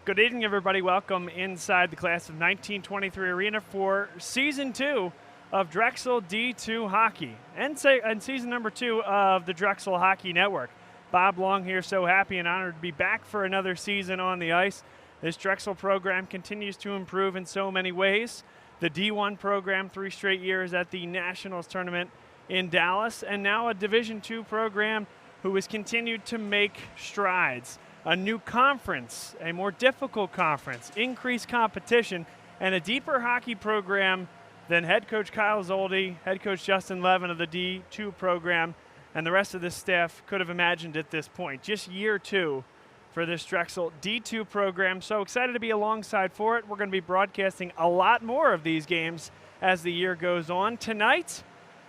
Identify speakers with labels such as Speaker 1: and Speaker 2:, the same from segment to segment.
Speaker 1: Good evening, everybody. Welcome inside the class of 1923 arena for Season 2 of Drexel D2 Hockey and Season number 2 of the Drexel Hockey Network. Bob Long here, so happy and honored to be back for another season on the ice. This Drexel program continues to improve in so many ways. The D1 program 3 straight years at the Nationals tournament in Dallas, and now a Division II program who has continued to make strides. A new conference, a more difficult conference, increased competition, and a deeper hockey program than head coach Kyle Zoldi, head coach Justin Levin of the D2 program, and the rest of this staff could have imagined at this point. Just year 2 for this Drexel D2 program. So excited to be alongside for it. We're going to be broadcasting a lot more of these games as the year goes on. Tonight,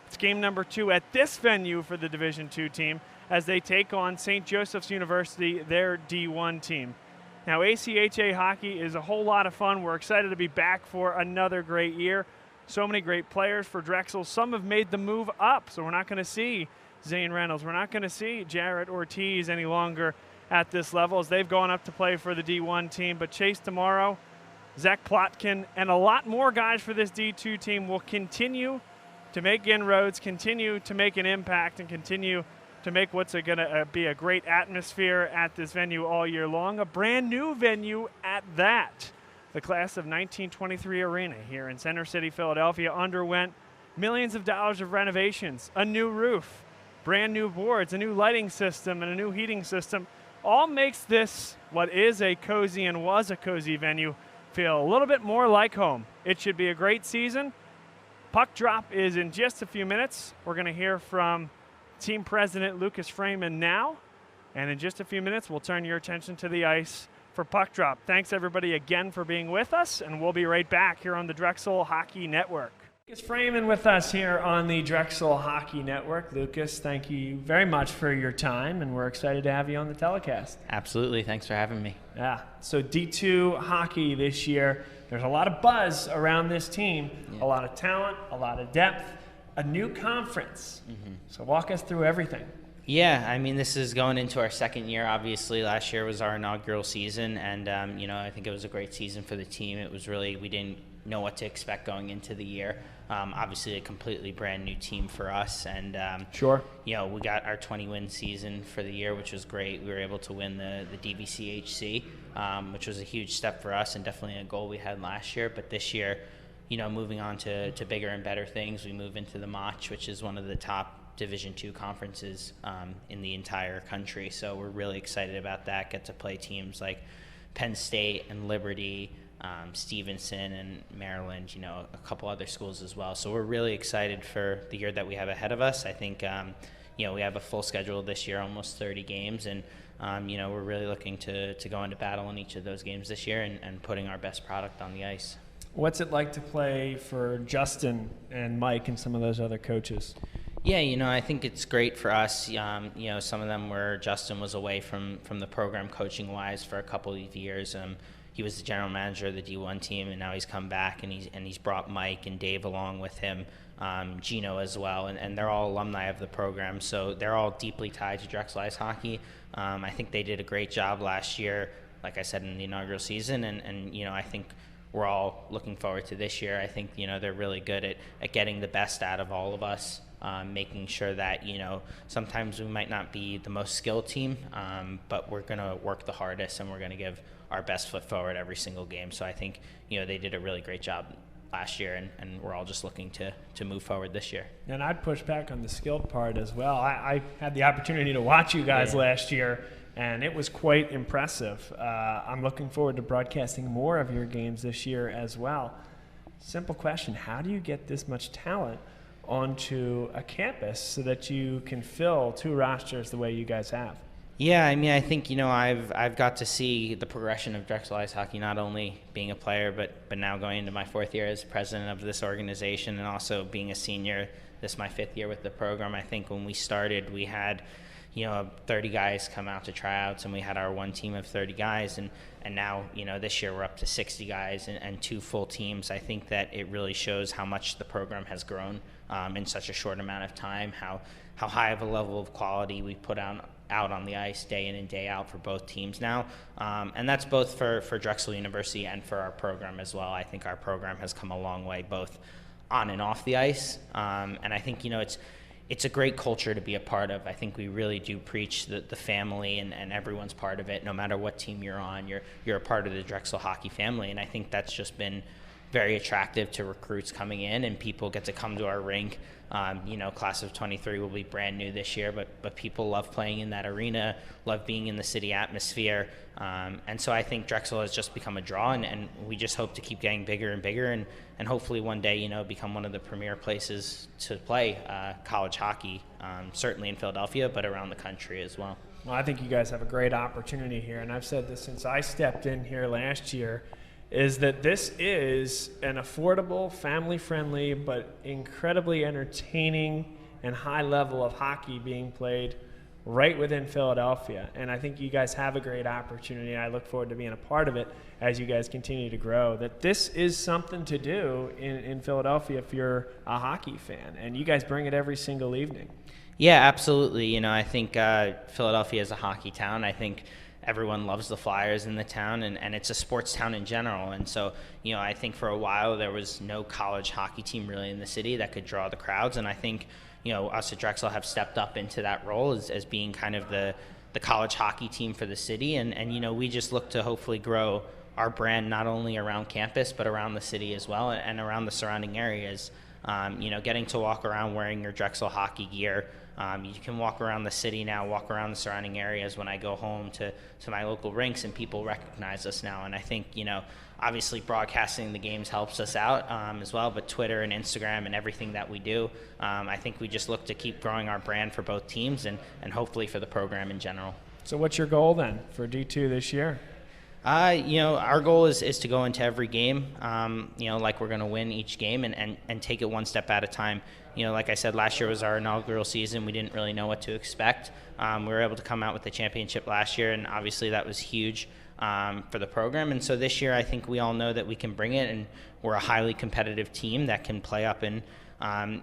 Speaker 1: it's game number 2 at this venue for the Division II team, as they take on St. Joseph's University, their D1 team. Now, ACHA hockey is a whole lot of fun. We're excited to be back for another great year. So many great players for Drexel. Some have made the move up, so we're not going to see Zane Reynolds. We're not going to see Jarrett Ortiz any longer at this level, as they've gone up to play for the D1 team. But Chase Tomorrow, Zach Plotkin, and a lot more guys for this D2 team will continue to make inroads, continue to make an impact, and continue to make what's going to be a great atmosphere at this venue all year long. A brand new venue at that. The class of 1923 arena here in Center City, Philadelphia underwent millions of dollars of renovations, a new roof, brand new boards, a new lighting system, and a new heating system. All makes this, what is a cozy and was a cozy venue, feel a little bit more like home. It should be a great season. Puck drop is in just a few minutes. We're going to hear from Team President Lucas Freeman now, and in just a few minutes, we'll turn your attention to the ice for puck drop. Thanks, everybody, again for being with us, and we'll be right back here on the Drexel Hockey Network. Lucas Freeman with us here on the Drexel Hockey Network. Lucas, thank you very much for your time, and we're excited to have you on the telecast.
Speaker 2: Absolutely. Thanks for having me.
Speaker 1: Yeah. So D2 hockey this year, there's a lot of buzz around this team, a lot of talent, a lot of depth. A new conference. So walk us through everything.
Speaker 2: Yeah, I mean, this is going into our second year. Obviously, last year was our inaugural season, and, I think it was a great season for the team. It was really, we didn't know what to expect going into the year. Obviously, a completely brand new team for us, and, we got our 20-win season for the year, which was great. We were able to win the DVCHC, which was a huge step for us and definitely a goal we had last year. But this year, moving on to bigger and better things, we move into the Mach, which is one of the top Division II conferences in the entire country. So we're really excited about that. Get to play teams like Penn State and Liberty, Stevenson and Maryland, a couple other schools as well. So we're really excited for the year that we have ahead of us. I think, we have a full schedule this year, almost 30 games, and we're really looking to go into battle in each of those games this year and putting our best product on the ice.
Speaker 1: What's it like to play for Justin and Mike and some of those other coaches?
Speaker 2: Yeah, I think it's great for us. Some of them where Justin was away from the program coaching-wise for a couple of years. He was the general manager of the D1 team, and now he's come back, and he's brought Mike and Dave along with him, Gino as well, and they're all alumni of the program, so they're all deeply tied to Drexel Ice Hockey. I think they did a great job last year, like I said, in the inaugural season, and I think we're all looking forward to this year. I think, they're really good at getting the best out of all of us, making sure that, sometimes we might not be the most skilled team, but we're going to work the hardest and we're going to give our best foot forward every single game. So I think, they did a really great job last year, and we're all just looking to move forward this year.
Speaker 1: And I'd push back on the skilled part as well. I had the opportunity to watch you guys last year, and it was quite impressive. I'm looking forward to broadcasting more of your games this year as well. Simple question, how do you get this much talent onto a campus so that you can fill 2 rosters the way you guys have?
Speaker 2: Yeah, I mean, I think, I've got to see the progression of Drexel Ice Hockey, not only being a player, but now going into my 4th year as president of this organization, and also being a senior. This is my 5th year with the program. I think when we started, we had 30 guys come out to tryouts, and we had our one team of 30 guys, and now, this year we're up to 60 guys and 2 full teams. I think that it really shows how much the program has grown in such a short amount of time, how high of a level of quality we put out out on the ice day in and day out for both teams now. And that's both for Drexel University and for our program as well. I think our program has come a long way both on and off the ice. And I think, it's a great culture to be a part of. I think we really do preach the family and everyone's part of it. No matter what team you're on, you're a part of the Drexel hockey family. And I think that's just been very attractive to recruits coming in, and people get to come to our rink. Class of 23 will be brand new this year, but people love playing in that arena, love being in the city atmosphere. And so I think Drexel has just become a draw, and we just hope to keep getting bigger and bigger and hopefully one day, become one of the premier places to play college hockey, certainly in Philadelphia, but around the country as well.
Speaker 1: Well, I think you guys have a great opportunity here, and I've said this since I stepped in here last year, is that this is an affordable, family-friendly, but incredibly entertaining and high level of hockey being played right within Philadelphia. And I think you guys have a great opportunity, and I look forward to being a part of it as you guys continue to grow. That this is something to do in Philadelphia if you're a hockey fan, and you guys bring it every single evening.
Speaker 2: Yeah, absolutely. I think Philadelphia is a hockey town. I think everyone loves the Flyers in the town, and it's a sports town in general. And so, I think for a while there was no college hockey team really in the city that could draw the crowds. And I think, us at Drexel have stepped up into that role as being kind of the college hockey team for the city. And we just look to hopefully grow our brand not only around campus, but around the city as well and around the surrounding areas. Getting to walk around wearing your Drexel hockey gear. You can walk around the city now, walk around the surrounding areas when I go home to my local rinks, and people recognize us now. And I think, obviously broadcasting the games helps us out as well, but Twitter and Instagram and everything that we do, I think we just look to keep growing our brand for both teams and hopefully for the program in general.
Speaker 1: So what's your goal then for D2 this year?
Speaker 2: Our goal is to go into every game, like we're going to win each game and take it one step at a time. Like I said, last year was our inaugural season. We didn't really know what to expect. We were able to come out with the championship last year, and obviously that was huge for the program. And so this year I think we all know that we can bring it, and we're a highly competitive team that can play up in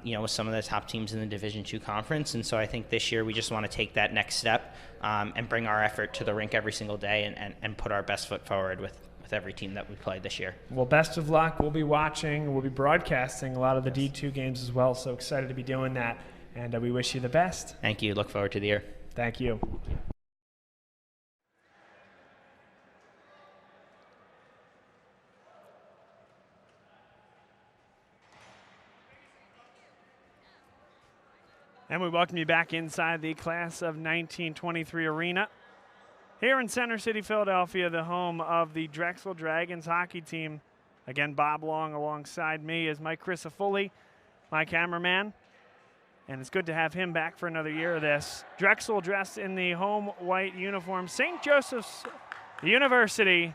Speaker 2: with some of the top teams in the Division II conference. And so I think this year we just want to take that next step and bring our effort to the rink every single day and put our best foot forward with every team that we played this year.
Speaker 1: Well, best of luck. We'll be watching, we'll be broadcasting a lot of the D2 games as well, so excited to be doing that, and we wish you the best.
Speaker 2: Thank you. Look forward to the year.
Speaker 1: Thank you. And we welcome you back inside the class of 1923 arena. Here in Center City, Philadelphia, the home of the Drexel Dragons hockey team. Again, Bob Long alongside me is Mike Crisafulli, my cameraman. And it's good to have him back for another year of this. Drexel dressed in the home white uniform. St. Joseph's University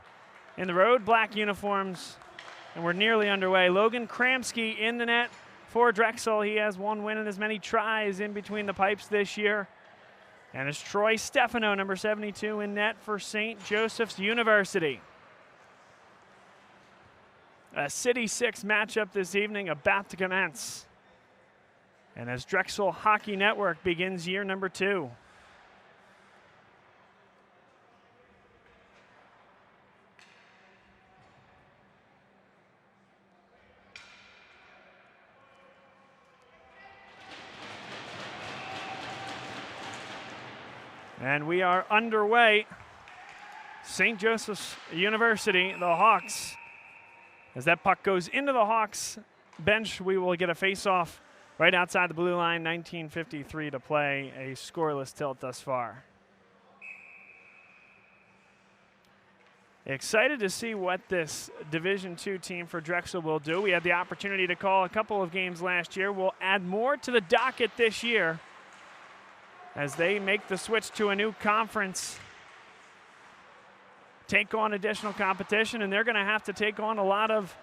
Speaker 1: in the road black uniforms. And we're nearly underway. Logan Kramsky in the net for Drexel. He has one win and as many tries in between the pipes this year. And it's Troy Stefano, number 72, in net for St. Joseph's University. A City 6 matchup this evening about to commence. And as Drexel Hockey Network begins year number 2. And we are underway. St. Joseph's University, the Hawks. As that puck goes into the Hawks bench, we will get a face-off right outside the blue line, 19:53 to play, a scoreless tilt thus far. Excited to see what this Division II team for Drexel will do. We had the opportunity to call a couple of games last year. We'll add more to the docket this year as they make the switch to a new conference, take on additional competition, and they're going to have to take on a lot of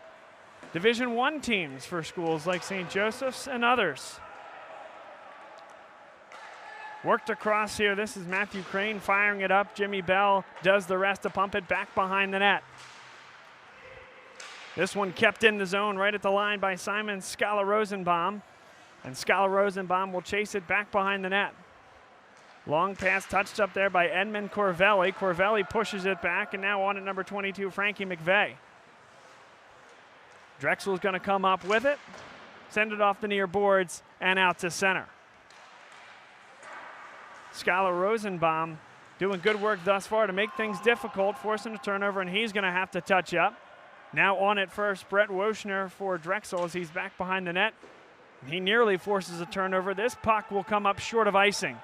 Speaker 1: Division I teams for schools like St. Joseph's and others. Worked across here. This is Matthew Crane firing it up. Jimmy Bell does the rest to pump it back behind the net. This one kept in the zone right at the line by Simon Scala Rosenbaum. And Scala Rosenbaum will chase it back behind the net. Long pass touched up there by Edmund Corvelli. Corvelli pushes it back, and now on at number 22, Frankie McVeigh. Drexel's going to come up with it, send it off the near boards, and out to center. Skylar Rosenbaum doing good work thus far to make things difficult, forcing a turnover, and he's going to have to touch up. Now on at first, Brett Woshner for Drexel as he's back behind the net. He nearly forces a turnover. This puck will come up short of icing.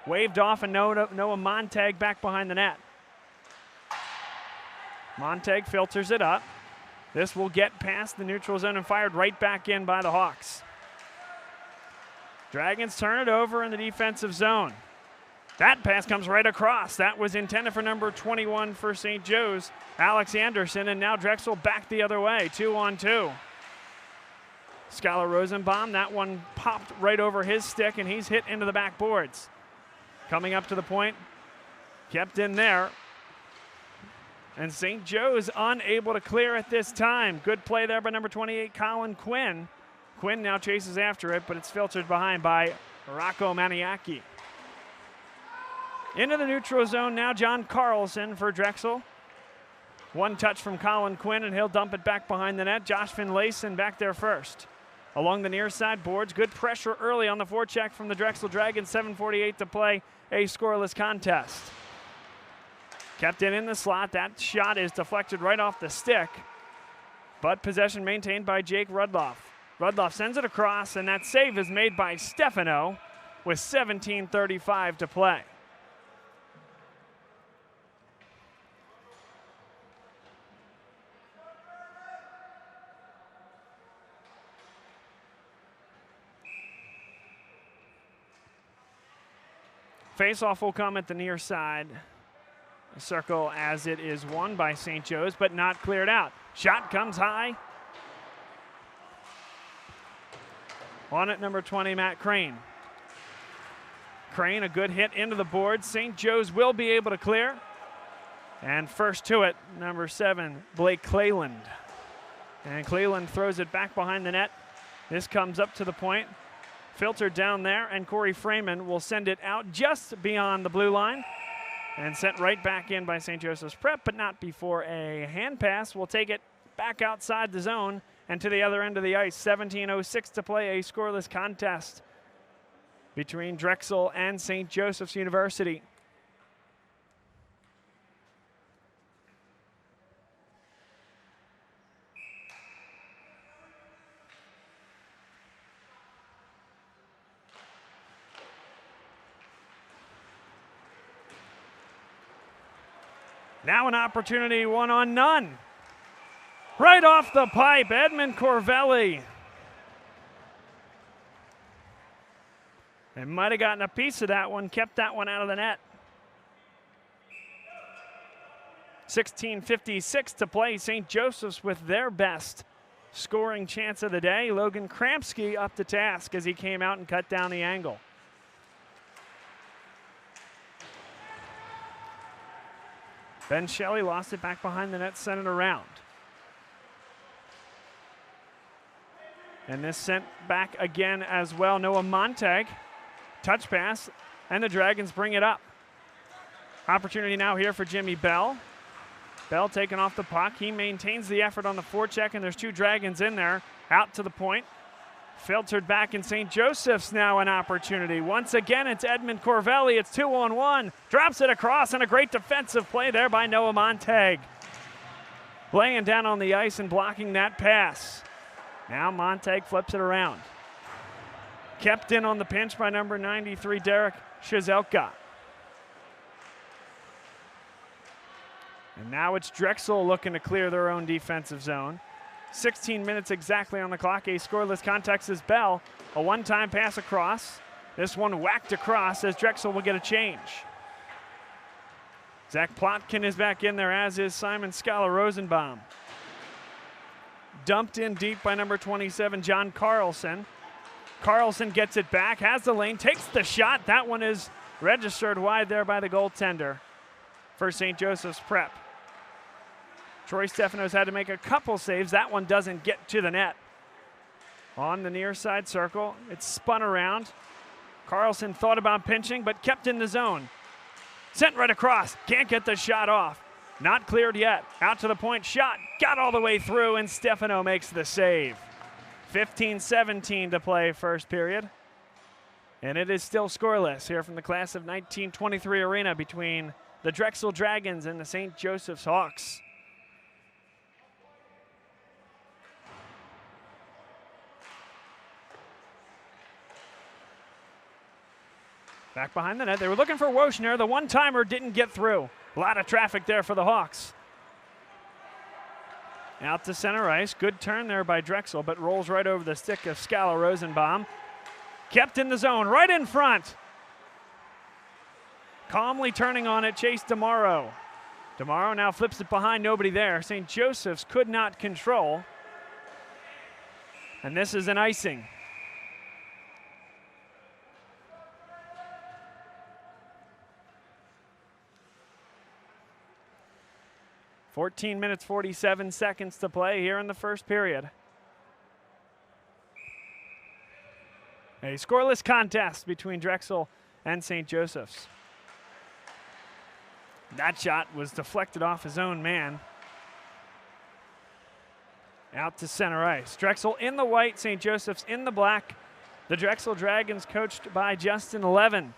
Speaker 1: Waved off, and Noah Montag back behind the net. Montag filters it up. This will get past the neutral zone and fired right back in by the Hawks. Dragons turn it over in the defensive zone. That pass comes right across. That was intended for number 21 for St. Joe's, Alex Anderson, and now Drexel back the other way, 2-on-2. Skylar Rosenbaum, that one popped right over his stick, and he's hit into the backboards. Coming up to the point, kept in there. And St. Joe's unable to clear at this time. Good play there by number 28, Colin Quinn. Quinn now chases after it, but it's filtered behind by Rocco Maniaki. Into the neutral zone now, John Carlson for Drexel. One touch from Colin Quinn, and he'll dump it back behind the net. Josh Finlayson back there first. Along the near side boards, good pressure early on the forecheck from the Drexel Dragons. 7:48 to play, a scoreless contest. Kept in the slot. That shot is deflected right off the stick, but possession maintained by Jake Rudloff. Rudloff sends it across, and that save is made by Stefano with 17:35 to play. Face-off will come at the near side circle as it is won by St. Joe's, but not cleared out. Shot comes high. On at number 20, Matt Crane. Crane, a good hit into the board. St. Joe's will be able to clear. And first to it, number 7, Blake Cleland. And Cleland throws it back behind the net. This comes up to the point. Filtered down there, and Corey Freeman will send it out just beyond the blue line and sent right back in by St. Joseph's Prep, but not before a hand pass. We'll take it back outside the zone and to the other end of the ice. 17:06 to play, a scoreless contest between Drexel and St. Joseph's University. Now an opportunity, one on none. Right off the pipe, Edmund Corvelli. They might have gotten a piece of that one, kept that one out of the net. 16:56 to play. St. Joseph's with their best scoring chance of the day. Logan Kramsky up to task as he came out and cut down the angle. Ben Shelley lost it back behind the net, sent it around. And this sent back again as well. Noah Montag, touch pass, and the Dragons bring it up. Opportunity now here for Jimmy Bell. Bell taking off the puck. He maintains the effort on the forecheck, and there's 2 Dragons in there. Out to the point. Filtered back in St. Joseph's now an opportunity. Once again, it's Edmund Corvelli. It's 2-on-1. Drops it across, and a great defensive play there by Noah Montag. Laying down on the ice and blocking that pass. Now Montag flips it around. Kept in on the pinch by number 93, Derek Shizelka. And now it's Drexel looking to clear their own defensive zone. 16 minutes exactly on the clock. A scoreless contest is Bell. A one-time pass across. This one whacked across as Drexel will get a change. Zach Plotkin is back in there, as is Simon Scala Rosenbaum. Dumped in deep by number 27, John Carlson. Carlson gets it back, has the lane, takes the shot. That one is registered wide there by the goaltender for St. Joseph's Prep. Troy Stefano's had to make a couple saves. That one doesn't get to the net. On the near side circle, it's spun around. Carlson thought about pinching, but kept in the zone. Sent right across. Can't get the shot off. Not cleared yet. Out to the point. Shot. Got all the way through, and Stefano makes the save. 15-17 to play first period. And it is still scoreless here from the class of 1923 arena between the Drexel Dragons and the St. Joseph's Hawks. Back behind the net. They were looking for Woshner. The one-timer didn't get through. A lot of traffic there for the Hawks. Out to center ice. Good turn there by Drexel, but rolls right over the stick of Scala Rosenbaum. Kept in the zone, right in front. Calmly turning on it, Chase DeMauro. DeMauro now flips it behind, nobody there. St. Joseph's could not control. And this is an icing. .14 minutes, 47 seconds to play here in the first period. A scoreless contest between Drexel and St. Joseph's. That shot was deflected off his own man. Out to center ice. Drexel in the white, St. Joseph's in the black. The Drexel Dragons coached by Justin Levin.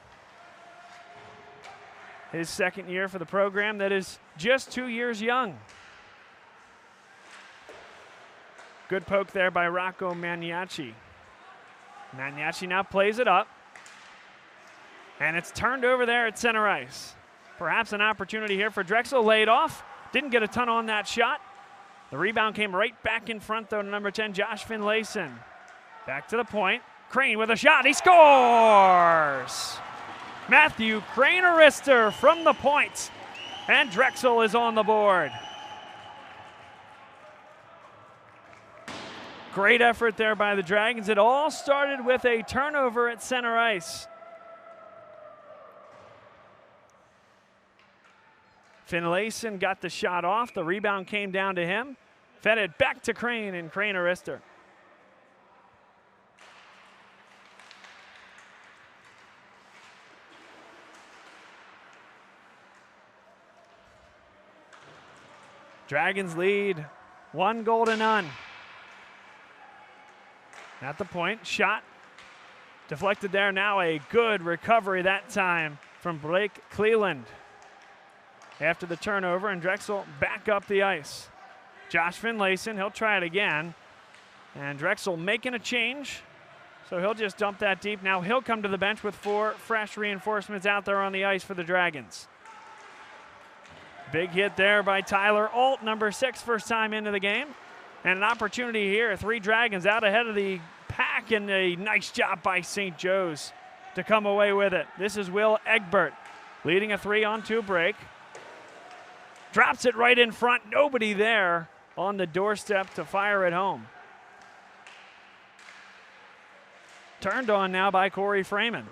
Speaker 1: His second year for the program that is just 2 years young. Good poke there by Rocco Maniaci. Maniaci now plays it up. And it's turned over there at center ice. Perhaps an opportunity here for Drexel. Laid off. Didn't get a ton on that shot. The rebound came right back in front, though, to number 10, Josh Finlayson. Back to the point. Crane with a shot. He scores! Matthew Crane-Arister from the point. And Drexel is on the board. Great effort there by the Dragons. It all started with a turnover at center ice. Finlayson got the shot off. The rebound came down to him. Fed it back to Crane and Crane-Arister. Dragons lead 1-0. At the point, shot deflected there. Now a good recovery that time from Blake Cleland. After the turnover, and Drexel back up the ice. Josh Finlayson, he'll try it again. And Drexel making a change, so he'll just dump that deep. Now he'll come to the bench with 4 fresh reinforcements out there on the ice for the Dragons. Big hit there by Tyler Alt, number 6, first time into the game. And an opportunity here, 3 Dragons out ahead of the pack, and a nice job by St. Joe's to come away with it. This is Will Egbert leading a 3-on-2 break. Drops it right in front, nobody there on the doorstep to fire it home. Turned on now by Corey Freeman.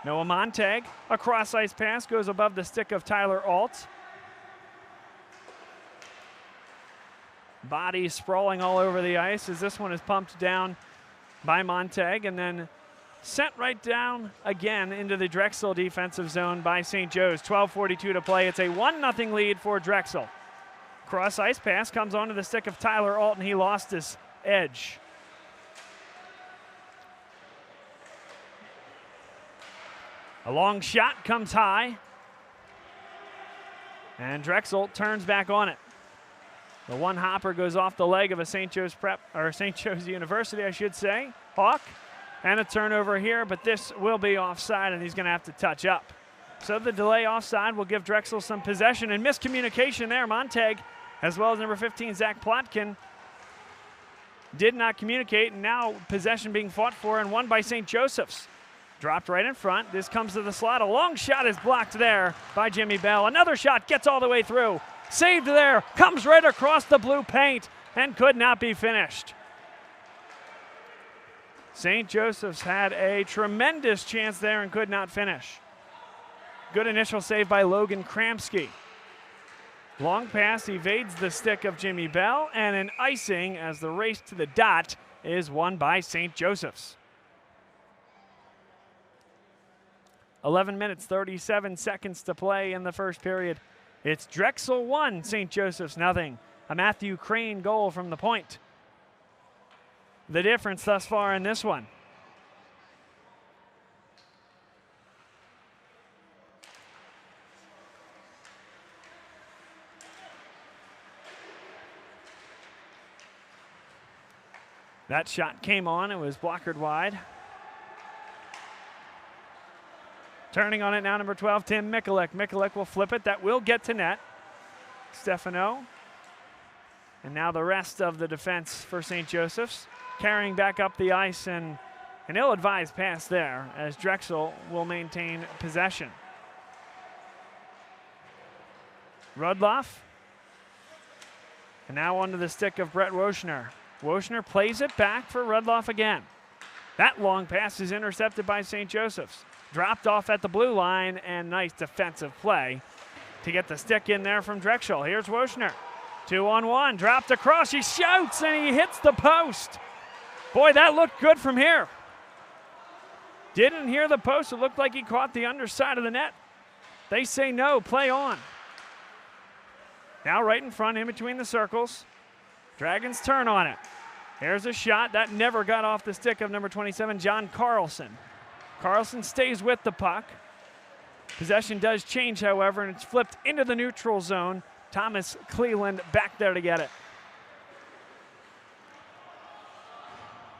Speaker 1: Noah Montag, a cross-ice pass, goes above the stick of Tyler Alt. Body sprawling all over the ice as this one is pumped down by Montag and then sent right down again into the Drexel defensive zone by St. Joe's. 12:42 to play. It's a 1-0 lead for Drexel. Cross-ice pass comes onto the stick of Tyler Alt, and he lost his edge. A long shot comes high, and Drexel turns back on it. The one hopper goes off the leg of a St. Joe's St. Joe's University, I should say, Hawk, and a turnover here, but this will be offside, and he's going to have to touch up. So the delay offside will give Drexel some possession, and miscommunication there. Montag, as well as number 15, Zach Plotkin, did not communicate, and now possession being fought for and won by St. Joseph's. Dropped right in front. This comes to the slot. A long shot is blocked there by Jimmy Bell. Another shot gets all the way through. Saved there. Comes right across the blue paint and could not be finished. St. Joseph's had a tremendous chance there and could not finish. Good initial save by Logan Kramsky. Long pass evades the stick of Jimmy Bell, and an icing as the race to the dot is won by St. Joseph's. 11 minutes, 37 seconds to play in the first period. It's Drexel 1, St. Joseph's nothing. A Matthew Crane goal from the point. The difference thus far in this one. That shot came on. It was blockered wide. Turning on it now, number 12, Tim Mikulek. Mikulek will flip it. That will get to net. Stefano. And now the rest of the defense for St. Joseph's. Carrying back up the ice, and an ill-advised pass there as Drexel will maintain possession. Rudloff. And now onto the stick of Brett Woshner. Woshner plays it back for Rudloff again. That long pass is intercepted by St. Joseph's. Dropped off at the blue line, and nice defensive play to get the stick in there from Drexel. Here's Woshner. 2-on-1, dropped across. He shoots, and he hits the post. Boy, that looked good from here. Didn't hear the post. It looked like he caught the underside of the net. They say no, play on. Now right in front, in between the circles. Dragons turn on it. Here's a shot that never got off the stick of number 27, John Carlson. Carlson stays with the puck. Possession does change, however, and it's flipped into the neutral zone. Thomas Cleveland back there to get it.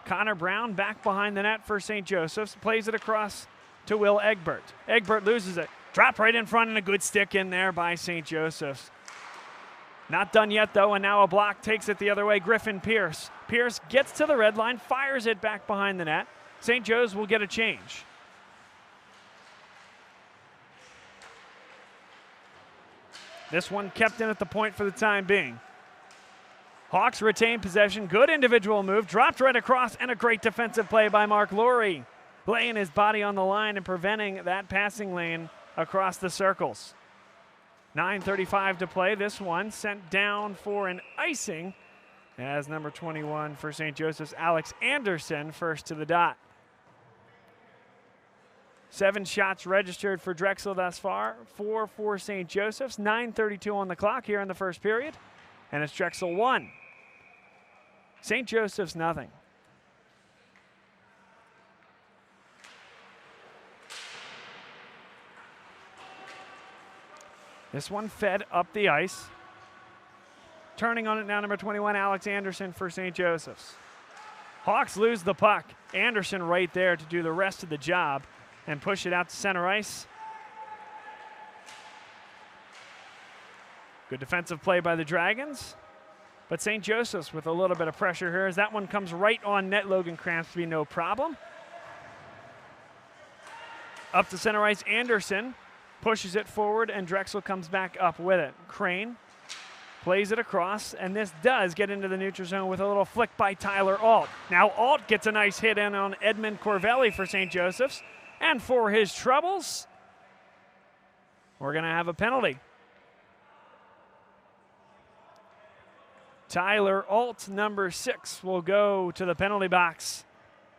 Speaker 1: Connor Brown back behind the net for St. Joseph's. Plays it across to Will Egbert. Egbert loses it. Drop right in front and a good stick in there by St. Joseph's. Not done yet, though, and now a block takes it the other way. Griffin Pierce. Pierce gets to the red line, fires it back behind the net. St. Joe's will get a change. This one kept in at the point for the time being. Hawks retain possession. Good individual move. Dropped right across, and a great defensive play by Mark Lurie. Laying his body on the line and preventing that passing lane across the circles. 9:35 to play. This one sent down for an icing as number 21 for St. Joseph's, Alex Anderson, first to the dot. 7 shots registered for Drexel thus far, 4 for St. Joseph's. 9:32 on the clock here in the first period, and it's Drexel 1. St. Joseph's nothing. This one fed up the ice. Turning on it now, number 21, Alex Anderson for St. Joseph's. Hawks lose the puck. Anderson right there to do the rest of the job and push it out to center ice. Good defensive play by the Dragons. But St. Joseph's with a little bit of pressure here as that one comes right on net. Logan Crampsby, no problem. Up to center ice, Anderson pushes it forward, and Drexel comes back up with it. Crane plays it across, and this does get into the neutral zone with a little flick by Tyler Alt. Now Alt gets a nice hit in on Edmund Corvelli for St. Joseph's, and for his troubles, we're going to have a penalty. Tyler Alt, number 6, will go to the penalty box.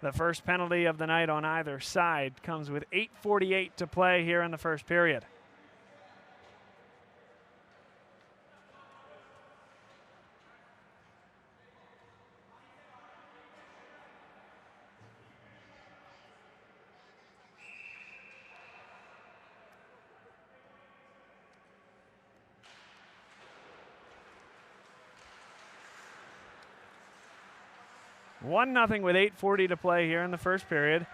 Speaker 1: The first penalty of the night on either side comes with 8:48 to play here in the first period. One nothing with 8:40 to play here in the first period.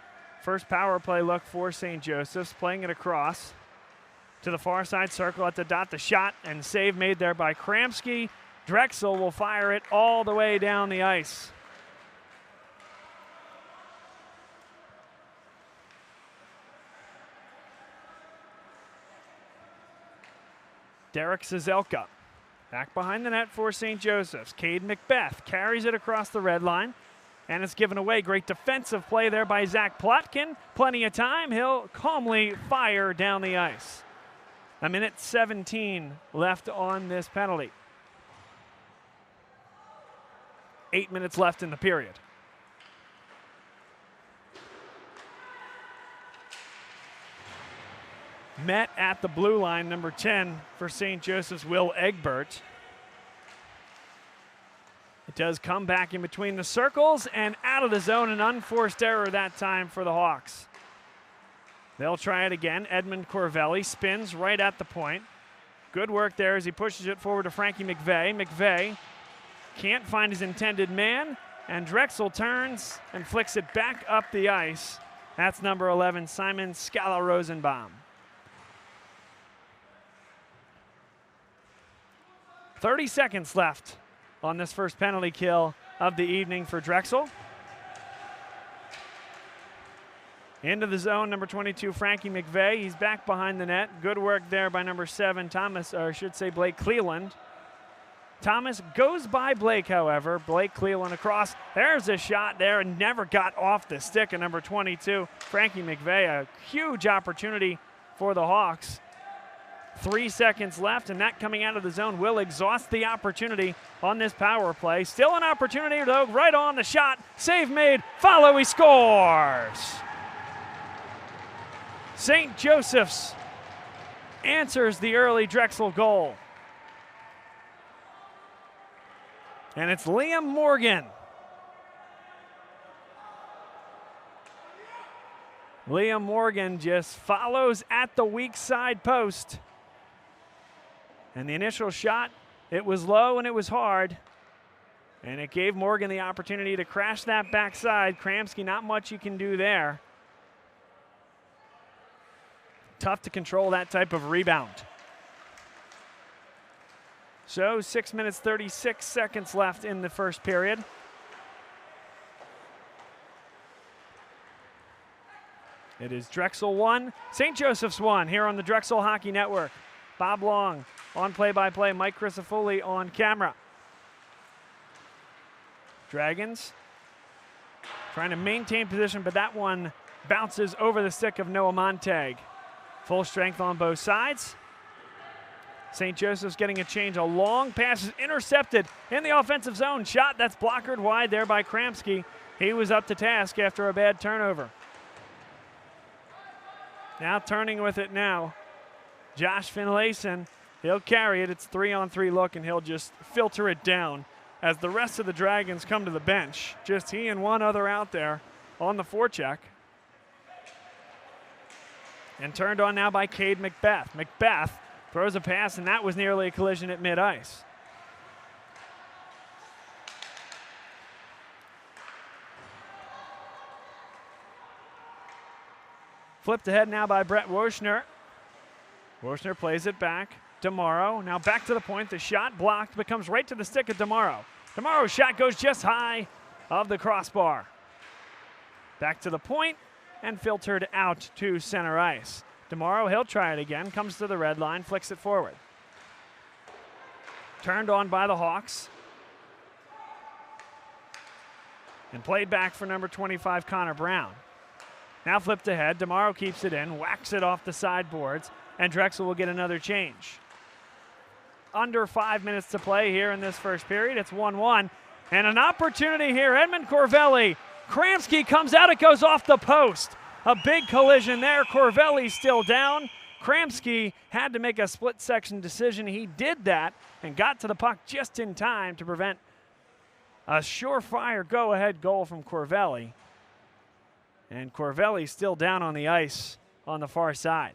Speaker 1: First power play look for St. Joseph's, playing it across to the far side circle at the dot. The shot and save made there by Kramsky. Drexel will fire it all the way down the ice. Derek Cizelka back behind the net for St. Joseph's. Cade Macbeth carries it across the red line, and it's given away. Great defensive play there by Zach Plotkin. Plenty of time. He'll calmly fire down the ice. 1:17 left on this penalty. 8 minutes left in the period. met at the blue line, number 10 for St. Joseph's, Will Egbert. It does come back in between the circles and out of the zone, an unforced error that time for the Hawks. They'll try it again. Edmund Corvelli spins right at the point. Good work there as he pushes it forward to Frankie McVeigh. McVeigh can't find his intended man, and Drexel turns and flicks it back up the ice. That's number 11, Simon Scala-Rosenbaum. 30 seconds left on this first penalty kill of the evening for Drexel. Into the zone, number 22, Frankie McVeigh. He's back behind the net. Good work there by number 7, Thomas, or I should say Blake Cleland. Thomas goes by Blake, however. Blake Cleland across. There's a shot there and never got off the stick of number 22, Frankie McVeigh. A huge opportunity for the Hawks. 3 seconds left, and that coming out of the zone will exhaust the opportunity on this power play. Still an opportunity, though, right on the shot. Save made. Follow, he scores. St. Joseph's answers the early Drexel goal. And it's Liam Morgan. Liam Morgan just follows at the weak side post. And the initial shot, it was low and it was hard. And it gave Morgan the opportunity to crash that backside. Kramsky, not much you can do there. Tough to control that type of rebound. So 6 minutes, 36 seconds left in the first period. It is Drexel 1, St. Joseph's 1 here on the Drexel Hockey Network. Bob Long on play-by-play, Mike Crisafulli on camera. Dragons trying to maintain position, but that one bounces over the stick of Noah Montag. Full strength on both sides. St. Joseph's getting a change. A long pass is intercepted in the offensive zone. Shot that's blockered wide there by Kramsky. He was up to task after a bad turnover. Now turning with it now. Josh Finlayson, he'll carry it. It's 3-on-3 look, and he'll just filter it down as the rest of the Dragons come to the bench. Just he and one other out there on the forecheck. And turned on now by Cade Macbeth. Macbeth throws a pass, and that was nearly a collision at mid-ice. Flipped ahead now by Brett Woshner. Woshner plays it back. DeMauro now back to the point. The shot blocked, but comes right to the stick of DeMauro. DeMauro's shot goes just high of the crossbar. Back to the point and filtered out to center ice. DeMauro, he'll try it again. Comes to the red line, flicks it forward. Turned on by the Hawks. And played back for number 25, Connor Brown. Now flipped ahead. DeMauro keeps it in, whacks it off the sideboards, and Drexel will get another change. Under 5 minutes to play here in this first period. It's 1-1. And an opportunity here. Edmund Corvelli. Kramsky comes out. It goes off the post. A big collision there. Corvelli still down. Kramsky had to make a split-section decision. He did that and got to the puck just in time to prevent a surefire go-ahead goal from Corvelli. And Corvelli still down on the ice on the far side.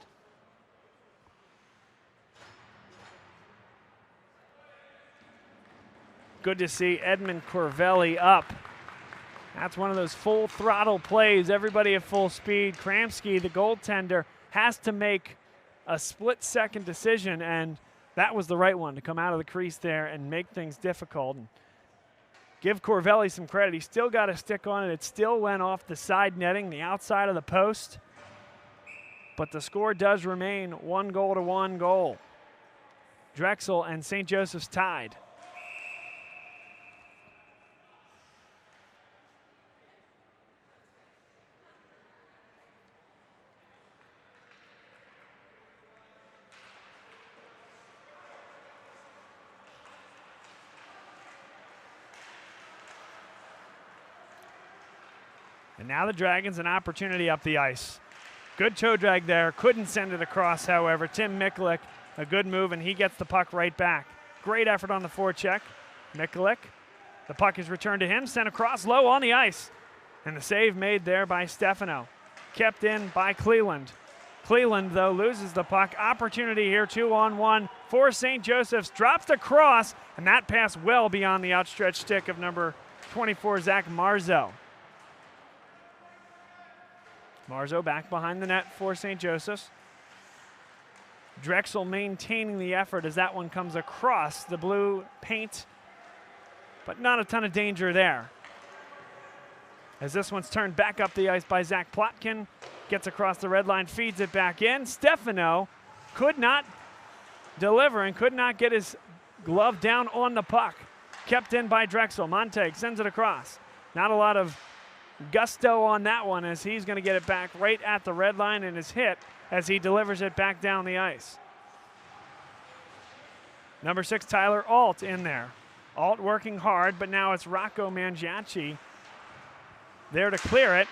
Speaker 1: Good to see Edmund Corvelli up. That's one of those full throttle plays, everybody at full speed. Kramsky, the goaltender, has to make a split-second decision, and that was the right one, to come out of the crease there and make things difficult. And give Corvelli some credit. He still got a stick on it. It still went off the side netting, the outside of the post. But the score does remain 1-1 goal. Drexel and St. Joseph's tied. And now the Dragons an opportunity up the ice. Good toe drag there. Couldn't send it across, however. Tim Mikulik, a good move, and he gets the puck right back. Great effort on the forecheck. Mikulik, the puck is returned to him, sent across low on the ice. And the save made there by Stefano. Kept in by Cleland. Cleland, though, loses the puck. Opportunity here, 2-on-1 for St. Joseph's. Drops the cross, and that pass well beyond the outstretched stick of number 24, Zach Marzo. Marzo back behind the net for St. Joseph's. Drexel maintaining the effort as that one comes across the blue paint, but not a ton of danger there. As this one's turned back up the ice by Zach Plotkin, gets across the red line, feeds it back in. Stefano could not deliver and could not get his glove down on the puck. Kept in by Drexel. Montag sends it across. Not a lot of gusto on that one as he's going to get it back right at the red line and is hit as he delivers it back down the ice. Number 6, Tyler Alt in there. Alt working hard, but now it's Rocco Mangiaci there to clear it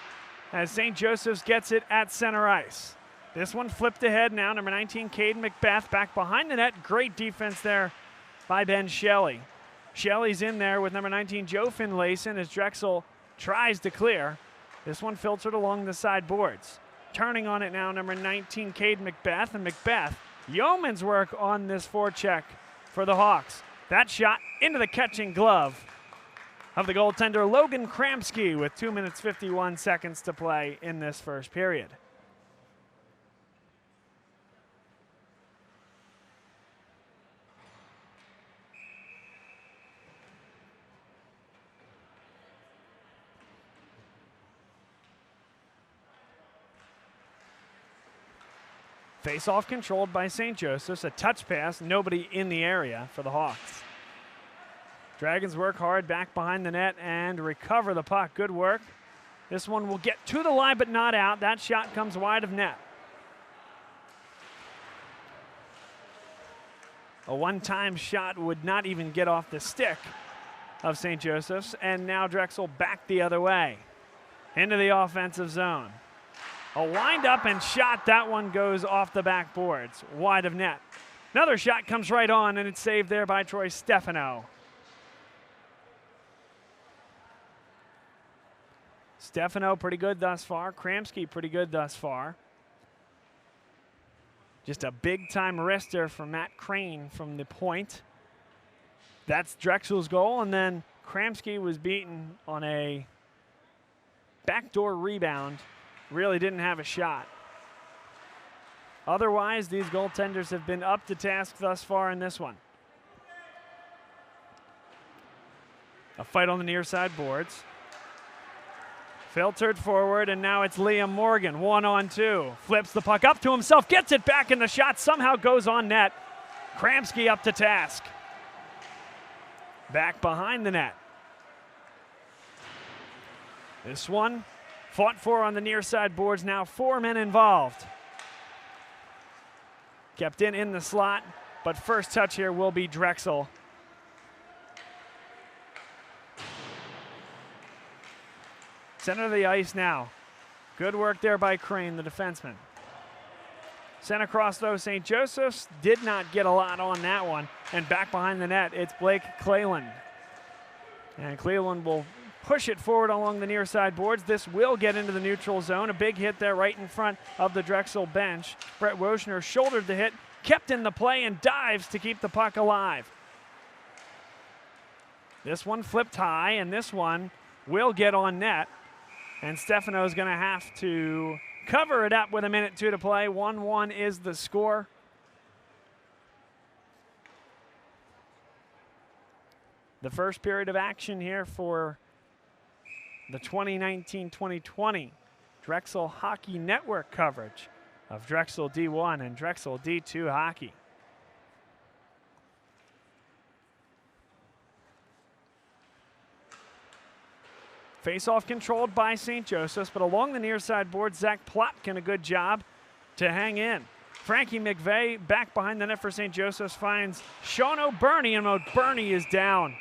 Speaker 1: as St. Joseph's gets it at center ice. This one flipped ahead now. Number 19, Caden McBeth back behind the net. Great defense there by Ben Shelley. Shelley's in there with number 19, Joe Finlayson, as Drexel tries to clear. This one filtered along the side boards. Turning on it now, number 19, Cade McBeth, and McBeth, yeoman's work on this forecheck for the Hawks. That shot into the catching glove of the goaltender Logan Kramsky with 2 minutes 51 seconds to play in this first period. Face-off controlled by St. Joseph's. A touch pass, nobody in the area for the Hawks. Dragons work hard back behind the net and recover the puck. Good work. This one will get to the line but not out. That shot comes wide of net. A one-time shot would not even get off the stick of St. Joseph's, and now Drexel back the other way into the offensive zone. A wind up and shot. That one goes off the backboards, wide of net. Another shot comes right on, and it's saved there by Troy Stefano. Stefano pretty good thus far. Kramsky pretty good thus far. Just a big-time wrister from Matt Crane from the point. That's Drexel's goal, and then Kramsky was beaten on a backdoor rebound. Really didn't have a shot. Otherwise, these goaltenders have been up to task thus far in this one. A fight on the near side boards. Filtered forward, and now it's Liam Morgan, 1-on-2. Flips the puck up to himself, gets it back, and the shot somehow goes on net. Kramsky up to task. Back behind the net. This one fought for on the near side boards, now 4 men involved. Kept in the slot, but first touch here will be Drexel. Center of the ice now. Good work there by Crane, the defenseman. Sent across though, St. Joseph's did not get a lot on that one. And back behind the net, it's Blake Cleland. And Cleland will push it forward along the near side boards. This will get into the neutral zone. A big hit there right in front of the Drexel bench. Brett Woshner shouldered the hit, kept in the play, and dives to keep the puck alive. This one flipped high, and this one will get on net. And Stefano's going to have to cover it up with 1:02 to play. 1-1 is the score. The first period of action here for the 2019-2020 Drexel Hockey Network coverage of Drexel D1 and Drexel D2 hockey. Face-off controlled by St. Joseph's, but along the near side board, Zach Plotkin a good job to hang in. Frankie McVeigh back behind the net for St. Joseph's finds Sean O'Burney, and O'Burney is down.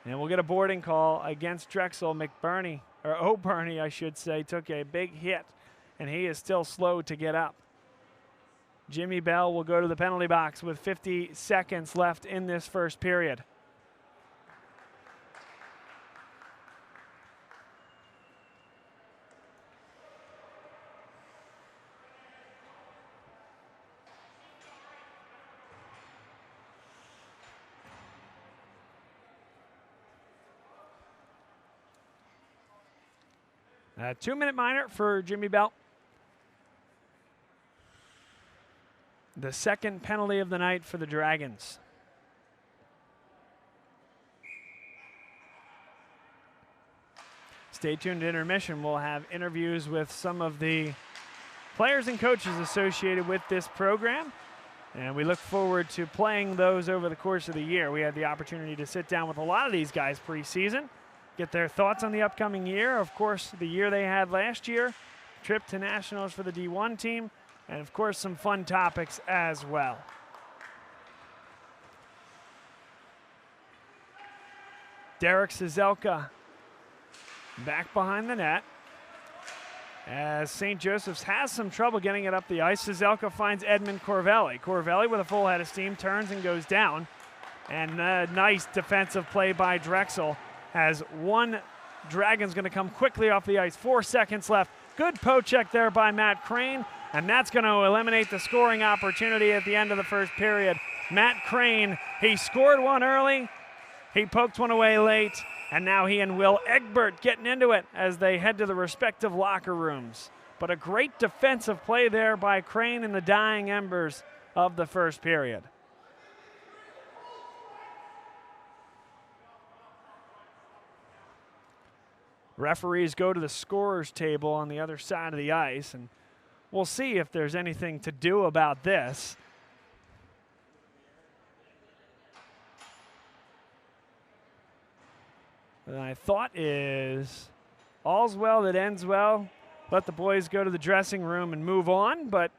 Speaker 1: And we'll get a boarding call against Drexel. McBurney or O'Burney, I should say, took a big hit, and he is still slow to get up. Jimmy Bell will go to the penalty box with 50 seconds left in this first period. A 2-minute minor for Jimmy Bell. The second penalty of the night for the Dragons. Stay tuned to Intermission. We'll have interviews with some of the players and coaches associated with this program, and we look forward to playing those over the course of the year. We had the opportunity to sit down with a lot of these guys preseason, get their thoughts on the upcoming year. Of course, the year they had last year, trip to nationals for the D1 team, and of course some fun topics as well. Derek Cizelka back behind the net as St. Joseph's has some trouble getting it up the ice. Cizelka finds Edmund Corvelli. Corvelli with a full head of steam turns and goes down, and a nice defensive play by Drexel as one Dragon's going to come quickly off the ice. 4 seconds left. Good poke check there by Matt Crane, and that's going to eliminate the scoring opportunity at the end of the first period. Matt Crane, he scored one early, he poked one away late, and now he and Will Egbert getting into it as they head to the respective locker rooms. But a great defensive play there by Crane in the dying embers of the first period. Referees go to the scorer's table on the other side of the ice, and we'll see if there's anything to do about this. And I thought is all's well that ends well. Let the boys go to the dressing room and move on, but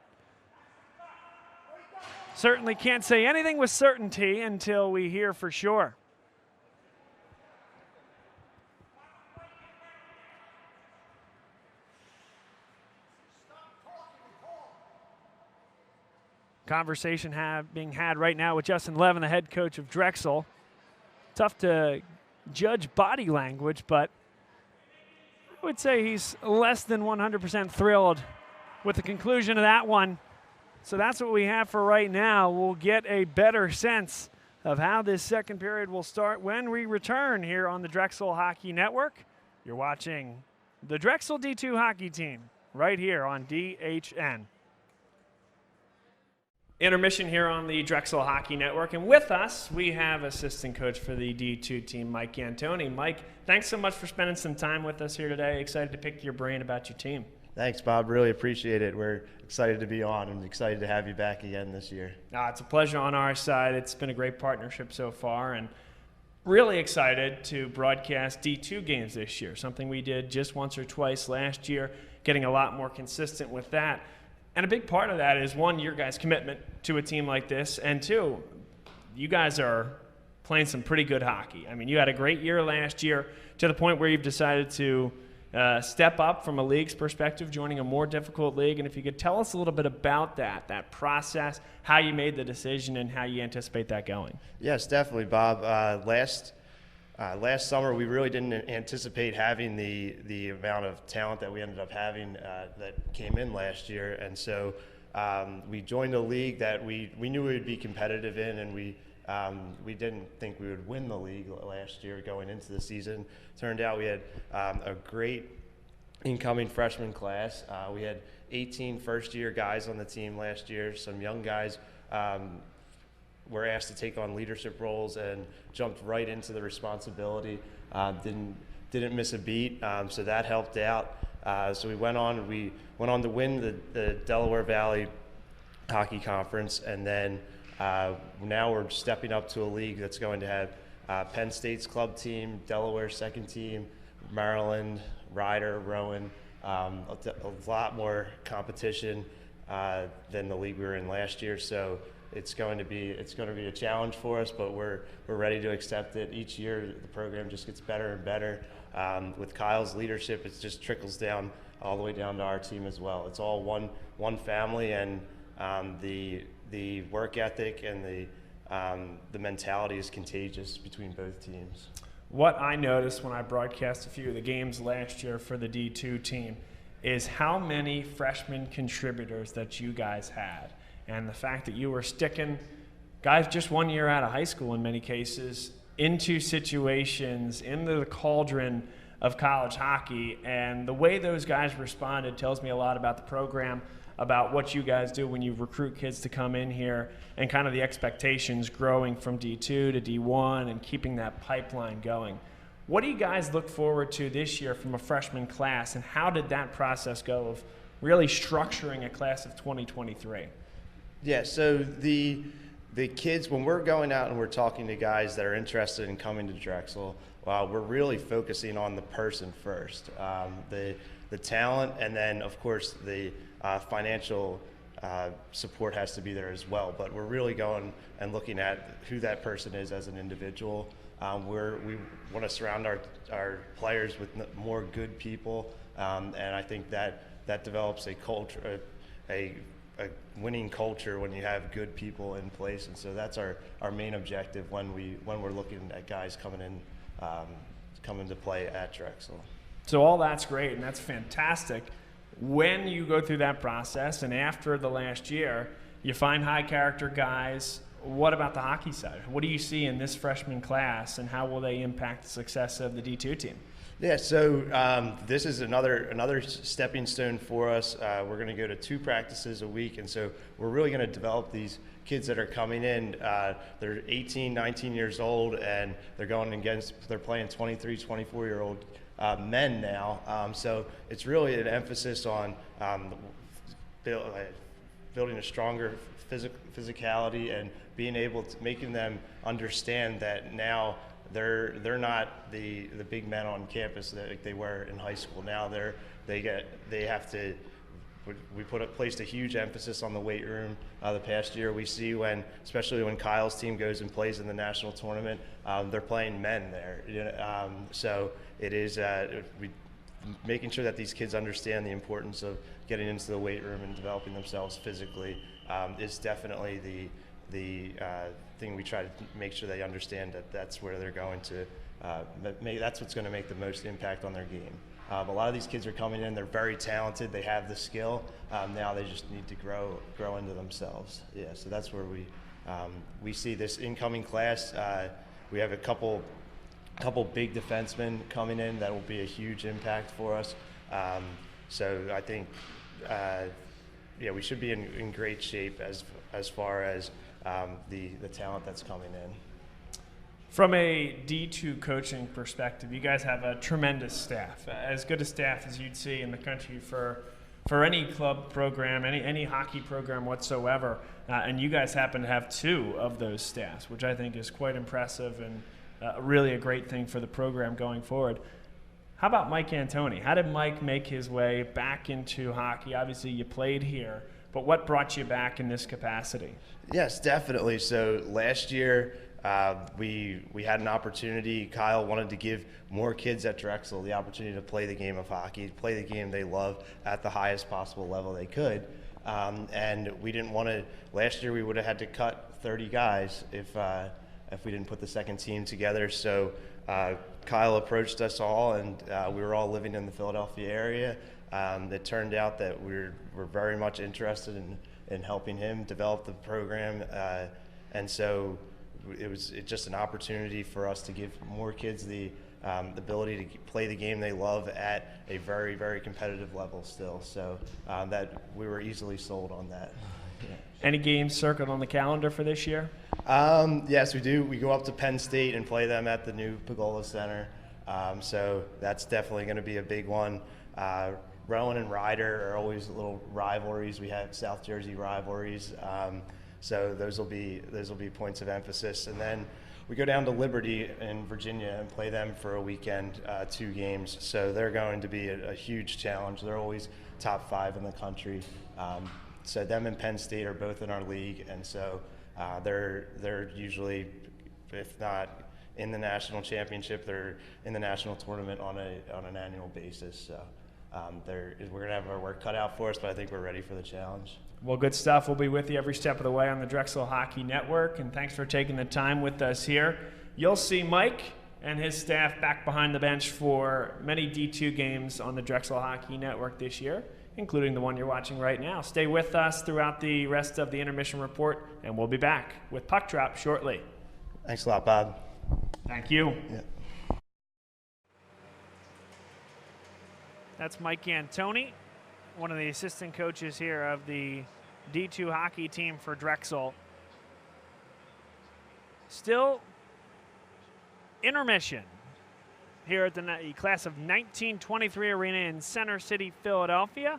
Speaker 1: certainly can't say anything with certainty until we hear for sure. Conversation being had right now with Justin Levin, the head coach of Drexel. Tough to judge body language, but I would say he's less than 100% thrilled with the conclusion of that one. So that's what we have for right now. We'll get a better sense of how this second period will start when we return here on the Drexel Hockey Network. You're watching the Drexel D2 hockey team right here on DHN. Intermission here on the Drexel Hockey Network, and with us we have assistant coach for the D2 team, Mike Antoni. Mike, thanks so much for spending some time with us here today. Excited to pick your brain about your team.
Speaker 3: Thanks, Bob. Really appreciate it. We're excited to be on and excited to have you back again this year.
Speaker 1: It's a pleasure on our side. It's been a great partnership so far, and really excited to broadcast D2 games this year, something we did just once or twice last year, getting a lot more consistent with that. And a big part of that is, one, your guys' commitment to a team like this, and two, you guys are playing some pretty good hockey. I mean, you had a great year last year to the point where you've decided to step up from a league's perspective, joining a more difficult league. And if you could tell us a little bit about that process, how you made the decision, and how you anticipate that going.
Speaker 3: Yes, definitely, Bob. Last summer, we really didn't anticipate having the amount of talent that we ended up having that came in last year. And so we joined a league that we knew we would be competitive in, and we didn't think we would win the league last year going into the season. Turned out we had a great incoming freshman class. We had 18 first-year guys on the team last year, some young guys. Were asked to take on leadership roles and jumped right into the responsibility. Didn't miss a beat, so that helped out. So we went on to win the Delaware Valley Hockey Conference, and then now we're stepping up to a league that's going to have Penn State's club team, Delaware's second team, Maryland, Ryder, Rowan, a lot more competition than the league we were in last year. So it's going to be a challenge for us, but we're ready to accept it. Each year, the program just gets better and better. With Kyle's leadership, it just trickles down all the way down to our team as well. It's all one family, and the work ethic and the mentality is contagious between both teams.
Speaker 1: What I noticed when I broadcast a few of the games last year for the D2 team is how many freshman contributors that you guys had, and the fact that you were sticking guys just 1 year out of high school in many cases into situations, into the cauldron of college hockey, and the way those guys responded tells me a lot about the program, about what you guys do when you recruit kids to come in here, and kind of the expectations growing from D2 to D1 and keeping that pipeline going. What do you guys look forward to this year from a freshman class, and how did that process go of really structuring a class of 2023?
Speaker 3: Yeah, so the kids, when we're going out and we're talking to guys that are interested in coming to Drexel, we're really focusing on the person first, the talent, and then of course the financial support has to be there as well. But we're really going and looking at who that person is as an individual. We want to surround our players with more good people, and I think that develops a culture, a winning culture when you have good people in place. And so that's our main objective when we're looking at guys coming to play at Drexel.
Speaker 1: So all that's great, and that's fantastic. When you go through that process, and after the last year, you find high character guys. What about the hockey side? What do you see in this freshman class, and how will they impact the success of the D2 team?
Speaker 3: Yeah, so this is another stepping stone for us. We're going to go to 2 practices a week, and so we're really going to develop these kids that are coming in. They're 18, 19 years old, and they're playing 23, 24-year-old men now. So it's really an emphasis on building a stronger physicality and being able to making them understand that now they're not the big men on campus that they were in high school. Now they have to. We placed a huge emphasis on the weight room the past year. We see especially when Kyle's team goes and plays in the national tournament, they're playing men there. So it is making sure that these kids understand the importance of getting into the weight room and developing themselves physically is definitely the thing we try to make sure they understand, that's where they're going to that's what's going to make the most impact on their game. A lot of these kids are coming in, they're very talented, they have the skill, now they just need to grow into themselves. Yeah, so that's where we see this incoming class. We have a couple big defensemen coming in that will be a huge impact for us. So I think we should be in great shape as far as the talent that's coming in.
Speaker 1: From a D2 coaching perspective, you guys have a tremendous staff, as good a staff as you'd see in the country for any club program, any hockey program whatsoever, and you guys happen to have 2 of those staffs, which I think is quite impressive and really a great thing for the program going forward. How about Mike Antoni? How did Mike make his way back into hockey? Obviously, you played here, but what brought you back in this capacity? Yes,
Speaker 3: definitely. So last year, we had an opportunity. Kyle wanted to give more kids at Drexel the opportunity to play the game of hockey, play the game they love at the highest possible level they could. And we didn't want to. Last year, we would have had to cut 30 guys if we didn't put the second team together. So Kyle approached us all, and we were all living in the Philadelphia area. It turned out that we're very much interested in helping him develop the program, and so it's just an opportunity for us to give more kids the ability to play the game they love at a very, very competitive level still. So that we were easily sold on that. Yeah.
Speaker 1: Any games circled on the calendar for this year?
Speaker 3: Yes, we do. We go up to Penn State and play them at the new Pagola Center. So that's definitely going to be a big one. Rowan and Ryder are always little rivalries. We have South Jersey rivalries. So those will be points of emphasis. And then we go down to Liberty in Virginia and play them for a weekend, 2 games. So they're going to be a huge challenge. They're always top 5 in the country. So them and Penn State are both in our league, and so They're usually, if not in the national championship, they're in the national tournament on an annual basis. So we're going to have our work cut out for us, but I think we're ready for the challenge.
Speaker 1: Well, good stuff. We'll be with you every step of the way on the Drexel Hockey Network, and thanks for taking the time with us here. You'll see Mike and his staff back behind the bench for many D2 games on the Drexel Hockey Network this year, including the one you're watching right now. Stay with us throughout the rest of the Intermission Report, and we'll be back with Puck Drop shortly.
Speaker 3: Thanks a lot, Bob.
Speaker 1: Thank you.
Speaker 3: Yeah.
Speaker 1: That's Mike Antoni, one of the assistant coaches here of the D2 hockey team for Drexel. Still intermission here at the class of 1923 arena in Center City, Philadelphia.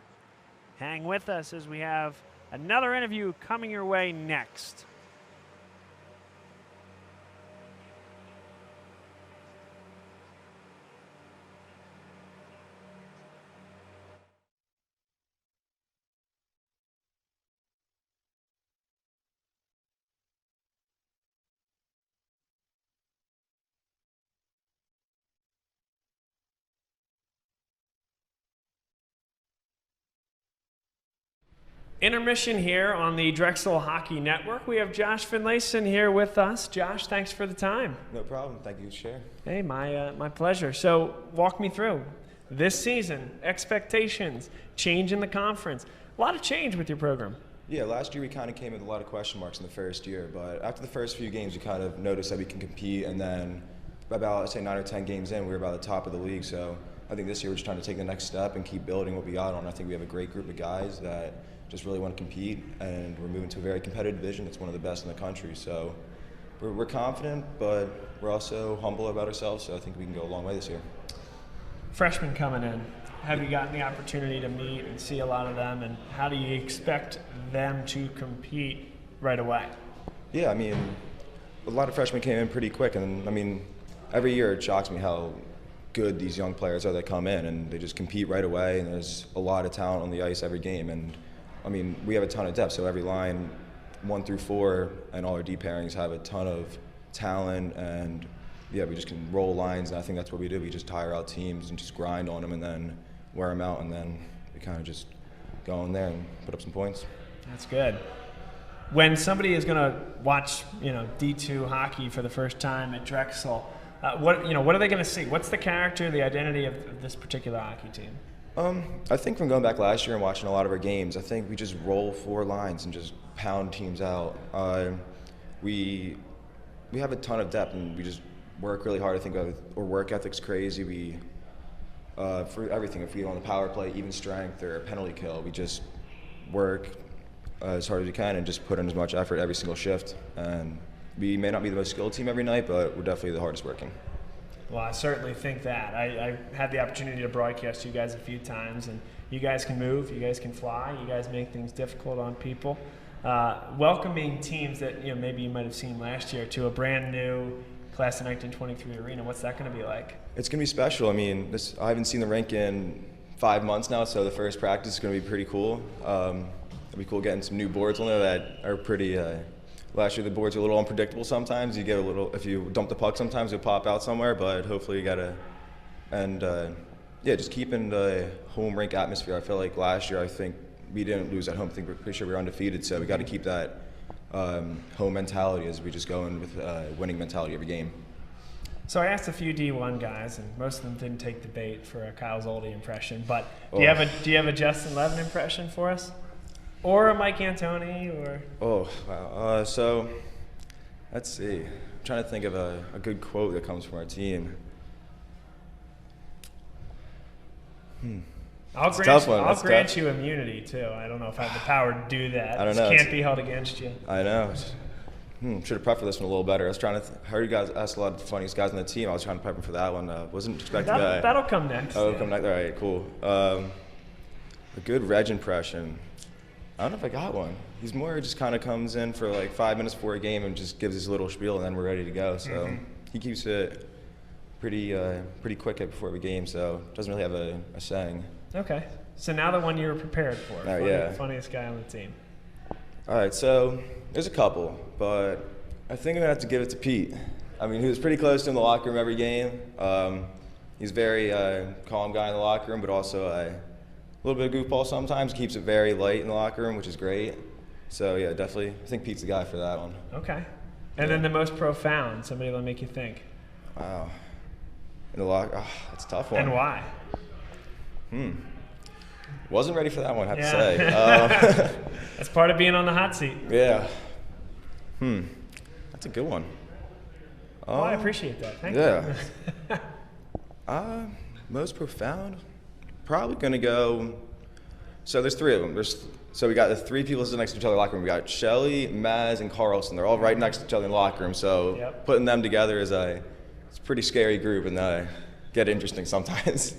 Speaker 1: Hang with us as we have another interview coming your way next. Intermission here on the Drexel Hockey Network. We have Josh Finlayson here with us. Josh, thanks for the time.
Speaker 4: No problem. Thank you, Chair.
Speaker 1: Hey, my pleasure. So walk me through this season, expectations, change in the conference. A lot of change with your program.
Speaker 4: Yeah, last year we kind of came with a lot of question marks in the first year, but after the first few games we kind of noticed that we can compete, and then about, I'd say, 9 or 10 games in, we were about the top of the league. So I think this year we're just trying to take the next step and keep building what we got on. I think we have a great group of guys that just really want to compete, and we're moving to a very competitive division. It's one of the best in the country. So we're confident, but we're also humble about ourselves, so I think we can go a long way this year.
Speaker 1: Freshmen coming in, have you gotten the opportunity to meet and see a lot of them, and how do you expect them to compete right away?
Speaker 4: Yeah, I mean, a lot of freshmen came in pretty quick, and I mean, every year it shocks me how good these young players are that come in, and they just compete right away, and there's a lot of talent on the ice every game. And I mean, we have a ton of depth, so every line 1 through 4 and all our D pairings have a ton of talent, and yeah, we just can roll lines, and I think that's what we do. We just tire out teams and just grind on them and then wear them out, and then we kind of just go in there and put up some points.
Speaker 1: That's good. When somebody is going to watch, D2 hockey for the first time at Drexel, what are they going to see? What's the character, the identity of this particular hockey team?
Speaker 4: I think from going back last year and watching a lot of our games, I think we just roll 4 lines and just pound teams out. We have a ton of depth, and we just work really hard. I think our work ethic's crazy. We for everything, if we on the power play, even strength or a penalty kill, we just work as hard as we can and just put in as much effort every single shift. And we may not be the most skilled team every night, but we're definitely the hardest working.
Speaker 1: Well, I certainly think that. I had the opportunity to broadcast you guys a few times, and you guys can move, you guys can fly, you guys make things difficult on people. Welcoming teams that maybe you might have seen last year to a brand new class of 1923 arena, what's that going to be like?
Speaker 4: It's going to be special. I mean, I haven't seen the rink in 5 months now, so the first practice is going to be pretty cool. It'll be cool getting some new boards on there that are pretty. Last year the boards are a little unpredictable sometimes. You get a little, if you dump the puck sometimes you'll pop out somewhere, but hopefully you gotta, and just keeping the home rink atmosphere. I feel like last year I think we didn't lose at home. I think we're pretty sure we were undefeated, so we got to keep that home mentality as we just go in with winning mentality every game.
Speaker 1: So I asked a few D1 guys, and most of them didn't take the bait for a Kyle Zoldi impression, but do you have a Justin Levin impression for us? Or a Mike Antoni, or?
Speaker 4: Oh, wow. So, let's see. I'm trying to think of a good quote that comes from our team.
Speaker 1: I'll grant you immunity, too. I don't know if I have the power to do that.
Speaker 4: I don't know.
Speaker 1: It can't be held against you.
Speaker 4: I know. Should have prepped for this one a little better. I was trying to I heard you guys ask a lot of the funniest guys on the team. I was trying to prep them for that one. Wasn't expecting that.
Speaker 1: That'll come next.
Speaker 4: Oh, it'll come next. All right, cool. A good Reg impression. I don't know if I got one. He's more just kind of comes in for like 5 minutes before a game and just gives his little spiel, and then we're ready to go. So he keeps it pretty quick before every game, so doesn't really have a saying.
Speaker 1: Okay. So now the one you were prepared for.
Speaker 4: Yeah.
Speaker 1: Funniest guy on the team.
Speaker 4: All right, so there's a couple, but I think I'm gonna have to give it to Pete. I mean, he was pretty close to in the locker room every game. He's a very calm guy in the locker room, but also a little bit of goofball sometimes. Keeps it very light in the locker room, which is great. So yeah, definitely, I think Pete's the guy for that one.
Speaker 1: Okay. And then the most profound, somebody that'll make you think.
Speaker 4: Wow. In the locker, that's a tough one.
Speaker 1: And why?
Speaker 4: Wasn't ready for that one, I have to say.
Speaker 1: That's part of being on the hot seat.
Speaker 4: Yeah. That's a good one.
Speaker 1: Well, I appreciate that. Thank
Speaker 4: you. Most profound? Probably going to go, so there's three of them. So we got the three people sitting next to each other in the locker room. We got Shelly, Maz, and Carlson. They're all right next to each other in the locker room. So putting them together is it's a pretty scary group, and get interesting sometimes.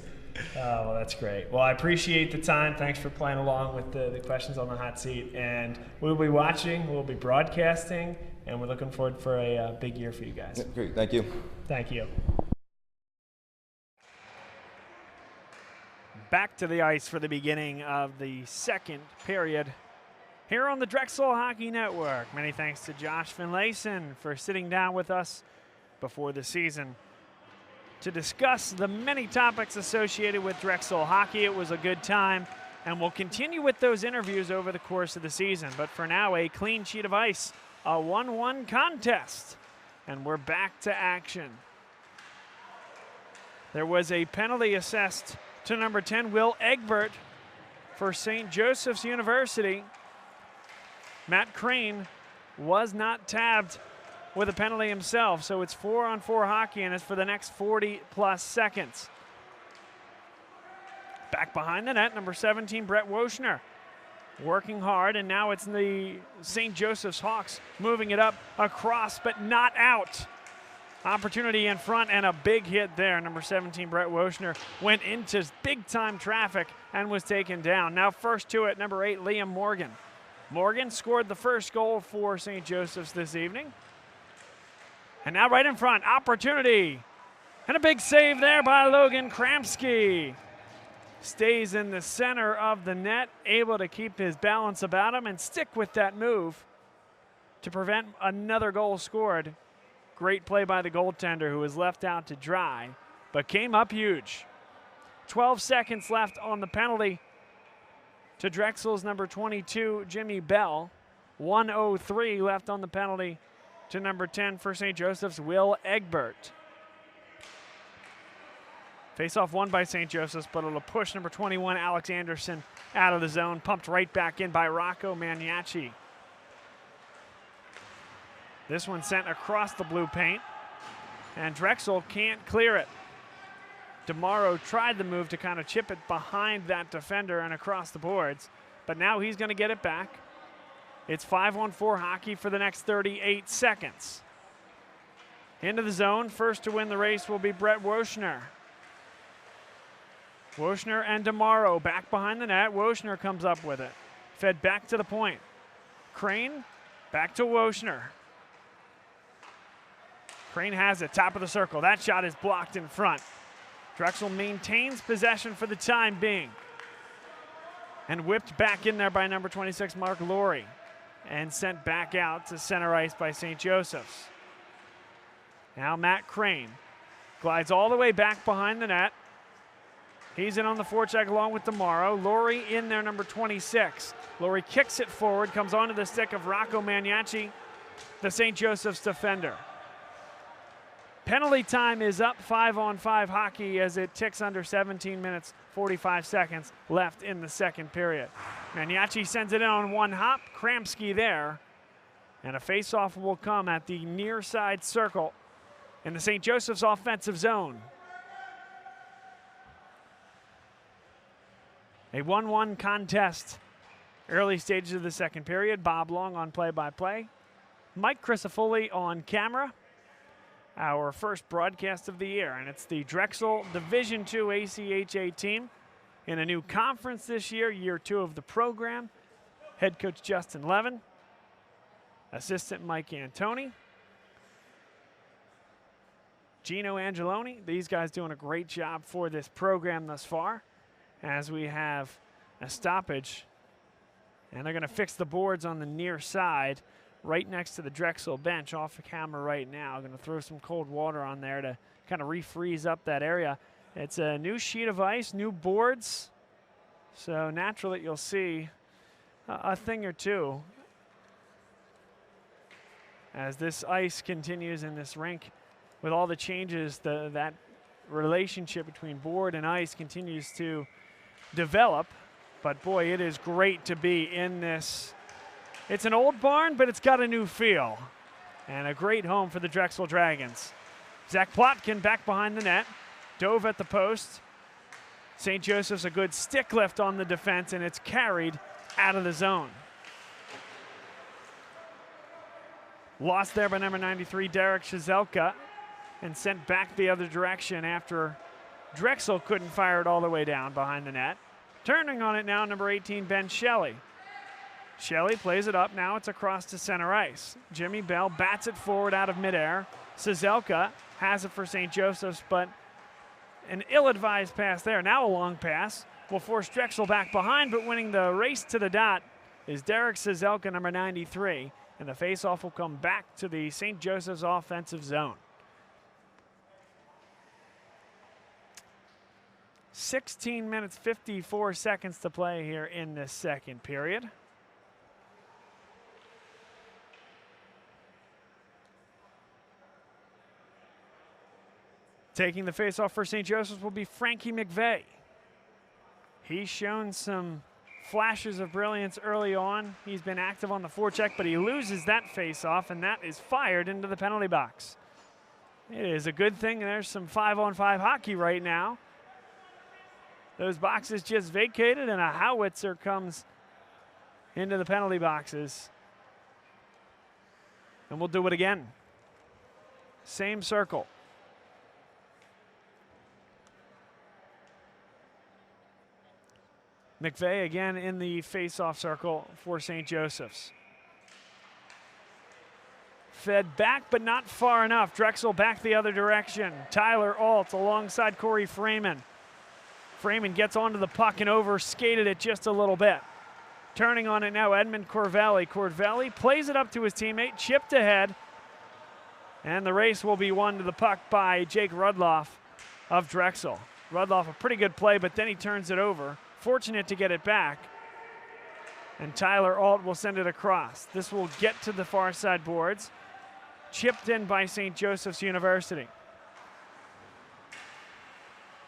Speaker 1: Well, that's great. Well, I appreciate the time. Thanks for playing along with the questions on the hot seat. And we'll be watching, we'll be broadcasting, and we're looking forward for a big year for you guys.
Speaker 4: Great. Thank you.
Speaker 1: Thank you. Back to the ice for the beginning of the second period here on the Drexel Hockey Network. Many thanks to Josh Finlayson for sitting down with us before the season to discuss the many topics associated with Drexel hockey. It was a good time, and we'll continue with those interviews over the course of the season. But for now, a clean sheet of ice, a 1-1 contest, and we're back to action. There was a penalty assessed to number 10, Will Egbert, for St. Joseph's University. Matt Crane was not tabbed with a penalty himself, so it's 4-on-4 hockey, and it's for the next 40-plus seconds. Back behind the net, number 17, Brett Woshner, working hard, and now it's the St. Joseph's Hawks moving it up across, but not out. Opportunity in front, and a big hit there. Number 17, Brett Woshner, went into big-time traffic and was taken down. Now first to it, number 8, Liam Morgan. Morgan scored the first goal for St. Joseph's this evening. And now right in front, opportunity. And a big save there by Logan Kramsky. Stays in the center of the net, able to keep his balance about him and stick with that move to prevent another goal scored. Great play by the goaltender, who was left out to dry, but came up huge. 12 seconds left on the penalty to Drexel's number 22, Jimmy Bell. 1:03 left on the penalty to number 10 for St. Joseph's, Will Egbert. Face-off won by St. Joseph's, but it'll push number 21, Alex Anderson, out of the zone. Pumped right back in by Rocco Maniaci. This one sent across the blue paint, and Drexel can't clear it. DeMauro tried the move to kind of chip it behind that defender and across the boards, but now he's going to get it back. It's 5-on-4 hockey for the next 38 seconds. Into the zone, first to win the race will be Brett Woshner. Woshner and DeMauro back behind the net. Woshner comes up with it. Fed back to the point. Crane, back to Woshner. Crane has it, top of the circle. That shot is blocked in front. Drexel maintains possession for the time being. And whipped back in there by number 26, Mark Laurie. And sent back out to center ice by St. Joseph's. Now Matt Crane glides all the way back behind the net. He's in on the forecheck along with DeMauro. Laurie in there, number 26. Laurie kicks it forward, comes onto the stick of Rocco Maniaci, the St. Joseph's defender. Penalty time is up, 5-on-5 hockey, as it ticks under 17 minutes, 45 seconds left in the second period. Maniaci sends it in on one hop, Kramsky there, and a face-off will come at the near side circle in the St. Joseph's offensive zone. A 1-1 contest, early stages of the second period. Bob Long on play-by-play. Mike Crisafulli on camera. Our first broadcast of the year, and it's the Drexel Division II ACHA team in a new conference this year, year 2 of the program. Head coach Justin Levin, assistant Mike Antoni, Gino Angeloni. These guys doing a great job for this program thus far, as we have a stoppage And they're going to fix the boards on the near side, right next to the Drexel bench, off the camera right now. Going to throw some cold water on there to kind of refreeze up that area. It's a new sheet of ice, new boards, so naturally you'll see a thing or two as this ice continues in this rink. With all the changes, that relationship between board and ice continues to develop. But boy, it is great to be in this. It's an old barn, but it's got a new feel. And a great home for the Drexel Dragons. Zach Plotkin back behind the net. Dove at the post. St. Joseph's a good stick lift on the defense, and it's carried out of the zone. Lost there by number 93, Derek Shazelka, and sent back the other direction after Drexel couldn't fire it all the way down behind the net. Turning on it now, number 18, Ben Shelley. Shelley plays it up. Now it's across to center ice. Jimmy Bell bats it forward out of midair. Shazelka has it for St. Joseph's, but an ill-advised pass there. Now a long pass will force Drexel back behind, but winning the race to the dot is Derek Shazelka, number 93, and the faceoff will come back to the St. Joseph's offensive zone. 16 minutes, 54 seconds to play here in this second period. Taking the faceoff for St. Joseph's will be Frankie McVeigh. He's shown some flashes of brilliance early on. He's been active on the forecheck, but he loses that faceoff, and that is fired into the penalty box. It is a good thing there's some 5-on-5 hockey right now. Those boxes just vacated, and a howitzer comes into the penalty boxes. And we'll do it again. Same circle. McVeigh again in the face-off circle for St. Joseph's. Fed back, but not far enough. Drexel back the other direction. Tyler Alt alongside Corey Freeman. Freeman gets onto the puck and over-skated it just a little bit. Turning on it now, Edmund Corvelli. Corvelli plays it up to his teammate, chipped ahead, and the race will be won to the puck by Jake Rudloff of Drexel. Rudloff, a pretty good play, but then he turns it over. Fortunate to get it back, and Tyler Alt will send it across. This will get to the far side boards, chipped in by St. Joseph's University.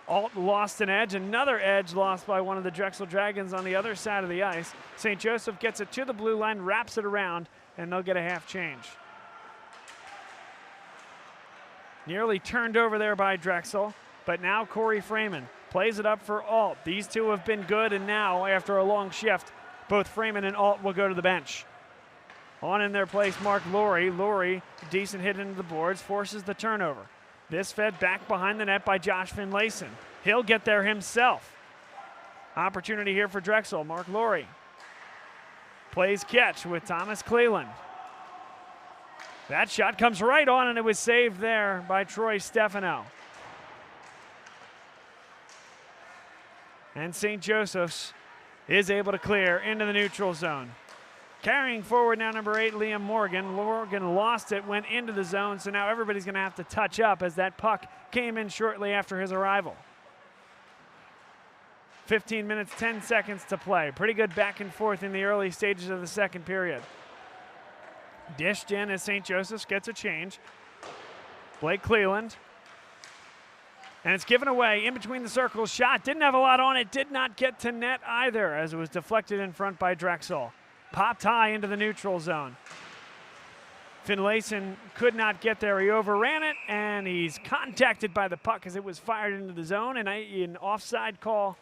Speaker 1: Alt lost an edge, another edge lost by one of the Drexel Dragons on the other side of the ice. St. Joseph gets it to the blue line, wraps it around, and they'll get a half change. Nearly turned over there by Drexel, but now Corey Freeman plays it up for Alt. These two have been good, and now, after a long shift, both Freeman and Alt will go to the bench. On in their place, Mark Laurie. Laurie, decent hit into the boards, forces the turnover. This fed back behind the net by Josh Finlayson. He'll get there himself. Opportunity here for Drexel. Mark Laurie plays catch with Thomas Cleland. That shot comes right on, and it was saved there by Troy Stefano. And St. Joseph's is able to clear into the neutral zone. Carrying forward now, number 8, Liam Morgan. Morgan lost it, went into the zone, so now everybody's going to have to touch up as that puck came in shortly after his arrival. 15 minutes, 10 seconds to play. Pretty good back and forth in the early stages of the second period. Dished in as St. Joseph's gets a change. Blake Cleland. And it's given away in between the circles. Shot didn't have a lot on it. Did not get to net either as it was deflected in front by Drexel. Popped high into the neutral zone. Finlayson could not get there. He overran it, and he's contacted by the puck as it was fired into the zone. And an offside call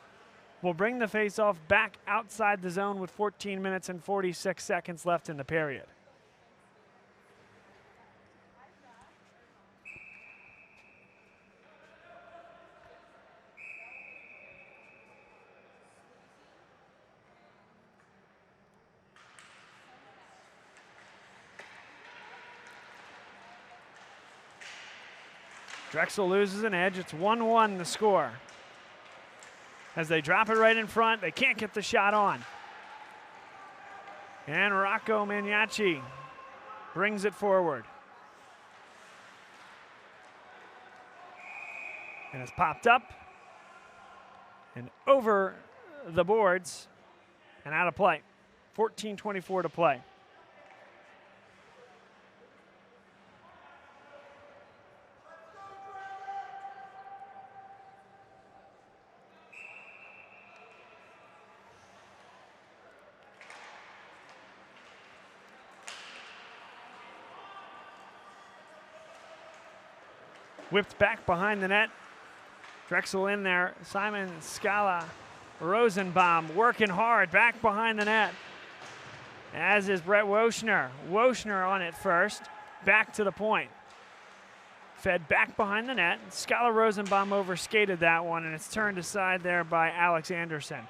Speaker 1: will bring the faceoff back outside the zone with 14 minutes and 46 seconds left in the period. Drexel loses an edge. It's 1-1 the score. As they drop it right in front, they can't get the shot on. And Rocco Magnacci brings it forward. And it's popped up and over the boards and out of play. 14:24 to play. Whipped back behind the net. Drexel in there. Simon Scala Rosenbaum working hard back behind the net. As is Brett Woshner. Woshner on it first. Back to the point. Fed back behind the net. Scala Rosenbaum overskated that one, and it's turned aside there by Alex Anderson.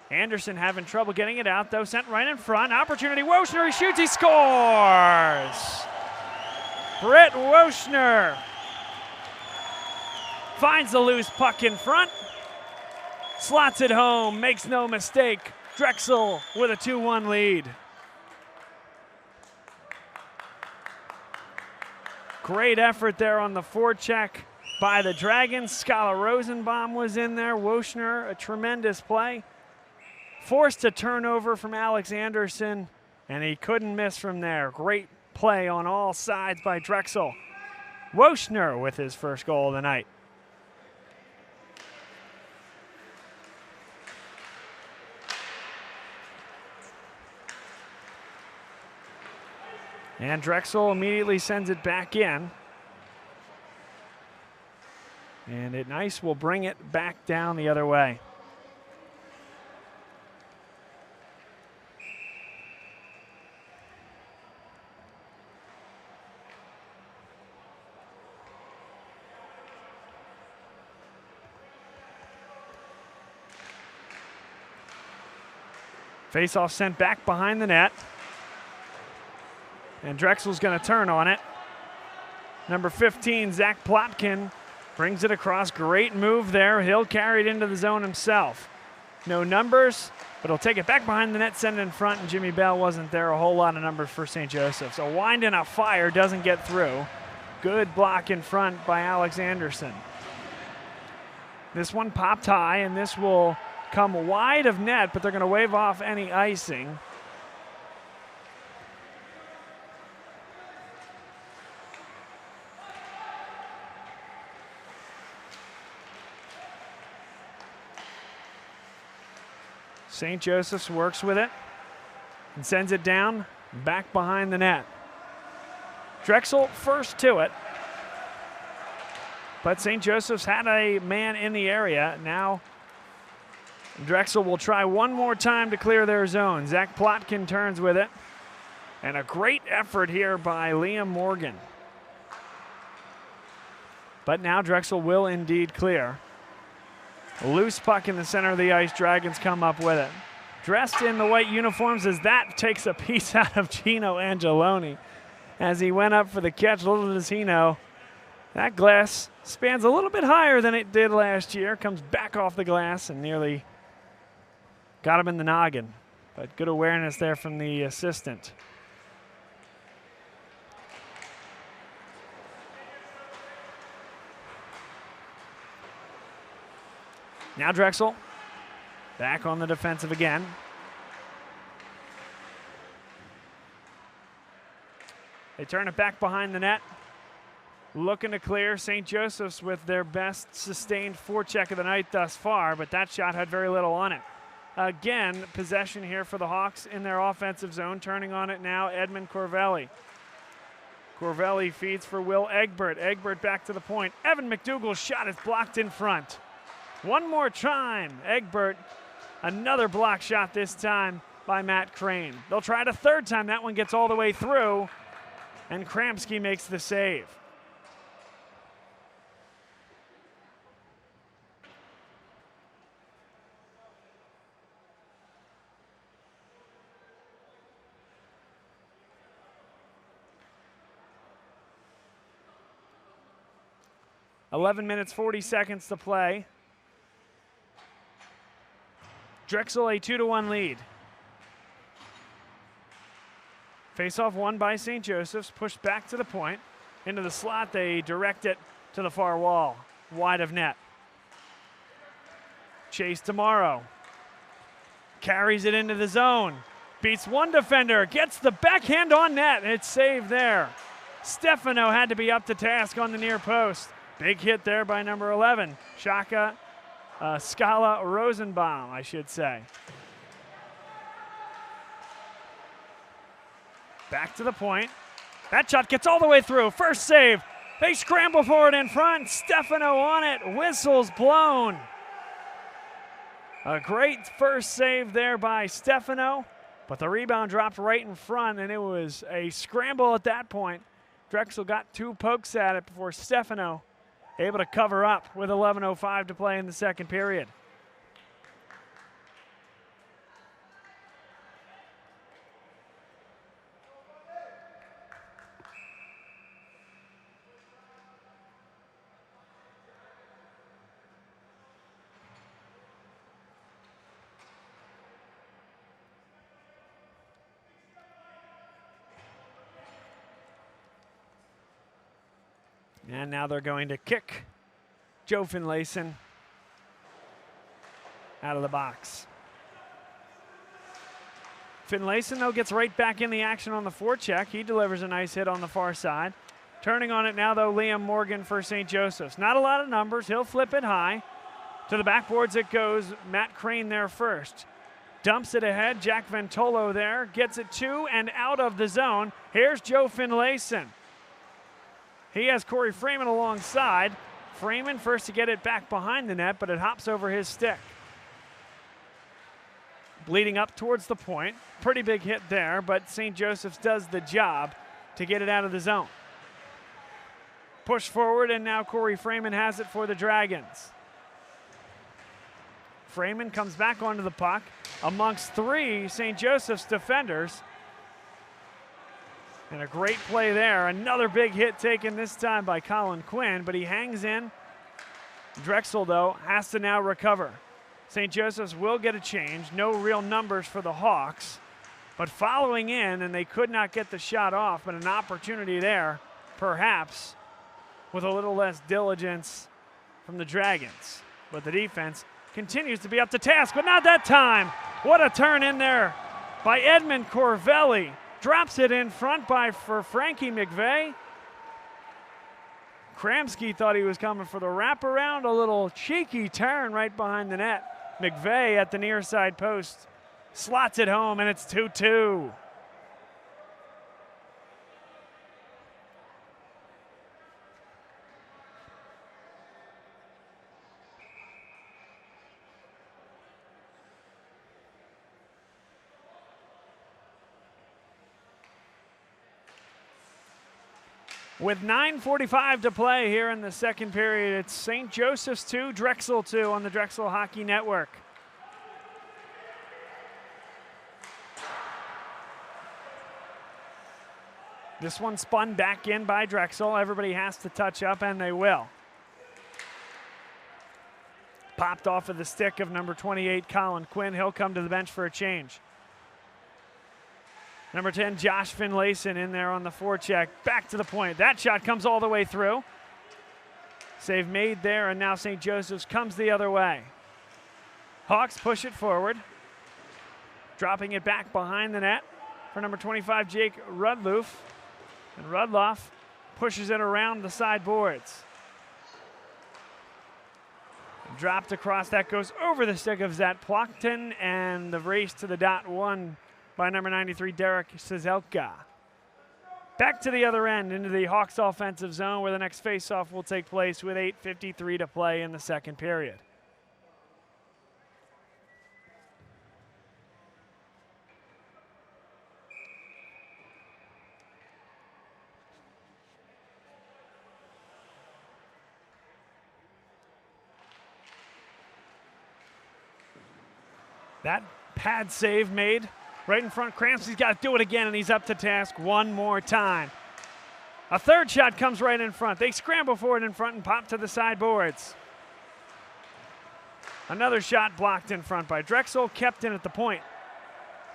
Speaker 1: Anderson having trouble getting it out, though. Sent right in front. Opportunity. Woshner, he shoots, he scores! Brett Woshner finds the loose puck in front, slots it home, makes no mistake. Drexel with a 2-1 lead. Great effort there on the forecheck by the Dragons. Scala Rosenbaum was in there. Woshner, a tremendous play. Forced a turnover from Alex Anderson, and he couldn't miss from there. Great play on all sides by Drexel. Woshner with his first goal of the night. And Drexel immediately sends it back in. And it nice will bring it back down the other way. Face-off sent back behind the net. And Drexel's going to turn on it. Number 15, Zach Plotkin, brings it across. Great move there. He'll carry it into the zone himself. No numbers, but he'll take it back behind the net, send it in front, and Jimmy Bell wasn't there. A whole lot of numbers for St. Joseph's. A wind and a fire doesn't get through. Good block in front by Alex Anderson. This one popped high, and this will come wide of net, but they're going to wave off any icing. St. Joseph's works with it and sends it down back behind the net. Drexel first to it, but St. Joseph's had a man in the area. Now Drexel will try one more time to clear their zone. Zach Plotkin turns with it, and a great effort here by Liam Morgan. But now Drexel will indeed clear. A loose puck in the center of the ice. Dragons come up with it. Dressed in the white uniforms as that takes a piece out of Gino Angeloni as he went up for the catch. Little does he know, that glass spans a little bit higher than it did last year. Comes back off the glass and nearly got him in the noggin. But good awareness there from the assistant. Now Drexel back on the defensive again. They turn it back behind the net. Looking to clear. St. Joseph's with their best sustained forecheck of the night thus far, but that shot had very little on it. Again, possession here for the Hawks in their offensive zone. Turning on it now, Edmund Corvelli. Corvelli feeds for Will Egbert. Egbert back to the point. Evan McDougall's shot is blocked in front. One more time, Egbert, another block shot this time by Matt Crane. They'll try it a third time. That one gets all the way through, and Kramsky makes the save. (11 minutes, 40 seconds to play. Drexel a 2-1 lead. Face-off won by St. Joseph's, pushed back to the point. Into the slot, they direct it to the far wall, wide of net. Chase Tomorrow carries it into the zone, beats one defender, gets the backhand on net, and it's saved there. Stefano had to be up to task on the near post. Big hit there by number 11, Scala Rosenbaum, I should say. Back to the point. That shot gets all the way through. First save. They scramble forward in front. Stefano on it. Whistles blown. A great first save there by Stefano, but the rebound dropped right in front, and it was a scramble at that point. Drexel got 2 pokes at it before Stefano able to cover up with 11:05 to play in the second period. And now they're going to kick Joe Finlayson out of the box. Finlayson, though, gets right back in the action on the forecheck. He delivers a nice hit on the far side. Turning on it now, though, Liam Morgan for St. Joseph's. Not a lot of numbers. He'll flip it high. To the backboards it goes. Matt Crane there first. Dumps it ahead. Jack Ventolo there. Gets it to and out of the zone. Here's Joe Finlayson. He has Corey Freeman alongside. Freeman first to get it back behind the net, but it hops over his stick. Bleeding up towards the point. Pretty big hit there, but St. Joseph's does the job to get it out of the zone. Push forward, and now Corey Freeman has it for the Dragons. Freeman comes back onto the puck amongst 3 St. Joseph's defenders. And a great play there. Another big hit taken this time by Colin Quinn, but he hangs in. Drexel, though, has to now recover. St. Joseph's will get a change. No real numbers for the Hawks, but following in, and they could not get the shot off, but an opportunity there, perhaps, with a little less diligence from the Dragons. But the defense continues to be up to task, but not that time. What a turn in there by Edmund Corvelli. Drops it in front for Frankie McVeigh. Kramsky thought he was coming for the wraparound. A little cheeky turn right behind the net. McVeigh at the near side post slots it home, and it's 2-2. With 9:45 to play here in the second period, it's St. Joseph's 2, Drexel 2 on the Drexel Hockey Network. This one spun back in by Drexel. Everybody has to touch up, and they will. Popped off of the stick of number 28, Colin Quinn. He'll come to the bench for a change. Number 10, Josh Finlayson in there on the forecheck. Back to the point. That shot comes all the way through. Save made there, and now St. Joseph's comes the other way. Hawks push it forward. Dropping it back behind the net for number 25, Jake Rudloff. And Rudloff pushes it around the sideboards. Dropped across. That goes over the stick of Zat Plockton, and the race to the dot won by number 93, Derek Cizelka. Back to the other end into the Hawks offensive zone where the next faceoff will take place with 8:53 to play in the second period. That pad save made right in front. Kramsky's got to do it again, and he's up to task one more time. A third shot comes right in front. They scramble forward in front and pop to the sideboards. Another shot blocked in front by Drexel, kept in at the point.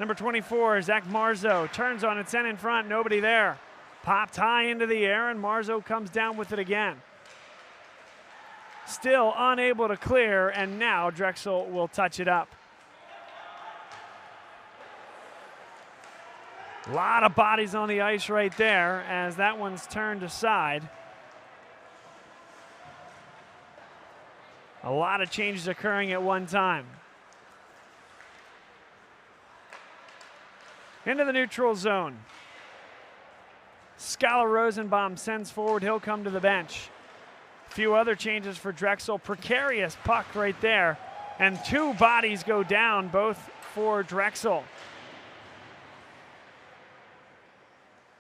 Speaker 1: Number 24, Zach Marzo, turns on its end in front, nobody there. Popped high into the air, and Marzo comes down with it again. Still unable to clear, and now Drexel will touch it up. A lot of bodies on the ice right there as that one's turned aside. A lot of changes occurring at one time. Into the neutral zone. Skylar Rosenbaum sends forward. He'll come to the bench. A few other changes for Drexel. Precarious puck right there. And 2 bodies go down, both for Drexel.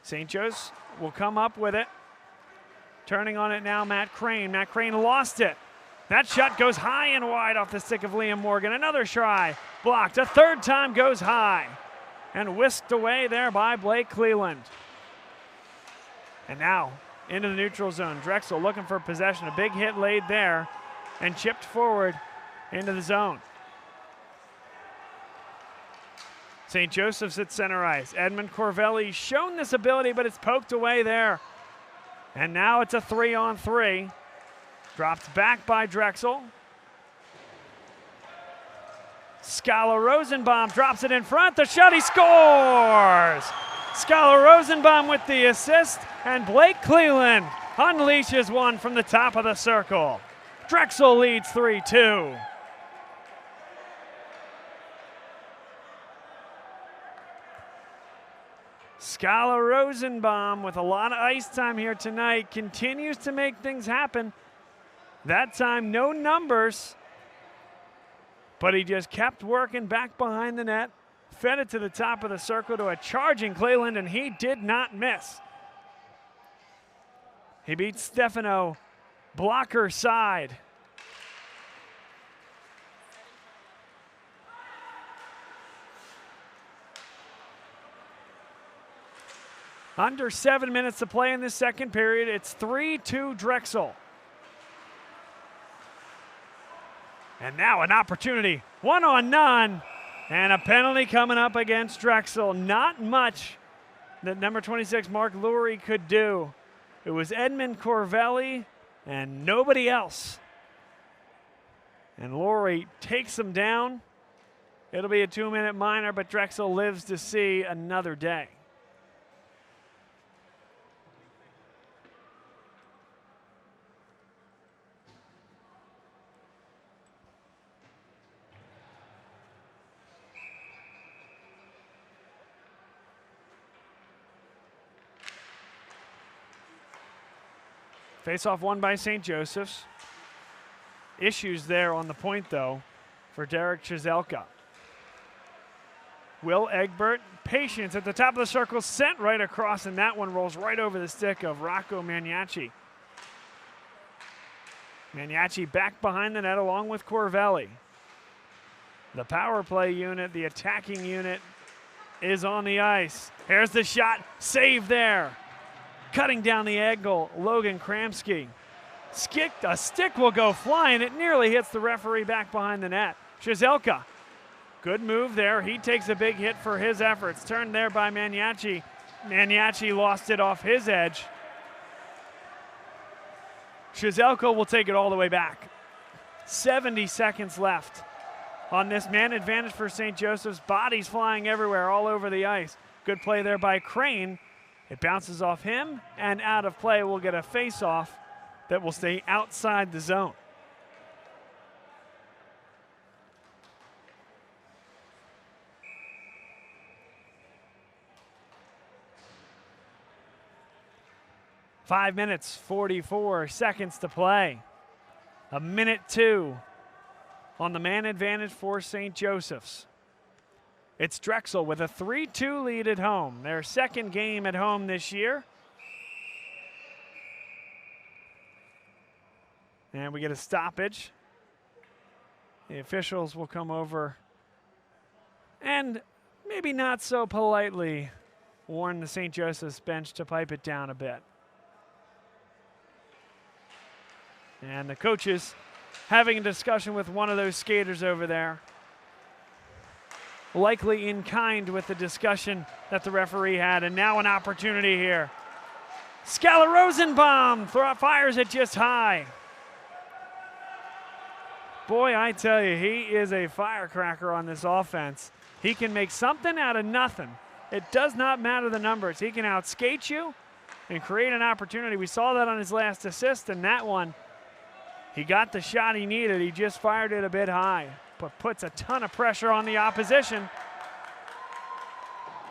Speaker 1: St. Joe's will come up with it. Turning on it now, Matt Crane. Matt Crane lost it. That shot goes high and wide off the stick of Liam Morgan. Another try, blocked. A third time goes high and whisked away there by Blake Cleland. And now into the neutral zone. Drexel looking for possession. A big hit laid there and chipped forward into the zone. St. Joseph's at center ice. Edmund Corvelli shown this ability, but it's poked away there. And now it's a 3-on-3. Dropped back by Drexel. Skylar Rosenbaum drops it in front. The shot, he scores! Skylar Rosenbaum with the assist, and Blake Cleland unleashes one from the top of the circle. Drexel leads 3-2. Skylar Rosenbaum, with a lot of ice time here tonight, continues to make things happen. That time, no numbers, but he just kept working back behind the net, fed it to the top of the circle to a charging Cleland, and he did not miss. He beats Stefano blocker side. Under 7 minutes to play in this second period. It's 3-2 Drexel. And now an opportunity, 1-on-none, and a penalty coming up against Drexel. Not much that number 26, Mark Lurie, could do. It was Edmund Corvelli and nobody else. And Lurie takes him down. It'll be a 2-minute minor, but Drexel lives to see another day. Face-off won by St. Joseph's. Issues there on the point, though, for Derek Chizelka. Will Egbert, patience at the top of the circle, sent right across, and that one rolls right over the stick of Rocco Maniaci. Maniaci back behind the net along with Corvelli. The power play unit, the attacking unit, is on the ice. Here's the shot, save there. Cutting down the angle, Logan Kramsky. A stick will go flying. It nearly hits the referee back behind the net. Chizelka, good move there. He takes a big hit for his efforts. Turned there by Maniaci. Maniaci lost it off his edge. Chizelka will take it all the way back. 70 seconds left on this man advantage for St. Joseph's. Bodies flying everywhere, all over the ice. Good play there by Crane. It bounces off him and out of play. We'll get a face-off that will stay outside the zone. Five minutes, 44 seconds to play. A minute 2 on the man advantage for St. Joseph's. It's Drexel with a 3-2 lead at home. Their second game at home this year. And we get a stoppage. The officials will come over and maybe not so politely warn the St. Joseph's bench to pipe it down a bit. And the coaches having a discussion with one of those skaters over there. likely in kind with the discussion that the referee had. And now an opportunity here. Skylar Rosenbaum fires it just high. Boy, I tell you, he is a firecracker on this offense. He can make something out of nothing. It does not matter the numbers. He can outskate you and create an opportunity. We saw that on his last assist, and that one, he got the shot he needed. He just fired it a bit high, but puts a ton of pressure on the opposition.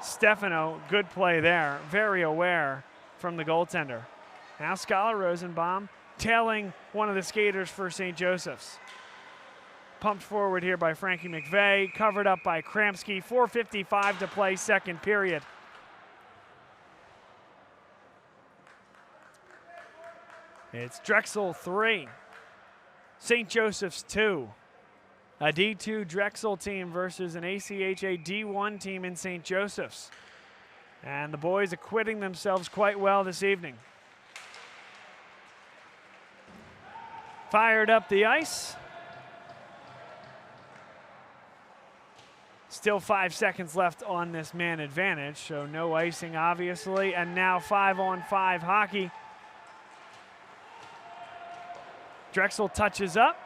Speaker 1: Stefano, good play there. Very aware from the goaltender. Now Skylar Rosenbaum tailing one of the skaters for St. Joseph's. Pumped forward here by Frankie McVeigh, covered up by Kramsky. 4:55 to play, second period. It's Drexel 3, St. Joseph's 2. A D2 Drexel team versus an ACHA D1 team in St. Joseph's. And the boys acquitting themselves quite well this evening. Fired up the ice. Still 5 seconds left on this man advantage, so no icing obviously. And now 5-on-5 hockey. Drexel touches up.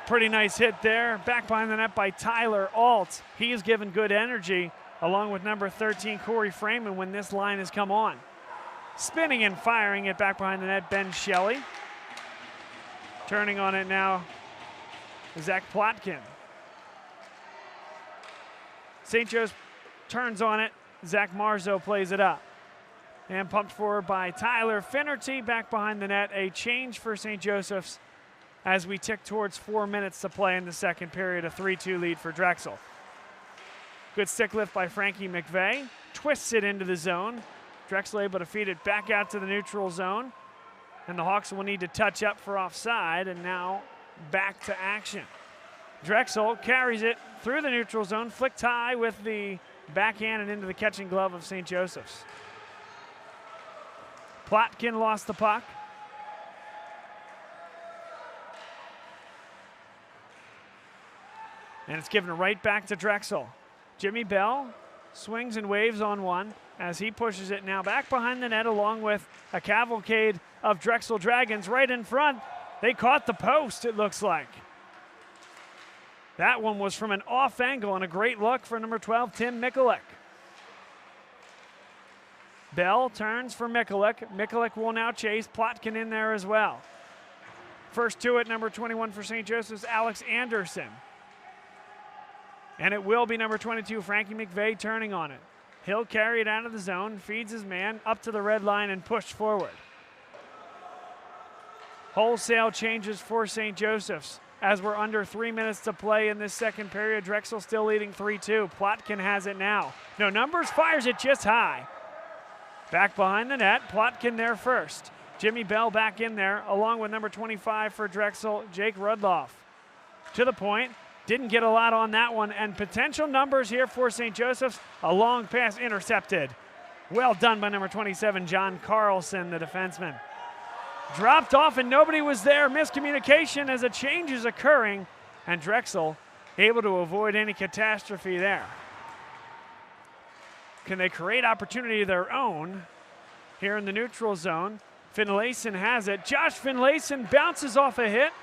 Speaker 1: Pretty nice hit there. Back behind the net by Tyler Alt. He is given good energy along with number 13 Corey Freeman when this line has come on. Spinning and firing it back behind the net, Ben Shelley. Turning on it now, Zach Plotkin. St. Joe's turns on it. Zach Marzo plays it up. And pumped forward by Tyler Finnerty back behind the net. A change for St. Joseph's as we tick towards 4 minutes to play in the second period. A 3-2 lead for Drexel. Good stick lift by Frankie McVeigh. Twists it into the zone. Drexel able to feed it back out to the neutral zone. And the Hawks will need to touch up for offside. And now back to action. Drexel carries it through the neutral zone, flicked high with the backhand and into the catching glove of St. Joseph's. Plotkin lost the puck. And it's given right back to Drexel. Jimmy Bell swings and waves on one as he pushes it now back behind the net along with a cavalcade of Drexel Dragons right in front. They caught the post, it looks like. That one was from an off angle and a great look for number 12, Tim Mikulik. Bell turns for Mikulik. Mikulik will now chase. Plotkin in there as well. First to it, number 21 for St. Joseph's, Alex Anderson. And it will be number 22, Frankie McVeigh, turning on it. He'll carry it out of the zone, feeds his man up to the red line and pushed forward. Wholesale changes for St. Joseph's. As we're under 3 minutes to play in this second period, Drexel still leading 3-2. Plotkin has it now. No numbers, fires it just high. Back behind the net, Plotkin there first. Jimmy Bell back in there, along with number 25 for Drexel, Jake Rudloff. To the point, didn't get a lot on that one, and potential numbers here for St. Joseph's. A long pass intercepted. Well done by number 27, John Carlson, the defenseman. Dropped off and nobody was there. Miscommunication as a change is occurring, and Drexel able to avoid any catastrophe there. Can they create opportunity of their own here in the neutral zone? Finlayson has it. Josh Finlayson bounces off a hit,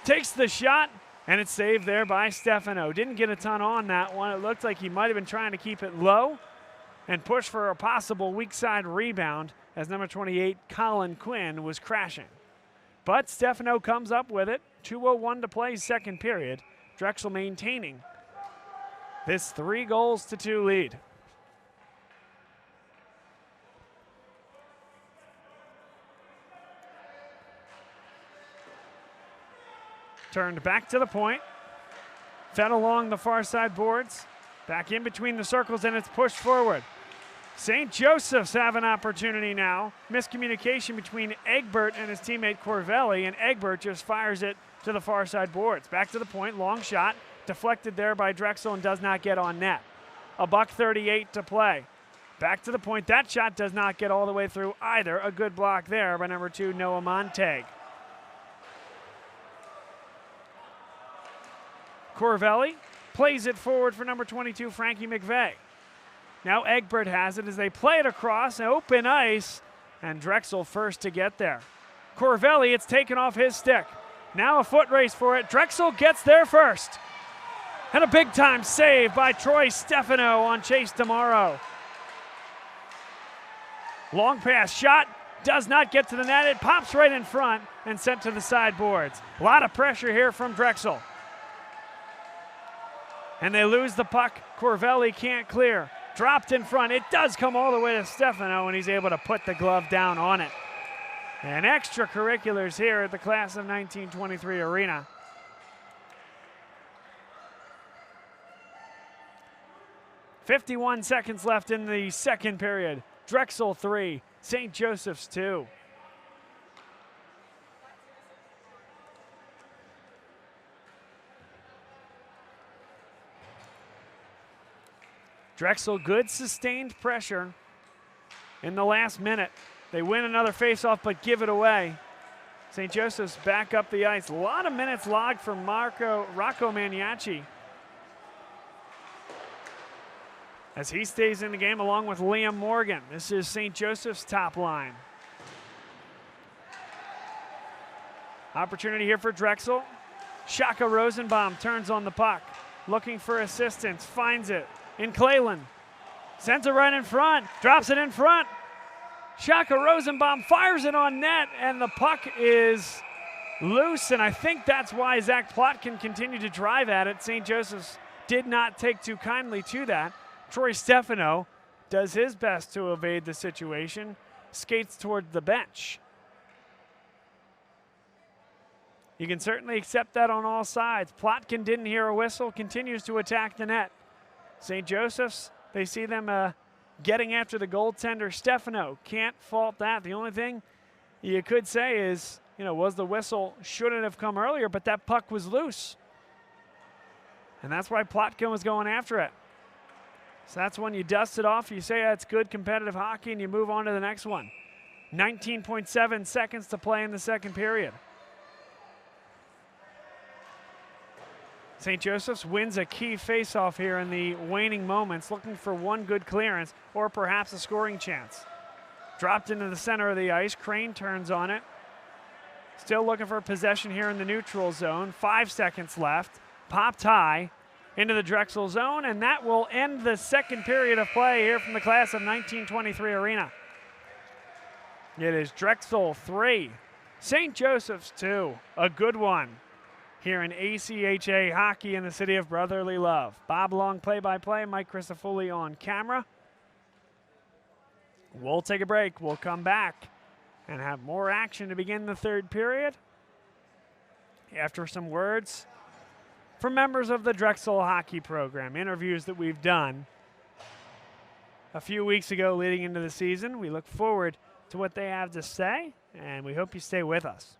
Speaker 1: takes the shot, and it's saved there by Stefano. Didn't get a ton on that one. It looked like he might have been trying to keep it low and push for a possible weak side rebound as number 28, Colin Quinn, was crashing. But Stefano comes up with it. 2:01 to play, second period. Drexel maintaining this 3-2 lead. Turned back to the point. Fed along the far side boards. Back in between the circles, and it's pushed forward. St. Joseph's have an opportunity now. Miscommunication between Egbert and his teammate Corvelli, and Egbert just fires it to the far side boards. Back to the point, long shot, deflected there by Drexel and does not get on net. $1:38 to play. Back to the point, that shot does not get all the way through either. A good block there by number 2, Noah Montag. Corvelli plays it forward for number 22, Frankie McVeigh. Now Egbert has it as they play it across, open ice, and Drexel first to get there. Corvelli, it's taken off his stick. Now a foot race for it. Drexel gets there first. And a big-time save by Troy Stefano on Chase Demaro. Long pass shot, does not get to the net. It pops right in front and sent to the sideboards. A lot of pressure here from Drexel. And they lose the puck. Corvelli can't clear. Dropped in front. It does come all the way to Stefano, and he's able to put the glove down on it. And extracurriculars here at the Class of 1923 Arena. .51 seconds left in the second period. Drexel 3, St. Joseph's 2. Drexel, good sustained pressure in the last minute. They win another faceoff but give it away. St. Joseph's back up the ice. A lot of minutes logged for Rocco Maniaci, as he stays in the game along with Liam Morgan. This is St. Joseph's top line. Opportunity here for Drexel. Shaka Rosenbaum turns on the puck, looking for assistance, finds it in Cleland. Sends it right in front, drops it in front. Shaka Rosenbaum fires it on net, and the puck is loose, and I think that's why Zach Plotkin continued to drive at it. St. Joseph's did not take too kindly to that. Troy Stefano does his best to evade the situation, skates toward the bench. You can certainly accept that on all sides. Plotkin didn't hear a whistle, continues to attack the net. St. Joseph's, they see them getting after the goaltender. Stefano can't fault that. The only thing you could say is, was the whistle, shouldn't have come earlier, but that puck was loose. And that's why Plotkin was going after it. So that's when you dust it off, you say that's good competitive hockey, and you move on to the next one. 19.7 seconds to play in the second period. St. Joseph's wins a key faceoff here in the waning moments, looking for one good clearance or perhaps a scoring chance. Dropped into the center of the ice. Crane turns on it. Still looking for possession here in the neutral zone. 5 seconds left. Popped high into the Drexel zone, and that will end the second period of play here from the Class of 1923 Arena. It is Drexel 3, St. Joseph's 2. A good one here in ACHA hockey in the city of brotherly love. Bob Long play-by-play, Mike Crisafulli on camera. We'll take a break. We'll come back and have more action to begin the third period after some words from members of the Drexel hockey program, interviews that we've done a few weeks ago leading into the season. We look forward to what they have to say, and we hope you stay with us.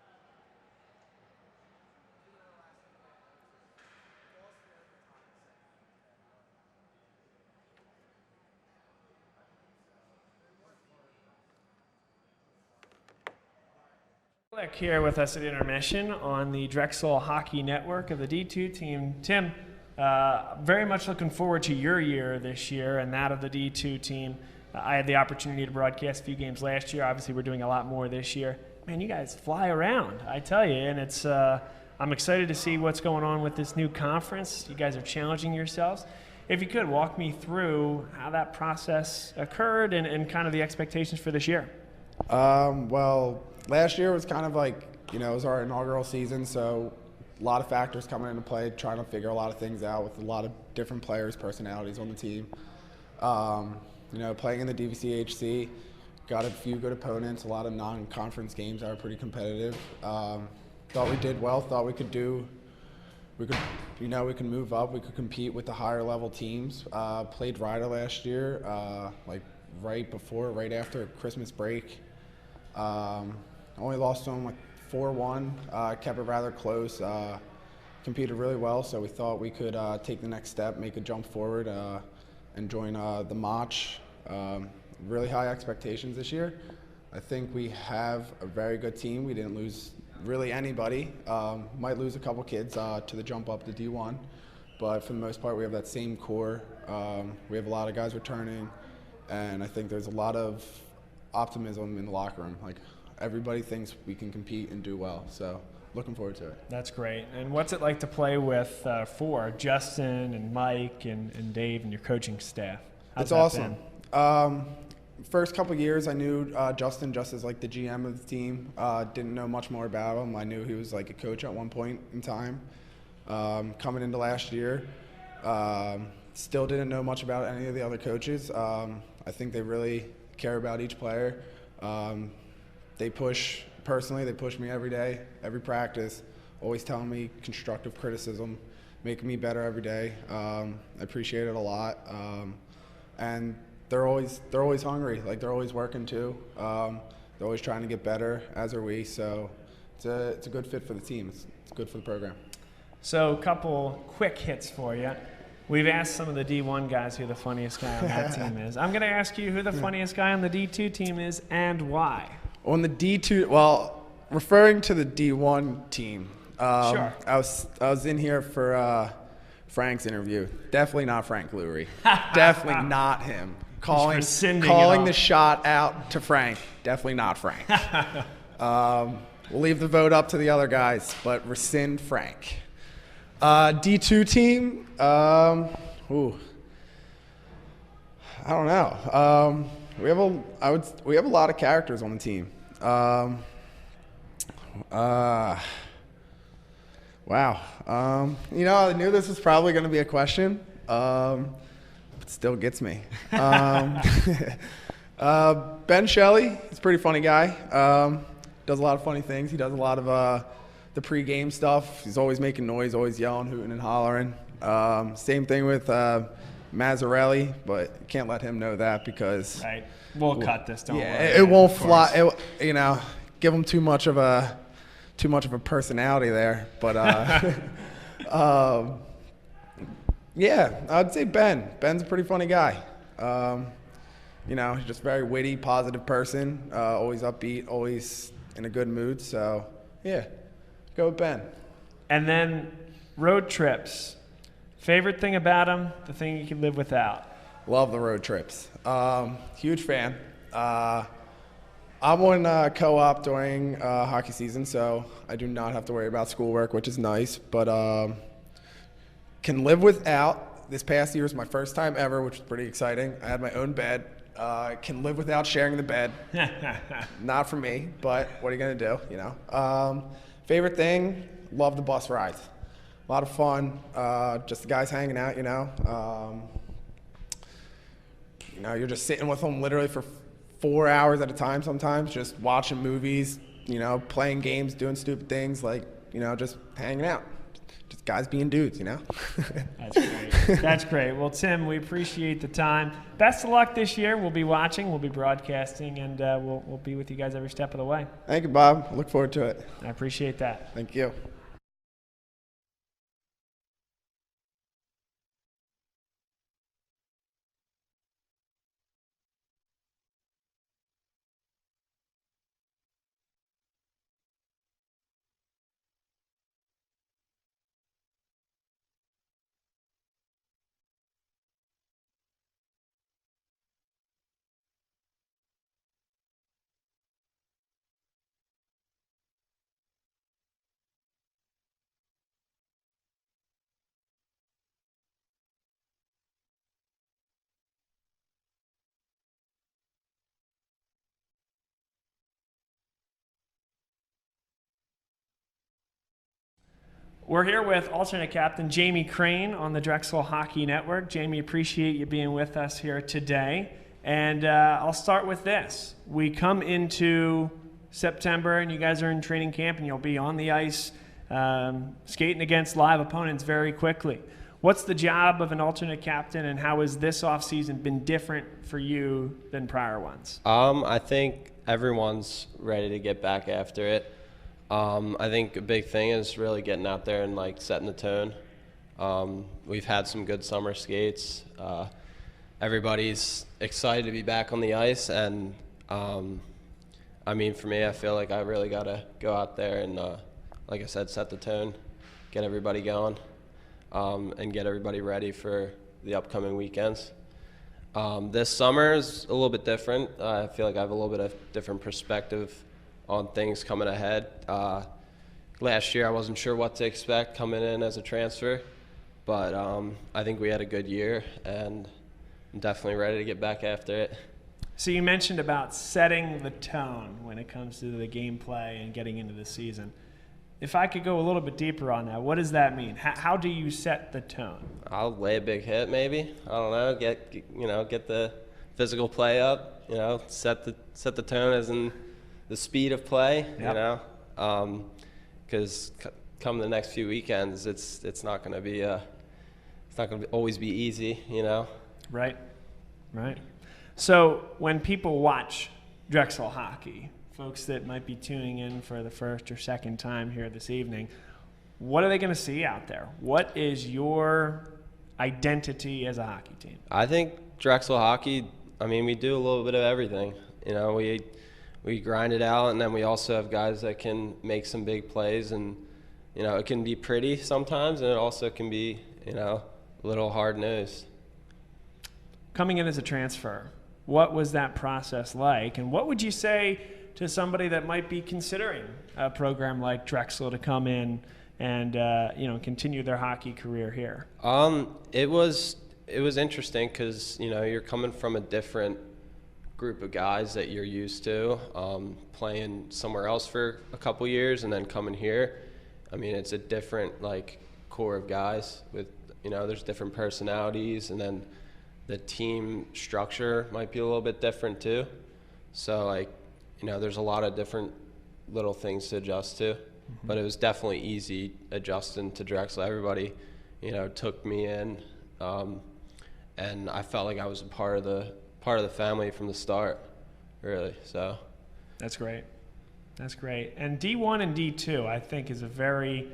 Speaker 1: Here with us at Intermission on the Drexel Hockey Network of the D2 team. Tim, very much looking forward to your year this year and that of the D2 team. I had the opportunity to broadcast a few games last year. Obviously, we're doing a lot more this year. Man, you guys fly around, I tell you, and it's. I'm excited to see what's going on with this new conference. You guys are challenging yourselves. If you could, walk me through how that process occurred and kind of the expectations for this year.
Speaker 5: Well, last year was kind of like, it was our inaugural season, so a lot of factors coming into play, trying to figure a lot of things out with a lot of different players, personalities on the team. Playing in the DVCHC, got a few good opponents, a lot of non-conference games that were pretty competitive. Thought we did well, thought we could move up, we could compete with the higher level teams. Played Ryder last year, right after Christmas break. Only lost to them 4-1, kept it rather close, competed really well, so we thought we could take the next step, make a jump forward, and join the Mach. Really high expectations this year. I think we have a very good team. We didn't lose really anybody. Might lose a couple kids to the jump up to D1. but for the most part, we have that same core. We have a lot of guys returning, and I think there's a lot of optimism in the locker room. Like, everybody thinks we can compete and do well, so looking forward to it.
Speaker 1: That's great. And what's it like to play with Justin and Mike and Dave and your coaching staff? How's
Speaker 5: It's awesome. First couple of years, I knew Justin just as like the GM of the team. Didn't know much more about him. I knew he was like a coach at one point in time. Coming into last year, still didn't know much about any of the other coaches. I think they really care about each player. They push me every day, every practice, always telling me constructive criticism, making me better every day. I appreciate it a lot. And they're always hungry. Like, they're always working too. They're always trying to get better, as are we. So it's a good fit for the team. It's good for the program.
Speaker 1: So a couple quick hits for you. We've asked some of the D1 guys who the funniest guy on that team is. I'm going to ask you who the funniest guy on the D2 team is and why.
Speaker 5: On the D2, well, referring to the D1 team,
Speaker 1: sure.
Speaker 5: I was in here for Frank's interview. Definitely not Frank Lurie. Definitely not him. Calling the shot out to Frank. Definitely not Frank. We'll leave the vote up to the other guys, but rescind Frank. D2 team, I don't know. We have a lot of characters on the team. Wow. I knew this was probably going to be a question, but it still gets me. Ben Shelley, he's a pretty funny guy. Does a lot of funny things. He does a lot of the pre-game stuff. He's always making noise, always yelling, hooting, and hollering. Same thing with Mazzarelli, but can't let him know that because
Speaker 1: right. We'll cut this. Don't worry.
Speaker 5: It won't fly. Give him too much of a personality there. But yeah, I'd say Ben. Ben's a pretty funny guy. He's just a very witty, positive person. Always upbeat, always in a good mood. So yeah, go with Ben. And
Speaker 1: then road trips. Favorite thing about them? The thing you can live without?
Speaker 5: Love the road trips. Huge fan. I'm on co-op during hockey season, so I do not have to worry about schoolwork, which is nice. But can live without. This past year was my first time ever, which was pretty exciting. I had my own bed. Can live without sharing the bed. Not for me, but what are you going to do, Favorite thing, love the bus rides. A lot of fun. Just the guys hanging out, you're just sitting with them literally for 4 hours at a time sometimes, just watching movies, playing games, doing stupid things, just hanging out. Just guys being dudes,
Speaker 1: That's great. That's great. Well, Tim, we appreciate the time. Best of luck this year. We'll be watching, we'll be broadcasting, and we'll be with you guys every step of the way.
Speaker 5: Thank you, Bob. I look forward to it.
Speaker 1: I appreciate that.
Speaker 5: Thank you.
Speaker 1: We're here with alternate captain Jamie Crane on the Drexel Hockey Network. Jamie, appreciate you being with us here today. And I'll start with this. We come into September and you guys are in training camp and you'll be on the ice skating against live opponents very quickly. What's the job of an alternate captain and how has this offseason been different for you than prior ones?
Speaker 6: I think everyone's ready to get back after it. I think a big thing is really getting out there and setting the tone. We've had some good summer skates. Everybody's excited to be back on the ice, and for me, I feel like I really got to go out there and, like I said, set the tone, get everybody going. and get everybody ready for the upcoming weekends. This summer is a little bit different. I feel like I have a little bit of different perspective on things coming ahead. Last year I wasn't sure what to expect coming in as a transfer, but I think we had a good year, and I'm definitely ready to get back after it.
Speaker 1: So you mentioned about setting the tone when it comes to the gameplay and getting into the season. If I could go a little bit deeper on that, what does that mean? How do you set the tone?
Speaker 6: I'll lay a big hit, maybe. I don't know. Get the physical play up. Set the tone as in the speed of play.
Speaker 1: Yep.
Speaker 6: Because come the next few weekends, it's not going to be always be easy.
Speaker 1: Right. So when people watch Drexel hockey, folks that might be tuning in for the first or second time here this evening, what are they going to see out there? What is your identity as a hockey team?
Speaker 6: I think Drexel hockey, we do a little bit of everything. We grind it out, and then we also have guys that can make some big plays, and it can be pretty sometimes, and it also can be a little hard-nosed.
Speaker 1: Coming in as a transfer, what was that process like, and what would you say to somebody that might be considering a program like Drexel to come in and continue their hockey career here?
Speaker 6: It was interesting because you're coming from a different group of guys that you're used to, playing somewhere else for a couple years and then coming here. It's a different core of guys with there's different personalities, and then the team structure might be a little bit different too. So there's a lot of different little things to adjust to, but it was definitely easy adjusting to Drexel. Everybody, took me in, and I felt like I was a part of the family from the start, really. So
Speaker 1: that's great. And D1 and D2, I think, is a very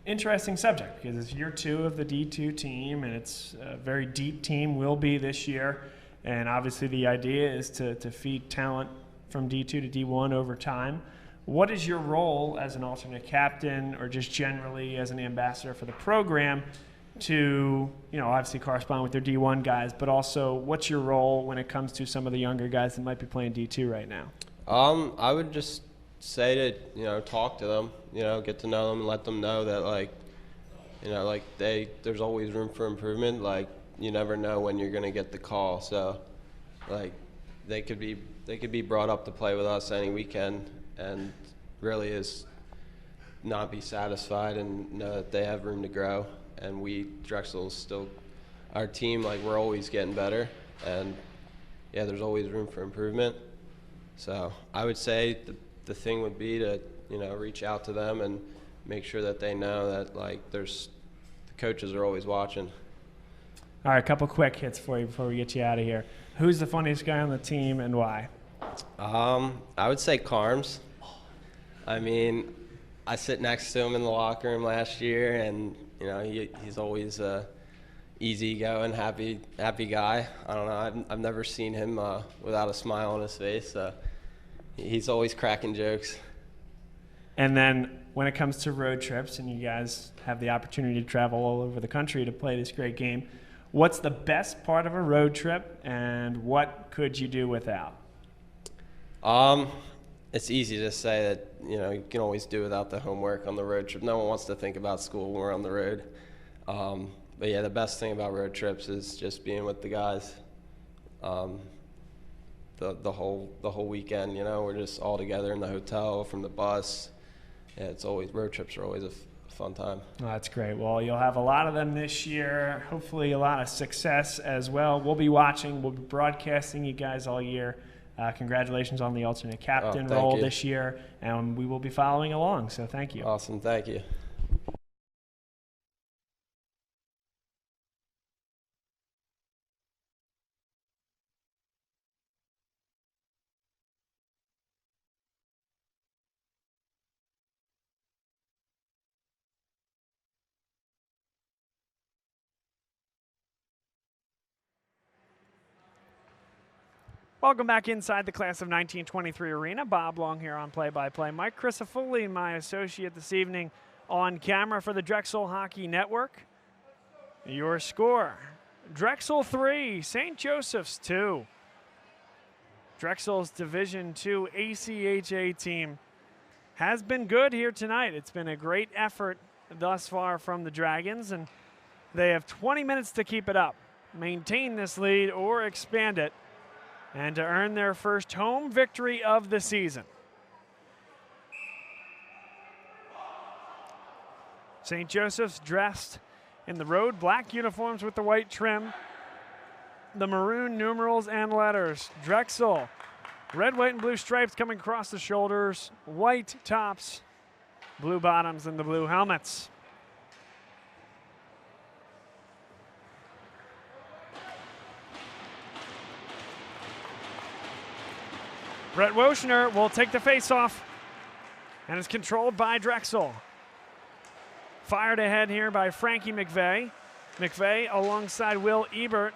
Speaker 1: interesting subject because it's year 2 of the D2 team, and it's a very deep team, will be this year. And obviously the idea is to feed talent from D2 to D1 over time. What is your role as an alternate captain, or just generally as an ambassador for the program, to obviously correspond with their D1 guys, but also what's your role when it comes to some of the younger guys that might be playing D2 right now?
Speaker 6: I would just say to talk to them, get to know them and let them know that there's always room for improvement. You never know when you're gonna get the call, so they could be brought up to play with us any weekend, and really is not be satisfied and know that they have room to grow. And Drexel's still our team. We're always getting better, and there's always room for improvement. So I would say the thing would be to reach out to them and make sure that they know that the coaches are always watching.
Speaker 1: All right, a couple quick hits for you before we get you out of here. Who's the funniest guy on the team and why?
Speaker 6: I would say Carms. I sit next to him in the locker room last year, and he's always a easygoing, happy guy. I don't know. I've never seen him without a smile on his face. So he's always cracking jokes.
Speaker 1: And then when it comes to road trips, and you guys have the opportunity to travel all over the country to play this great game, what's the best part of a road trip, and what could you do without?
Speaker 6: It's easy to say that you can always do without the homework on the road trip. No one wants to think about school when we're on the road. But the best thing about road trips is just being with the guys. The whole weekend, we're just all together in the hotel, from the bus. Road trips are always a fun time.
Speaker 1: Oh, that's great. Well, you'll have a lot of them this year. Hopefully a lot of success as well. We'll be watching. We'll be broadcasting you guys all year. Congratulations on the alternate captain role this year, and we will be following along. So thank you.
Speaker 6: Awesome. Thank you.
Speaker 1: Welcome back inside the class of 1923 arena. Bob Long here on play-by-play. Mike Crisafulli, my associate this evening on camera for the Drexel Hockey Network. Your score, Drexel 3, St. Joseph's 2. Drexel's Division II ACHA team has been good here tonight. It's been a great effort thus far from the Dragons, and they have 20 minutes to keep it up, maintain this lead or expand it, and to earn their first home victory of the season. St. Joseph's dressed in the road black uniforms with the white trim, the maroon numerals and letters. Drexel, red, white, and blue stripes coming across the shoulders, white tops, blue bottoms, and the blue helmets. Brett Woshner will take the face-off, and is controlled by Drexel. Fired ahead here by Frankie McVeigh. McVeigh alongside Will Ebert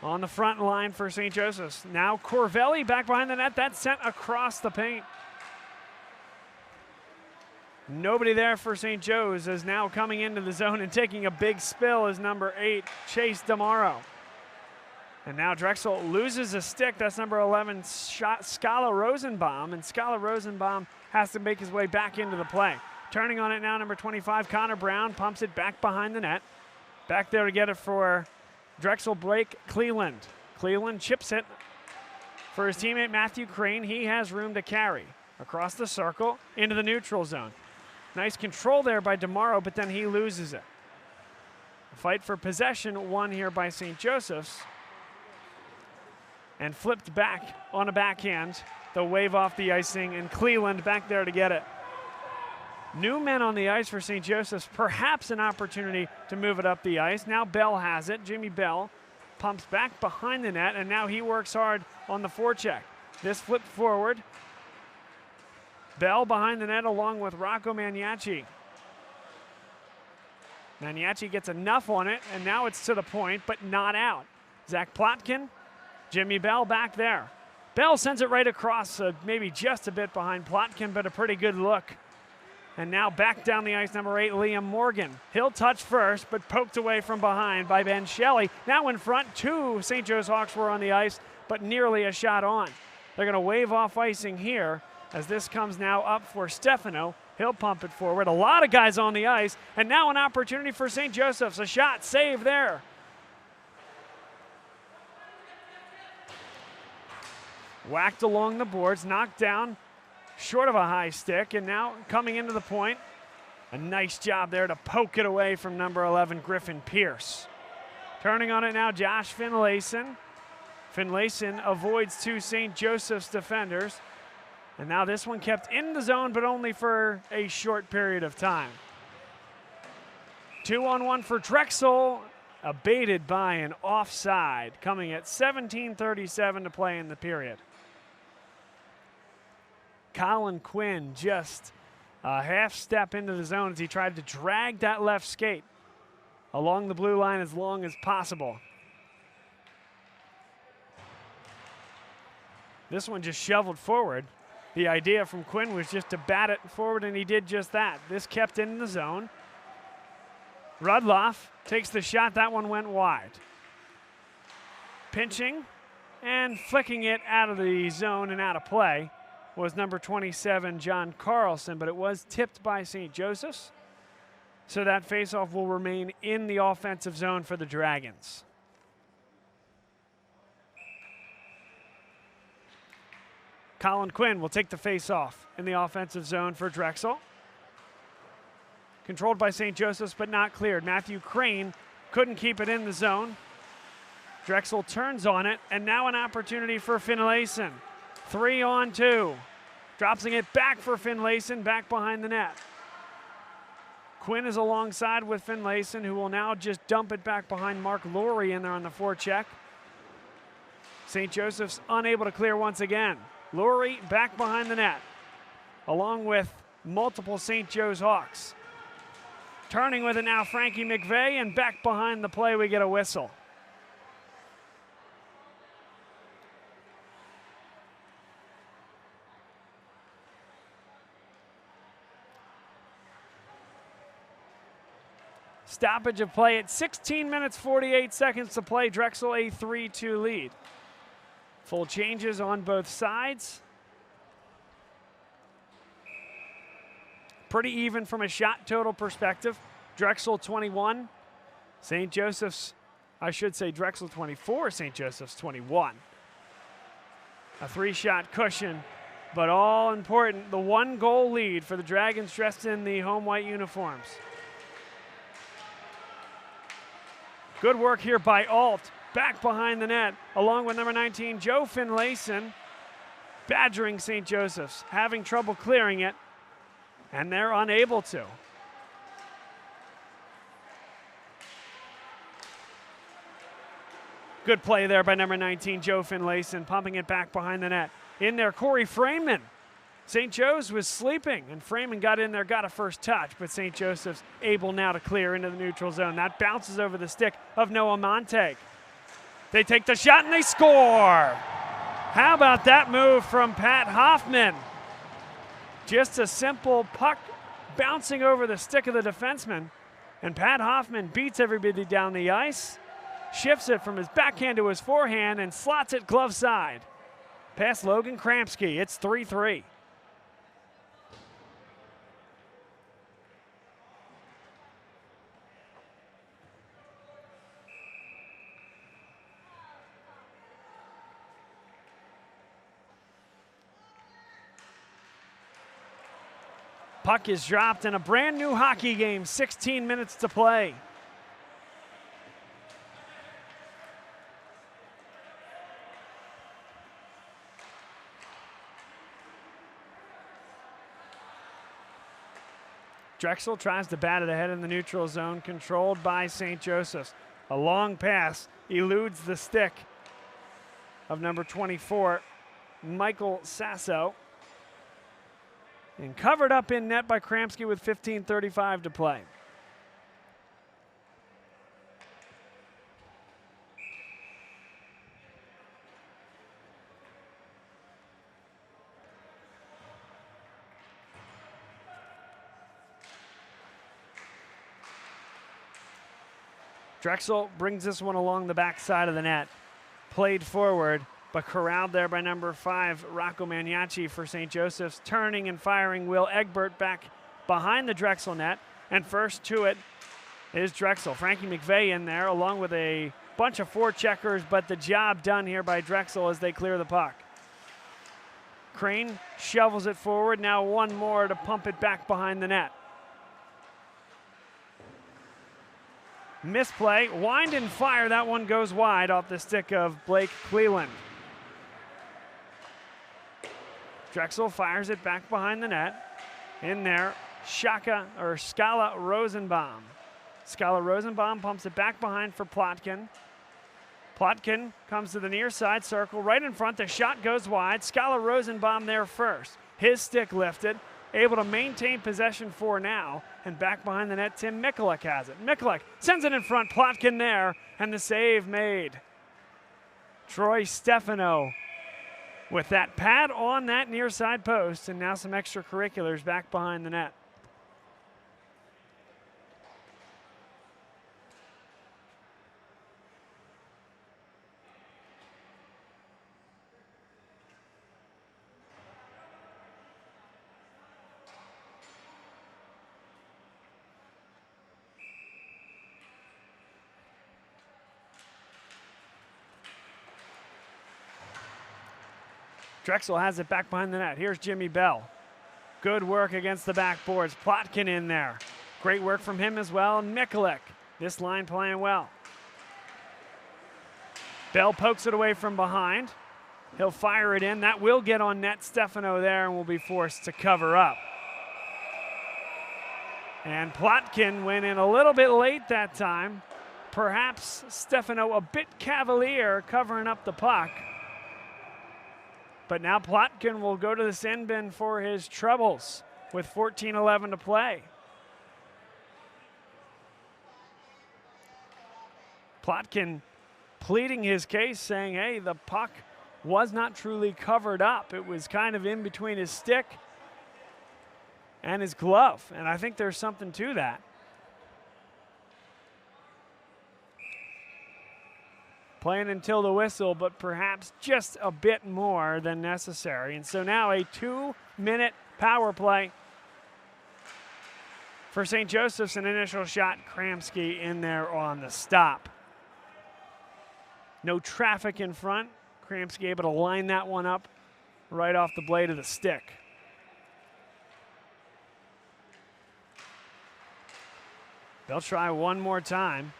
Speaker 1: on the front line for St. Joseph's. Now Corvelli back behind the net. That's sent across the paint. Nobody there for St. Joe's, is now coming into the zone and taking a big spill is number 8, Chase DeMauro. And now Drexel loses a stick. That's number 11, Scala Rosenbaum. And Scala Rosenbaum has to make his way back into the play. Turning on it now, number 25, Connor Brown pumps it back behind the net. Back there to get it for Drexel, Blake Cleland. Cleland chips it for his teammate Matthew Crane. He has room to carry across the circle into the neutral zone. Nice control there by DeMauro, but then he loses it. A fight for possession won here by St. Joseph's. And flipped back on a backhand. They'll wave off the icing, and Cleland back there to get it. New men on the ice for St. Joseph's, perhaps an opportunity to move it up the ice. Now Bell has it. Jimmy Bell pumps back behind the net, and now he works hard on the forecheck. This flipped forward. Bell behind the net along with Rocco Maniaci. Maniaci gets enough on it, and now it's to the point, but not out. Zach Plotkin, Jimmy Bell back there. Bell sends it right across, maybe just a bit behind Plotkin, but a pretty good look. And now back down the ice, number 8, Liam Morgan. He'll touch first, but poked away from behind by Ben Shelley. Now in front, 2 St. Joe's Hawks were on the ice, but nearly a shot on. They're going to wave off icing here as this comes now up for Stefano. He'll pump it forward. A lot of guys on the ice, and now an opportunity for St. Joseph's. A shot, save there. Whacked along the boards, knocked down short of a high stick, and now coming into the point. A nice job there to poke it away from number 11, Griffin Pierce. Turning on it now, Josh Finlayson. Finlayson avoids 2 St. Joseph's defenders. And now this one kept in the zone, but only for a short period of time. 2-on-1 for Drexel, abated by an offside, coming at 17:37 to play in the period. Colin Quinn just a half step into the zone as he tried to drag that left skate along the blue line as long as possible. This one just shoveled forward. The idea from Quinn was just to bat it forward, and he did just that. This kept in the zone. Rudloff takes the shot. That one went wide. Pinching and flicking it out of the zone and out of play was number 27, John Carlson, but it was tipped by St. Joseph's. So that faceoff will remain in the offensive zone for the Dragons. Colin Quinn will take the faceoff in the offensive zone for Drexel. Controlled by St. Joseph's, but not cleared. Matthew Crane couldn't keep it in the zone. Drexel turns on it, and now an opportunity for Finlayson. 3-on-2. Dropping it back for Finlayson, back behind the net. Quinn is alongside with Finlayson, who will now just dump it back behind Mark Laurie in there on the forecheck. St. Joseph's unable to clear once again. Laurie back behind the net, along with multiple St. Joe's Hawks. Turning with it now, Frankie McVeigh, and back behind the play we get a whistle. Stoppage of play at 16 minutes 48 seconds to play. Drexel a 3-2 lead. Full changes on both sides. Pretty even from a shot total perspective. Drexel 21, St. Joseph's, I should say Drexel 24, St. Joseph's 21. A 3-shot cushion, but all important, the 1-goal lead for the Dragons dressed in the home white uniforms. Good work here by Alt, back behind the net, along with number 19, Joe Finlayson, badgering St. Joseph's, having trouble clearing it, and they're unable to. Good play there by number 19, Joe Finlayson, pumping it back behind the net. In there, Corey Freeman. St. Joe's was sleeping, and Freeman got in there, got a first touch, but St. Joseph's able now to clear into the neutral zone. That bounces over the stick of Noah Montag. They take the shot, and they score. How about that move from Pat Hoffman? Just a simple puck bouncing over the stick of the defenseman, and Pat Hoffman beats everybody down the ice, shifts it from his backhand to his forehand, and slots it glove side. Past Logan Kramsky, it's 3-3. Puck is dropped in a brand new hockey game, 16 minutes to play. Drexel tries to bat it ahead in the neutral zone, controlled by St. Joseph's. A long pass eludes the stick of number 24, Michael Sasso. And covered up in net by Kramsky with 15:35 to play. Drexel brings this one along the back side of the net. Played forward, but corralled there by number 5, Rocco Magnacci for St. Joseph's. Turning and firing Will Egbert back behind the Drexel net. And first to it is Drexel. Frankie McVeigh in there along with a bunch of forecheckers, but the job done here by Drexel as they clear the puck. Crane shovels it forward. Now one more to pump it back behind the net. Misplay, wind and fire. That one goes wide off the stick of Blake Cleland. Drexel fires it back behind the net. In there, Scala Rosenbaum. Scala Rosenbaum pumps it back behind for Plotkin. Plotkin comes to the near side circle, right in front. The shot goes wide. Scala Rosenbaum there first. His stick lifted, able to maintain possession for now. And back behind the net, Tim Mikulak has it. Mikulak sends it in front. Plotkin there, and the save made. Troy Stefano with that pad on that near side post, and now some extracurriculars back behind the net. Drexel has it back behind the net. Here's Jimmy Bell. Good work against the backboards. Plotkin in there. Great work from him as well. Mikulak, this line playing well. Bell pokes it away from behind. He'll fire it in. That will get on net. Stefano there and will be forced to cover up. And Plotkin went in a little bit late that time. Perhaps Stefano a bit cavalier covering up the puck. But now Plotkin will go to the sin bin for his troubles with 14:11 to play. Plotkin pleading his case, saying, hey, the puck was not truly covered up. It was kind of in between his stick and his glove. And I think there's something to that. Playing until the whistle, but perhaps just a bit more than necessary. And so now a 2-minute power play for St. Joseph's. An initial shot, Kramsky in there on the stop. No traffic in front. Kramsky able to line that one up right off the blade of the stick. They'll try one more time.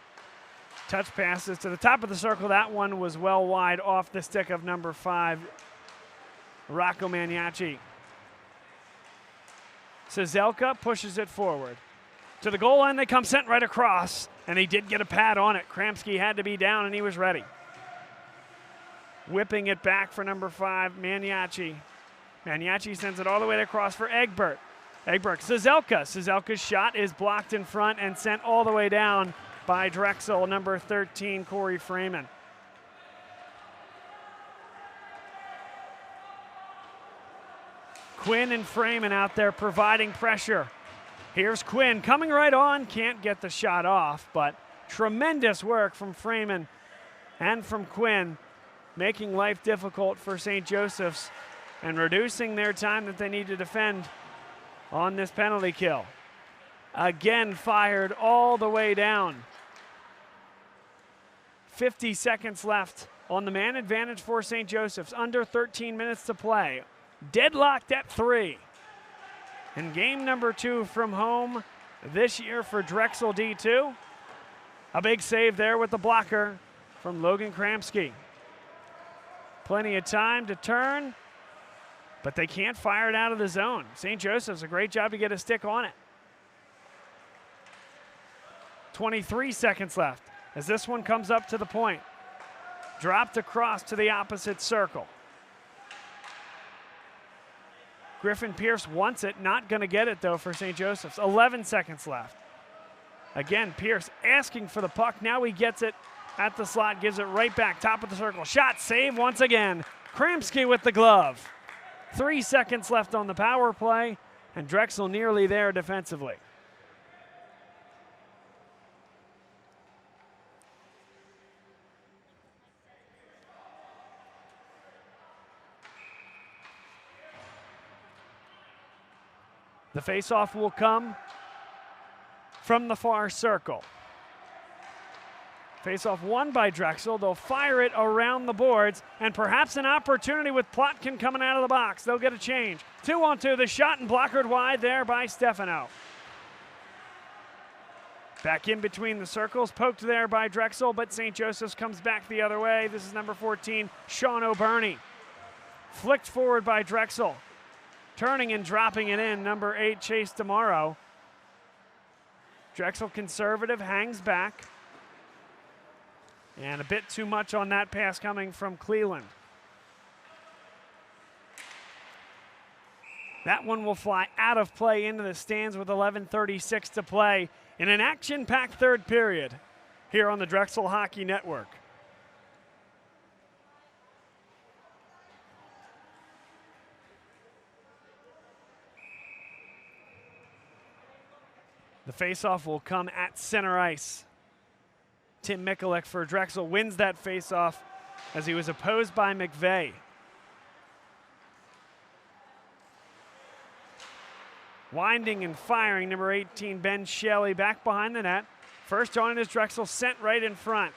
Speaker 1: Touch passes to the top of the circle. That one was well wide off the stick of number 5, Rocco Maniaci. Cizelka pushes it forward. To the goal line they come, sent right across, and he did get a pad on it. Kramsky had to be down, and he was ready. Whipping it back for number 5, Maniaci. Maniaci sends it all the way across for Egbert. Egbert, Cizelka. Cizelka's shot is blocked in front and sent all the way down by Drexel, number 13, Corey Freeman. Quinn and Freeman out there providing pressure. Here's Quinn coming right on, can't get the shot off, but tremendous work from Freeman and from Quinn, making life difficult for St. Joseph's and reducing their time that they need to defend on this penalty kill. Again fired all the way down. 50 seconds left on the man advantage for St. Joseph's. Under 13 minutes to play. Deadlocked at 3. And game number 2 from home this year for Drexel D2. A big save there with the blocker from Logan Kramsky. Plenty of time to turn, but they can't fire it out of the zone. St. Joseph's, a great job to get a stick on it. 23 seconds left as this one comes up to the point. Dropped across to the opposite circle. Griffin Pierce wants it, not going to get it though for St. Joseph's. 11 seconds left. Again, Pierce asking for the puck. Now he gets it at the slot, gives it right back, top of the circle. Shot, save once again. Kramsky with the glove. 3 seconds left on the power play, and Drexel nearly there defensively. The faceoff will come from the far circle. Faceoff won by Drexel. They'll fire it around the boards, and perhaps an opportunity with Plotkin coming out of the box. They'll get a change. 2-on-2, the shot and blockered wide there by Stefano. Back in between the circles, poked there by Drexel, but St. Joseph's comes back the other way. This is number 14, Sean O'Burney. Flicked forward by Drexel. Turning and dropping it in, number 8, Chase Tomorrow. Drexel conservative, hangs back. And a bit too much on that pass coming from Cleland. That one will fly out of play into the stands with 11:36 to play in an action-packed third period here on the Drexel Hockey Network. The faceoff will come at center ice. Tim Mikulek for Drexel wins that faceoff as he was opposed by McVeigh. Winding and firing, number 18, Ben Shelley back behind the net. First on it is Drexel, sent right in front.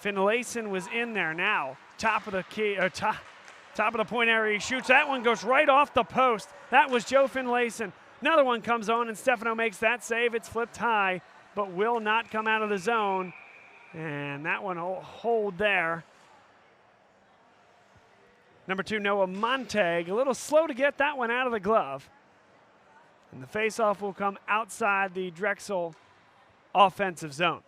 Speaker 1: Finlayson was in there now. Top of the key, top of the point area, he shoots. That one goes right off the post. That was Joe Finlayson. Another one comes on, and Stefano makes that save. It's flipped high, but will not come out of the zone. And that one will hold there. Number 2, Noah Montag, a little slow to get that one out of the glove. And the faceoff will come outside the Drexel offensive zone.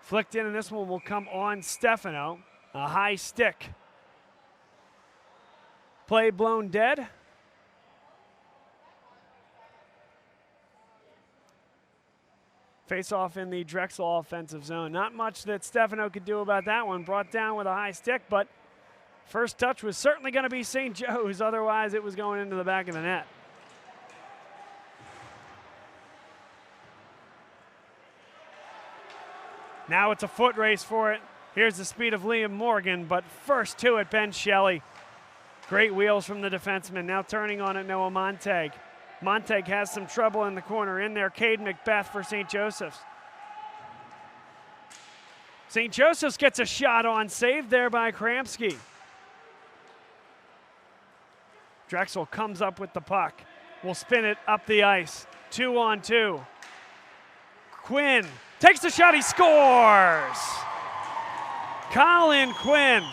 Speaker 1: Flicked in, and this one will come on Stefano. A high stick. Play blown dead. Face off in the Drexel offensive zone. Not much that Stefano could do about that one. Brought down with a high stick, but First touch was certainly going to be St. Joe's, otherwise it was going into the back of the net. Now it's a foot race for it. Here's the speed of Liam Morgan, but first to it, Ben Shelley. Great wheels from the defenseman. Now turning on it, Noah Montag. Montag has some trouble in the corner. In there, Cade Macbeth for St. Joseph's. St. Joseph's gets a shot on, saved there by Kramsky. Drexel comes up with the puck. Will spin it up the ice. 2-on-2. Quinn takes the shot, he scores! Colin Quinn.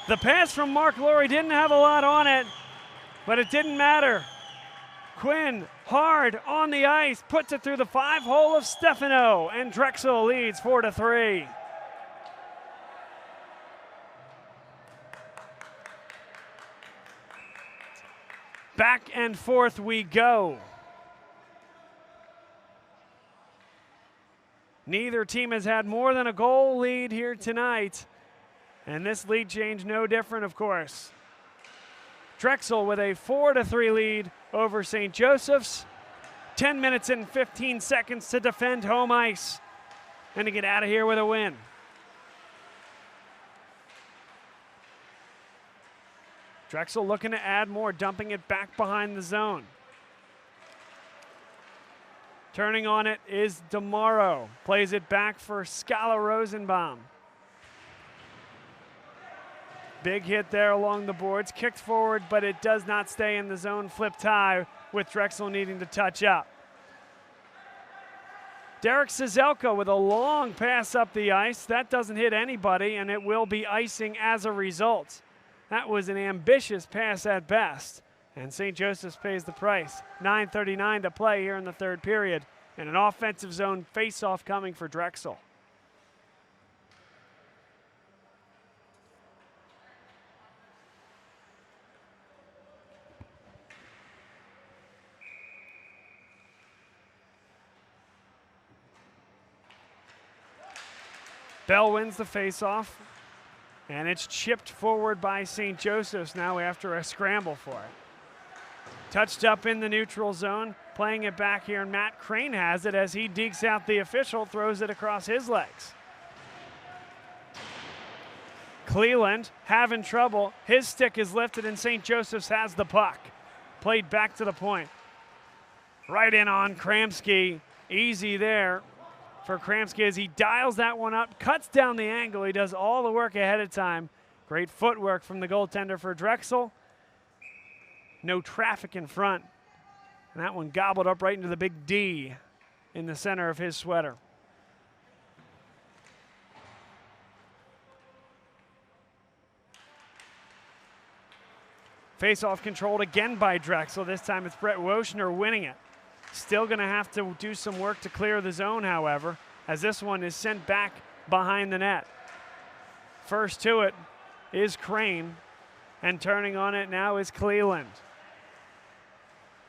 Speaker 1: The pass from Mark Laurie didn't have a lot on it, but it didn't matter. Quinn, hard on the ice, puts it through the 5-hole of Stefano, and Drexel leads 4-3. Back and forth we go. Neither team has had more than a goal lead here tonight, and this lead change no different, of course. Drexel with a 4-3 lead over St. Joseph's. 10 minutes and 15 seconds to defend home ice and to get out of here with a win. Drexel looking to add more, dumping it back behind the zone. Turning on it is DeMauro. Plays it back for Scala Rosenbaum. Big hit there along the boards. Kicked forward, but it does not stay in the zone. Flipped high with Drexel needing to touch up. Derek Cizelka with a long pass up the ice. That doesn't hit anybody, and it will be icing as a result. That was an ambitious pass at best, and St. Joseph's pays the price. 9:39 to play here in the third period, and an offensive zone face-off coming for Drexel. Bell wins the face-off, and it's chipped forward by St. Joseph's now after a scramble for it. Touched up in the neutral zone, playing it back here, and Matt Crane has it as he dekes out the official, throws it across his legs. Cleland having trouble. His stick is lifted, and St. Joseph's has the puck. Played back to the point. Right in on Kramsky. Easy there for Kramsky as he dials that one up, cuts down the angle. He does all the work ahead of time. Great footwork from the goaltender for Drexel. No traffic in front. And that one gobbled up right into the big D in the center of his sweater. Face-off controlled again by Drexel. This time it's Brett Woshner winning it. Still going to have to do some work to clear the zone, however, as this one is sent back behind the net. First to it is Crane, and turning on it now is Cleland.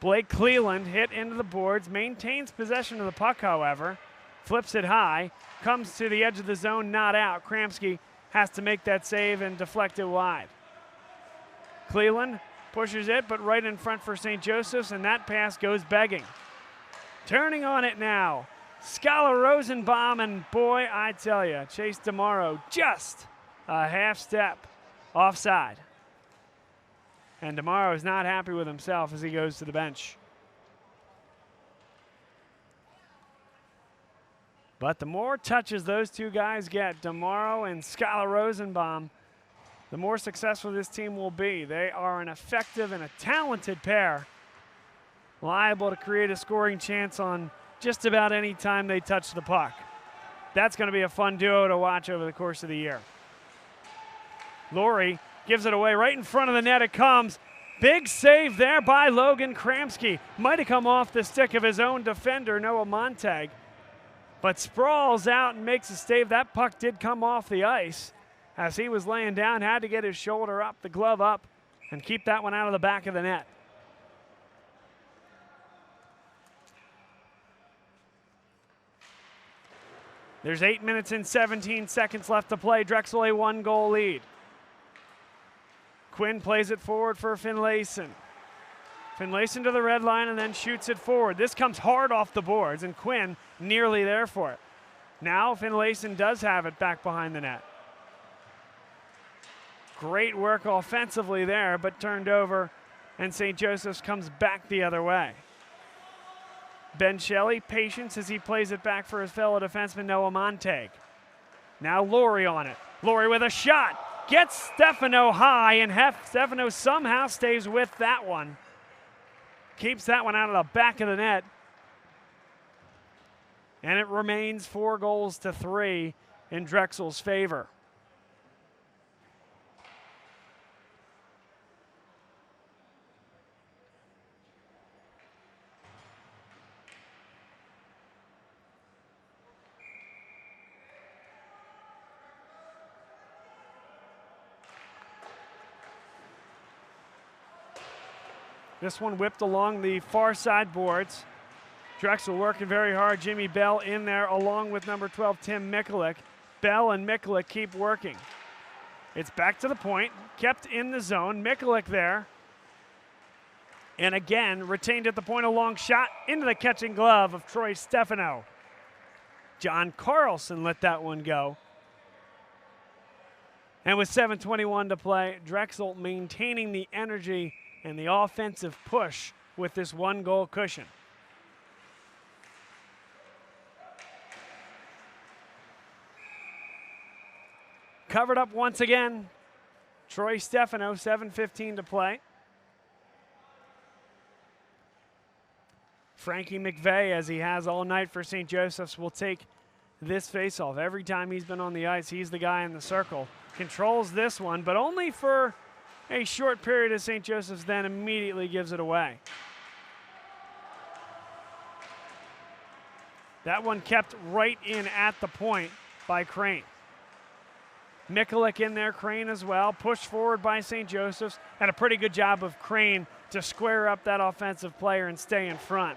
Speaker 1: Blake Cleland hit into the boards, maintains possession of the puck, however, flips it high, comes to the edge of the zone, not out. Kramsky has to make that save and deflect it wide. Cleland pushes it, but right in front for St. Joseph's, and that pass goes begging. Turning on it now, Scala Rosenbaum, and boy, I tell you, Chase DeMauro just a half step offside. And DeMauro is not happy with himself as he goes to the bench. But the more touches those two guys get, DeMauro and Scala Rosenbaum, the more successful this team will be. They are an effective and a talented pair, liable to create a scoring chance on just about any time they touch the puck. That's going to be a fun duo to watch over the course of the year. Laurie gives it away right in front of the net. It comes. Big save there by Logan Kramsky. Might have come off the stick of his own defender, Noah Montag, but sprawls out and makes a save. That puck did come off the ice as he was laying down, had to get his shoulder up, the glove up, and keep that one out of the back of the net. There's 8 minutes and 17 seconds left to play. Drexel a 1-goal lead. Quinn plays it forward for Finlayson. Finlayson to the red line and then shoots it forward. This comes hard off the boards, and Quinn nearly there for it. Now Finlayson does have it back behind the net. Great work offensively there, but turned over, and St. Joseph's comes back the other way. Ben Shelley, patience as he plays it back for his fellow defenseman Noah Montag. Now Laurie on it. Laurie with a shot. Gets Stefano high, and Stefano somehow stays with that one. Keeps that one out of the back of the net. And it remains 4-3 in Drexel's favor. This one whipped along the far side boards. Drexel working very hard. Jimmy Bell in there along with number 12, Tim Mikulik. Bell and Mikulik keep working. It's back to the point, kept in the zone. Mikulik there. And again, retained at the point, a long shot into the catching glove of Troy Stefano. John Carlson let that one go. And with 7:21 to play, Drexel maintaining the energy and the offensive push with this 1-goal cushion. Covered up once again. Troy Stefano, 7:15 to play. Frankie McVeigh, as he has all night for St. Joseph's, will take this faceoff. Every time he's been on the ice, he's the guy in the circle. Controls this one, but only for a short period as St. Joseph's then immediately gives it away. That one kept right in at the point by Crane. Mikulik in there, Crane as well. Pushed forward by St. Joseph's. And a pretty good job of Crane to square up that offensive player and stay in front.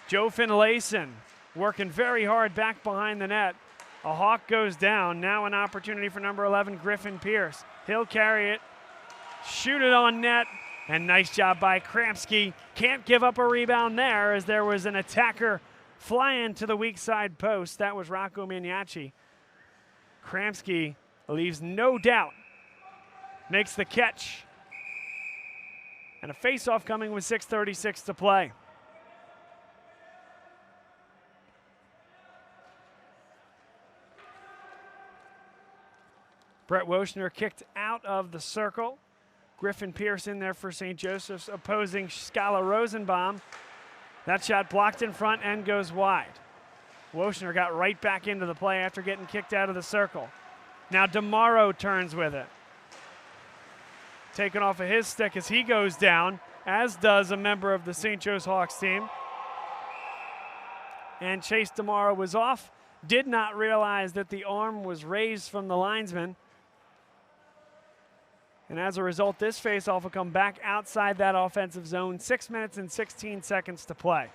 Speaker 1: Joe Finlayson working very hard back behind the net. A hawk goes down. Now an opportunity for number 11, Griffin Pierce. He'll carry it, shoot it on net, and nice job by Kramsky. Can't give up a rebound there as there was an attacker flying to the weak side post. That was Rocco Mignacci. Kramsky leaves no doubt. Makes the catch. And a face-off coming with 6:36 to play. Brett Woshner kicked out of the circle. Griffin Pierce in there for St. Joseph's, opposing Scala Rosenbaum. That shot blocked in front and goes wide. Woshner got right back into the play after getting kicked out of the circle. Now DeMauro turns with it. Taken off of his stick as he goes down, as does a member of the St. Joe's Hawks team. And Chase DeMauro was off, did not realize that the arm was raised from the linesman. And as a result, this faceoff will come back outside that offensive zone. 6 minutes and 16 seconds to play.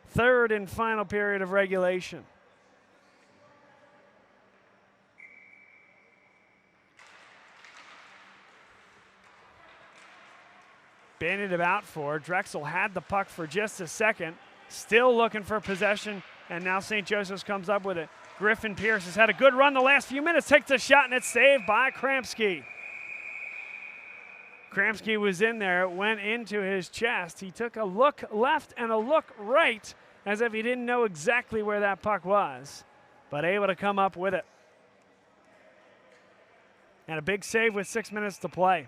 Speaker 1: Third and final period of regulation. Bandied about for. Drexel had the puck for just a second. Still looking for possession, and now St. Joseph's comes up with it. Griffin Pierce has had a good run the last few minutes, takes a shot, and it's saved by Kramsky. Kramsky was in there, it went into his chest. He took a look left and a look right, as if he didn't know exactly where that puck was, but able to come up with it. And a big save with 6 minutes to play.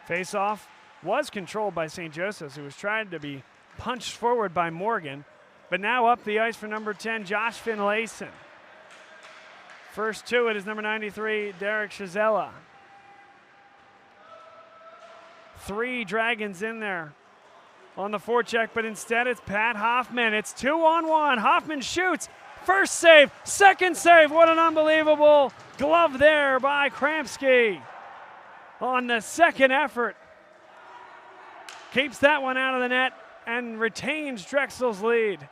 Speaker 1: Face-off was controlled by St. Joseph's, who was trying to be punched forward by Morgan. But now up the ice for number 10, Josh Finlayson. First to it is number 93, Derek Shazella. 3 Dragons in there on the forecheck, but instead it's Pat Hoffman. It's 2-on-1. Hoffman shoots, First save, second save. What an unbelievable glove there by Kramsky on the second effort. Keeps that one out of the net and retains Drexel's lead.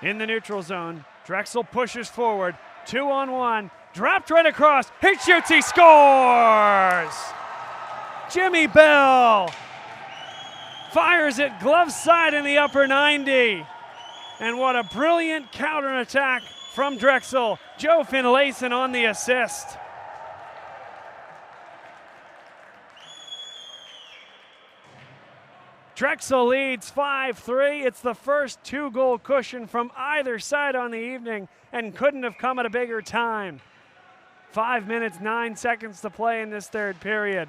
Speaker 1: In the neutral zone, Drexel pushes forward, 2-on-1, dropped right across, he shoots, he scores! Jimmy Bell fires it glove side in the upper 90. And what a brilliant counterattack from Drexel. Joe Finlayson on the assist. Drexel leads 5-3. It's the first 2-goal cushion from either side on the evening and couldn't have come at a bigger time. 5 minutes, 9 seconds to play in this third period.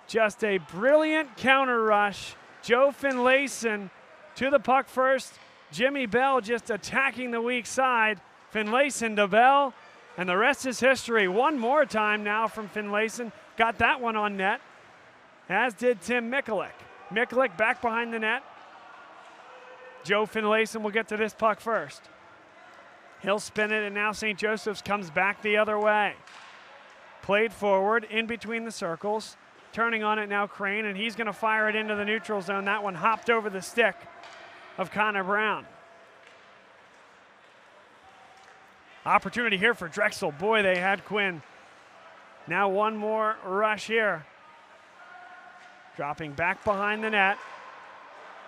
Speaker 1: Just a brilliant counter rush. Joe Finlayson to the puck first. Jimmy Bell just attacking the weak side. Finlayson to Bell, and the rest is history. One more time now from Finlayson. Got that one on net, as did Tim Mikulik. Mikulik back behind the net. Joe Finlayson will get to this puck first. He'll spin it, and now St. Joseph's comes back the other way. Played forward, in between the circles. Turning on it now, Crane, and he's going to fire it into the neutral zone. That one hopped over the stick of Connor Brown. Opportunity here for Drexel. Boy, they had Quinn. Now one more rush here. Dropping back behind the net.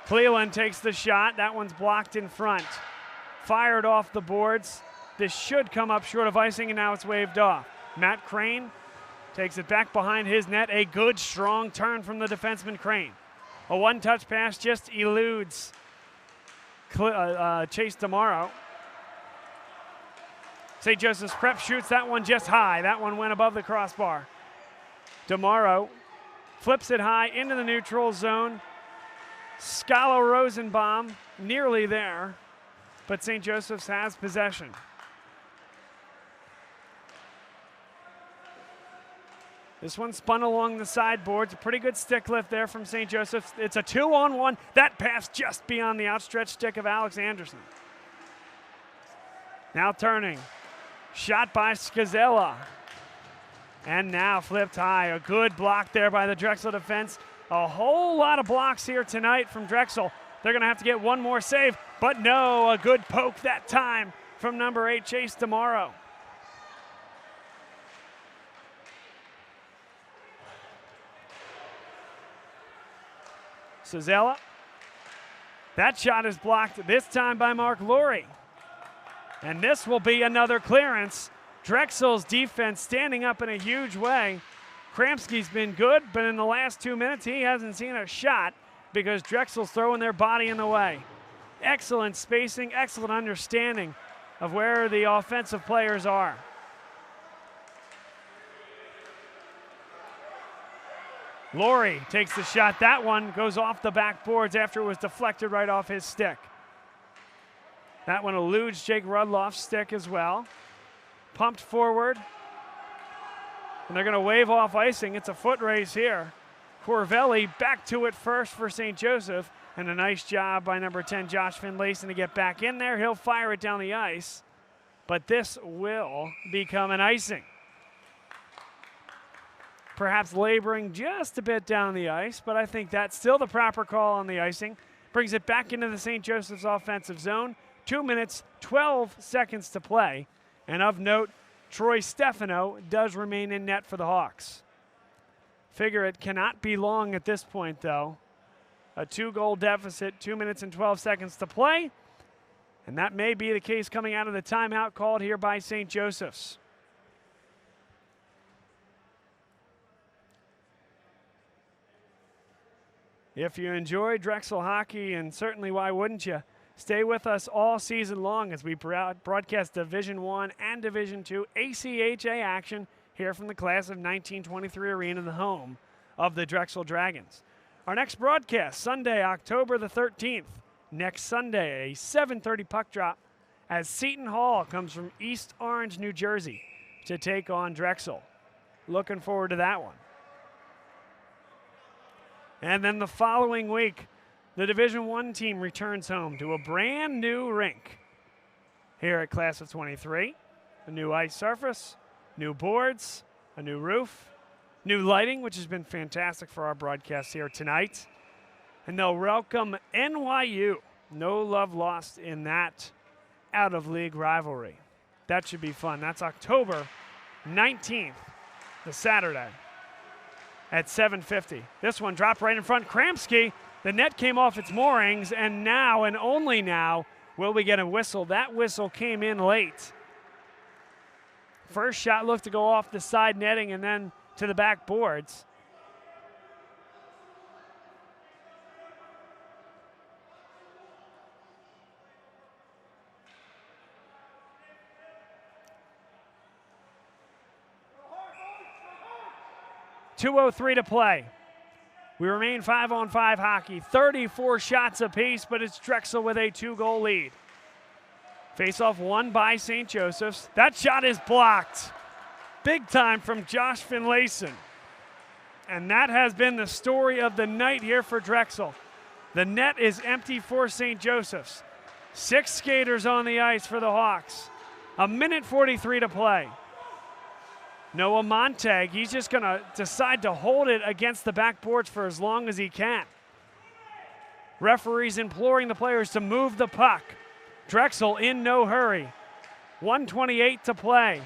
Speaker 1: Cleland takes the shot. That one's blocked in front. Fired off the boards. This should come up short of icing, and now it's waved off. Matt Crane takes it back behind his net. A good, strong turn from the defenseman Crane. A one-touch pass just eludes Chase Demaro. St. Joseph's Prep shoots that one just high. That one went above the crossbar. Demaro flips it high into the neutral zone. Scalo Rosenbaum nearly there, but St. Joseph's has possession. This one spun along the sideboards. A pretty good stick lift there from St. Joseph's. It's a 2-on-1. That pass just beyond the outstretched stick of Alex Anderson. Now turning. Shot by Scazella. And now flipped high. A good block there by the Drexel defense. A whole lot of blocks here tonight from Drexel. They're going to have to get one more save, but no, a good poke that time from number 8, Chase Demaro. Scazella. That shot is blocked this time by Mark Lurie. And this will be another clearance. Drexel's defense standing up in a huge way. Kramsky's been good, but in the last 2 minutes, he hasn't seen a shot because Drexel's throwing their body in the way. Excellent spacing, excellent understanding of where the offensive players are. Lurie takes the shot. That one goes off the backboards after it was deflected right off his stick. That one eludes Jake Rudloff's stick as well. Pumped forward. And they're going to wave off icing. It's a foot race here. Corvelli back to it first for St. Joseph. And a nice job by number 10, Josh Finlayson, to get back in there. He'll fire it down the ice. But this will become an icing. Perhaps laboring just a bit down the ice, but I think that's still the proper call on the icing. Brings it back into the St. Joseph's offensive zone. 2 minutes, 12 seconds to play. And of note, Troy Stefano does remain in net for the Hawks. Figure it cannot be long at this point, though. A 2-goal deficit, 2 minutes and 12 seconds to play. And that may be the case coming out of the timeout called here by St. Joseph's. If you enjoy Drexel hockey, and certainly why wouldn't you, stay with us all season long as we broadcast Division I and Division II ACHA action here from the class of 1923 arena, the home of the Drexel Dragons. Our next broadcast, Sunday, October the 13th. Next Sunday, a 7:30 puck drop as Seton Hall comes from East Orange, New Jersey to take on Drexel. looking forward to that one. And then the following week, the Division I team returns home to a brand new rink here at Class of 23. A new ice surface, new boards, a new roof, new lighting, which has been fantastic for our broadcast here tonight. And they'll welcome NYU. No love lost in that out-of-league rivalry. That should be fun. That's October 19th, the Saturday, at 7:50. This one dropped right in front. Kramsky, the net came off its moorings, and now and only now will we get a whistle. That whistle came in late. First shot looked to go off the side netting and then to the back boards. .203 to play. We remain 5-on-5 hockey. 34 shots apiece, but it's Drexel with a 2-goal lead. Face-off won by St. Joseph's. That shot is blocked. Big time from Josh Finlayson. And that has been the story of the night here for Drexel. The net is empty for St. Joseph's. 6 skaters on the ice for the Hawks. 1:43 to play. Noah Montag, he's just going to decide to hold it against the backboards for as long as he can. Referees imploring the players to move the puck. Drexel in no hurry. 1:28 to play.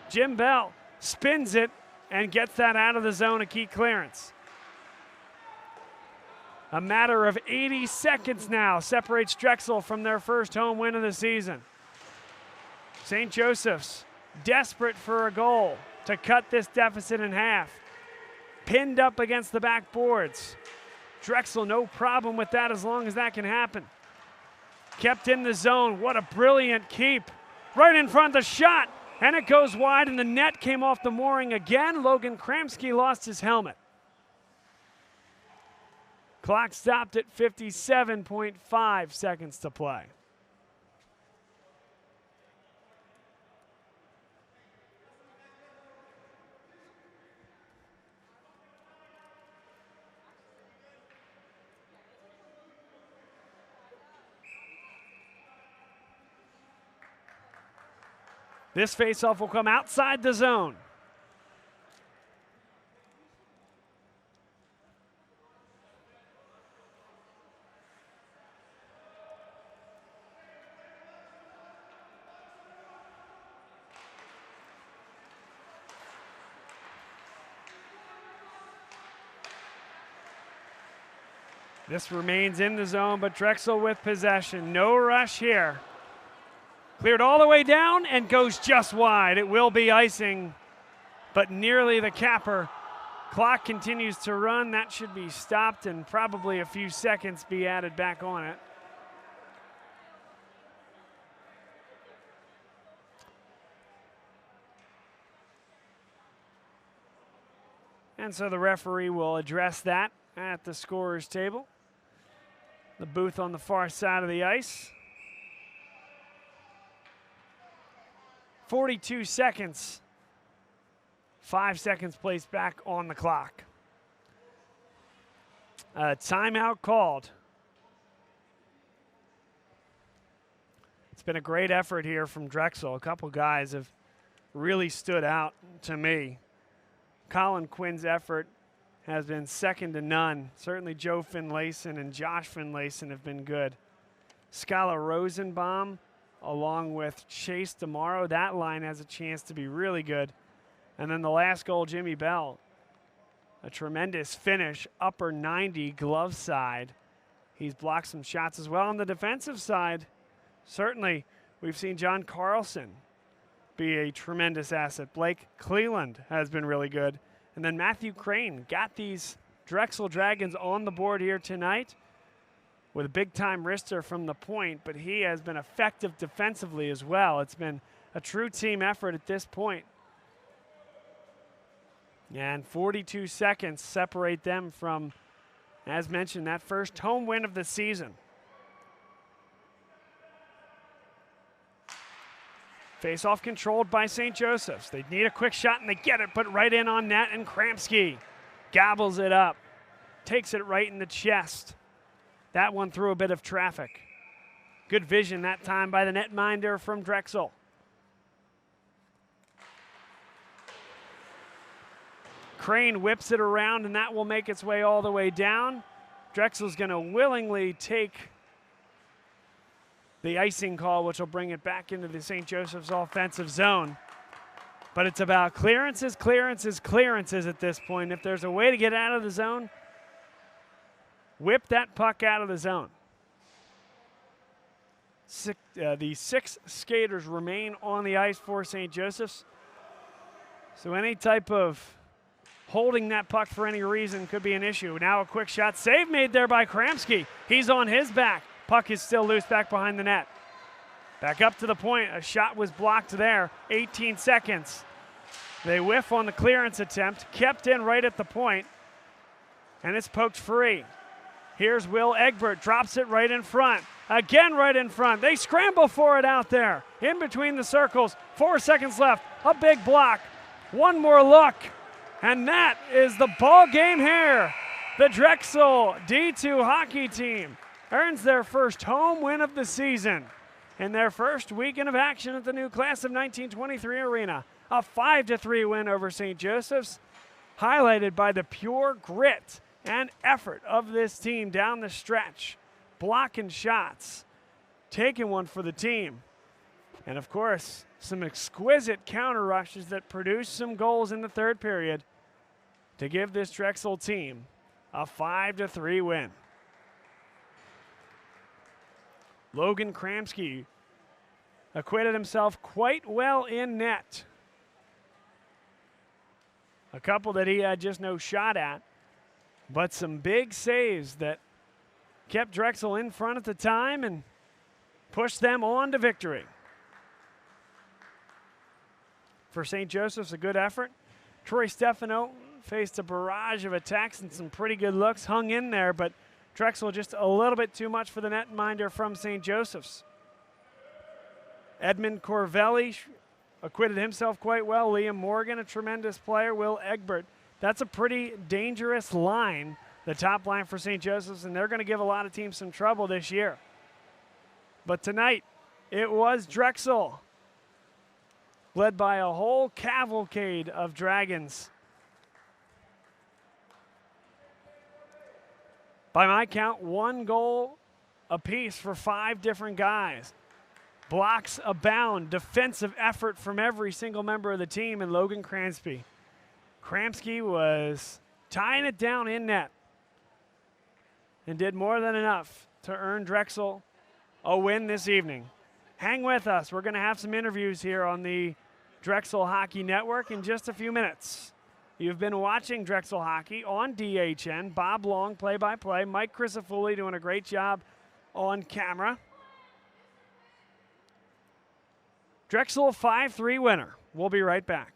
Speaker 1: Jim Bell spins it and gets that out of the zone, a key clearance. A matter of 80 seconds now separates Drexel from their first home win of the season. St. Joseph's desperate for a goal to cut this deficit in half. Pinned up against the backboards. Drexel, no problem with that as long as that can happen. Kept in the zone. What a brilliant keep. Right in front of the shot. And it goes wide, and the net came off the mooring again. Logan Kramsky lost his helmet. Clock stopped at 57.5 seconds to play. This faceoff will come outside the zone. This remains in the zone, but Drexel with possession. No rush here. Cleared all the way down and goes just wide. It will be icing, but nearly the capper. Clock continues to run. That should be stopped and probably a few seconds be added back on it. And so the referee will address that at the scorer's table. The booth on the far side of the ice. 42 seconds. 5 seconds placed back on the clock. Timeout called. It's been a great effort here from Drexel. A couple guys have really stood out to me. Colin Quinn's effort has been second to none. Certainly Joe Finlayson and Josh Finlayson have been good. Scala Rosenbaum along with Chase DeMauro. That line has a chance to be really good. And then the last goal, Jimmy Bell. A tremendous finish, upper 90 glove side. He's blocked some shots as well. On the defensive side, certainly we've seen John Carlson be a tremendous asset. Blake Cleland has been really good. And then Matthew Crane got these Drexel Dragons on the board here tonight with a big-time wrister from the point, but he has been effective defensively as well. It's been a true team effort at this point. And 42 seconds separate them from, as mentioned, that first home win of the season. Face-off controlled by St. Joseph's. They need a quick shot, and they get it, put right in on net, and Kramsky gobbles it up. Takes it right in the chest. That one through a bit of traffic. Good vision that time by the netminder from Drexel. Crane whips it around, and that will make its way all the way down. Drexel's going to willingly take the icing call, which will bring it back into the St. Joseph's offensive zone. But it's about clearances, clearances, clearances at this point. If there's a way to get out of the zone, whip that puck out of the zone. The 6 skaters remain on the ice for St. Joseph's. So any type of holding that puck for any reason could be an issue. Now a quick shot. Save made there by Kramsky. He's on his back. Puck is still loose back behind the net. Back up to the point. A shot was blocked there. 18 seconds. They whiff on the clearance attempt. Kept in right at the point. And it's poked free. Here's Will Egbert. Drops it right in front. Again right in front. They scramble for it out there. In between the circles. 4 seconds left. A big block. One more look. And that is the ball game here. The Drexel D2 hockey team earns their first home win of the season in their first weekend of action at the new class of 1923 arena. A 5-3 win over St. Joseph's, highlighted by the pure grit and effort of this team down the stretch, blocking shots, taking one for the team. And of course, some exquisite counter rushes that produced some goals in the third period to give this Drexel team a 5-3 win. Logan Kramsky acquitted himself quite well in net. A couple that he had just no shot at, but some big saves that kept Drexel in front at the time and pushed them on to victory. For St. Joseph's, a good effort. Troy Stefano faced a barrage of attacks and some pretty good looks, hung in there, but Drexel just a little bit too much for the netminder from St. Joseph's. Edmund Corvelli acquitted himself quite well. Liam Morgan, a tremendous player. Will Egbert. That's a pretty dangerous line, the top line for St. Joseph's, and they're going to give a lot of teams some trouble this year. But tonight, it was Drexel, led by a whole cavalcade of Dragons. By my count, 1 goal apiece for 5 different guys. Blocks abound, defensive effort from every single member of the team, and Logan Kramsky. Kramsky was tying it down in net and did more than enough to earn Drexel a win this evening. Hang with us. We're going to have some interviews here on the Drexel Hockey Network in just a few minutes. You've been watching Drexel Hockey on DHN. Bob Long, play-by-play. Mike Crisafulli doing a great job on camera. Drexel, a 5-3 winner. We'll be right back.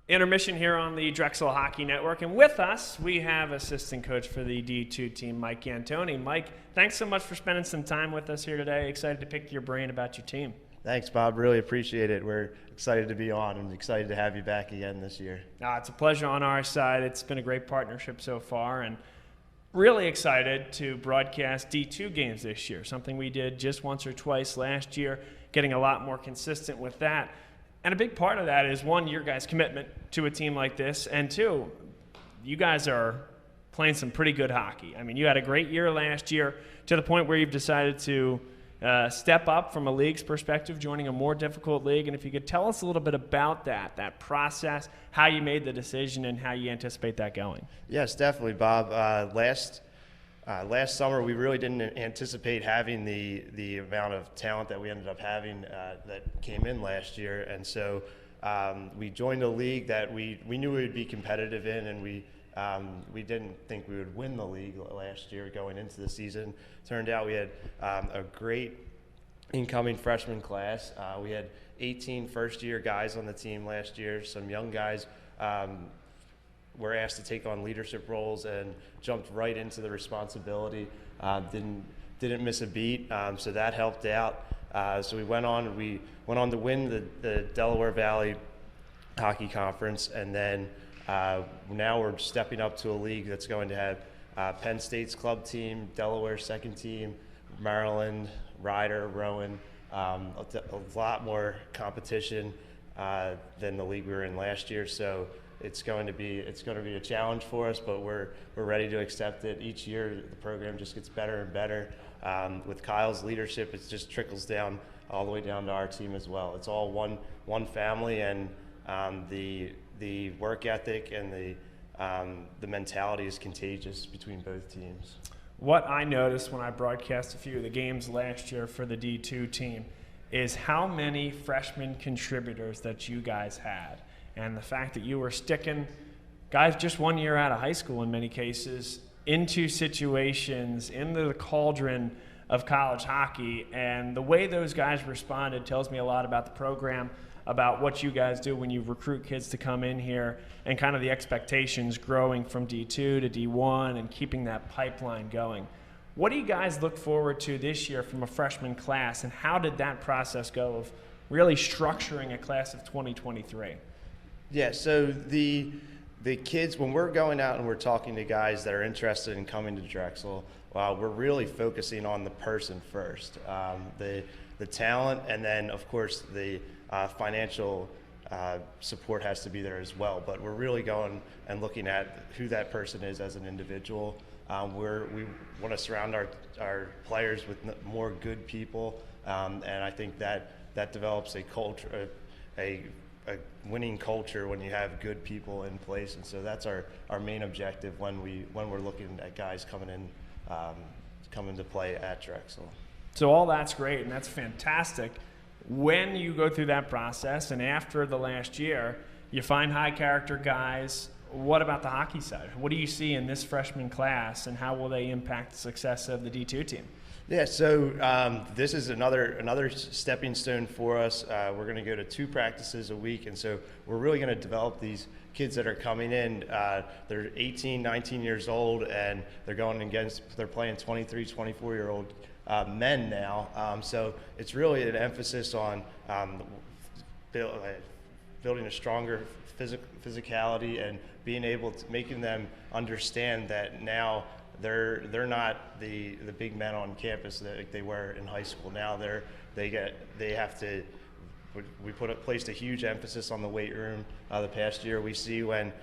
Speaker 1: Intermission here on the Drexel Hockey Network. And with us, we have assistant coach for the D2 team, Mike Antoni. Mike, thanks so much for spending some time with us here today. Excited to pick your brain about your team.
Speaker 3: Thanks, Bob. Really appreciate it. We're excited to be on and excited to have you back again this year.
Speaker 1: It's a pleasure on our side. It's been a great partnership so far, and really excited to broadcast D2 games this year, something we did just once or twice last year, getting a lot more consistent with that. And a big part of that is, one, your guys' commitment to a team like this, and two, you guys are playing some pretty good hockey. I mean, you had a great year last year to the point where you've decided to step up from a league's perspective, joining a more difficult league. And if you could tell us a little bit about that process, how you made the decision, and how you anticipate that going.
Speaker 3: Yes, definitely, Bob. Last summer, we really didn't anticipate having the amount of talent that we ended up having that came in last year. And so we joined a league that we knew we would be competitive in, and we didn't think we would win the league last year going into the season. Turned out we had a great incoming freshman class. We had 18 first-year guys on the team last year. Some young guys were asked to take on leadership roles and jumped right into the responsibility. Didn't miss a beat, so that helped out. So we went on to win the Delaware Valley Hockey Conference, and then now we're stepping up to a league that's going to have Penn State's club team, Delaware's second team, Maryland, Ryder, Rowan, a lot more competition than the league we were in last year. So it's going to be a challenge for us, but we're ready to accept it. Each year the program just gets better and better. With Kyle's leadership, it just trickles down all the way down to our team as well. It's all one family, and the work ethic and the mentality is contagious between both teams.
Speaker 1: What I noticed when I broadcast a few of the games last year for the D2 team is how many freshman contributors that you guys had, and the fact that you were sticking guys just 1 year out of high school in many cases into situations, into the cauldron of college hockey. And the way those guys responded tells me a lot about the program, about what you guys do when you recruit kids to come in here, and kind of the expectations growing from D2 to D1 and keeping that pipeline going. What do you guys look forward to this year from a freshman class, and how did that process go of really structuring a class of 2023?
Speaker 3: Yeah, so the kids, when we're going out and we're talking to guys that are interested in coming to Drexel, we're really focusing on the person first, the talent, and then of course the financial support has to be there as well. But we're really going and looking at who that person is as an individual. We want to surround our players with more good people, and I think that develops a culture, a winning culture when you have good people in place. And so that's our main objective when we're looking at guys coming to play at Drexel.
Speaker 1: So all that's great, and that's fantastic. When you go through that process and after the last year, you find high character guys, what about the hockey side? What do you see in this freshman class, and how will they impact the success of the D2 team?
Speaker 3: Yeah, so this is another stepping stone for us. We're going to go to 2 practices a week, and so we're really going to develop these kids that are coming in. They're 18, 19 years old, and they're playing 23, 24-year-old men now. So it's really an emphasis on building a stronger physicality and being able to making them understand that now they're not the big men on campus that they were in high school. Now we placed a huge emphasis on the weight room the past year. We see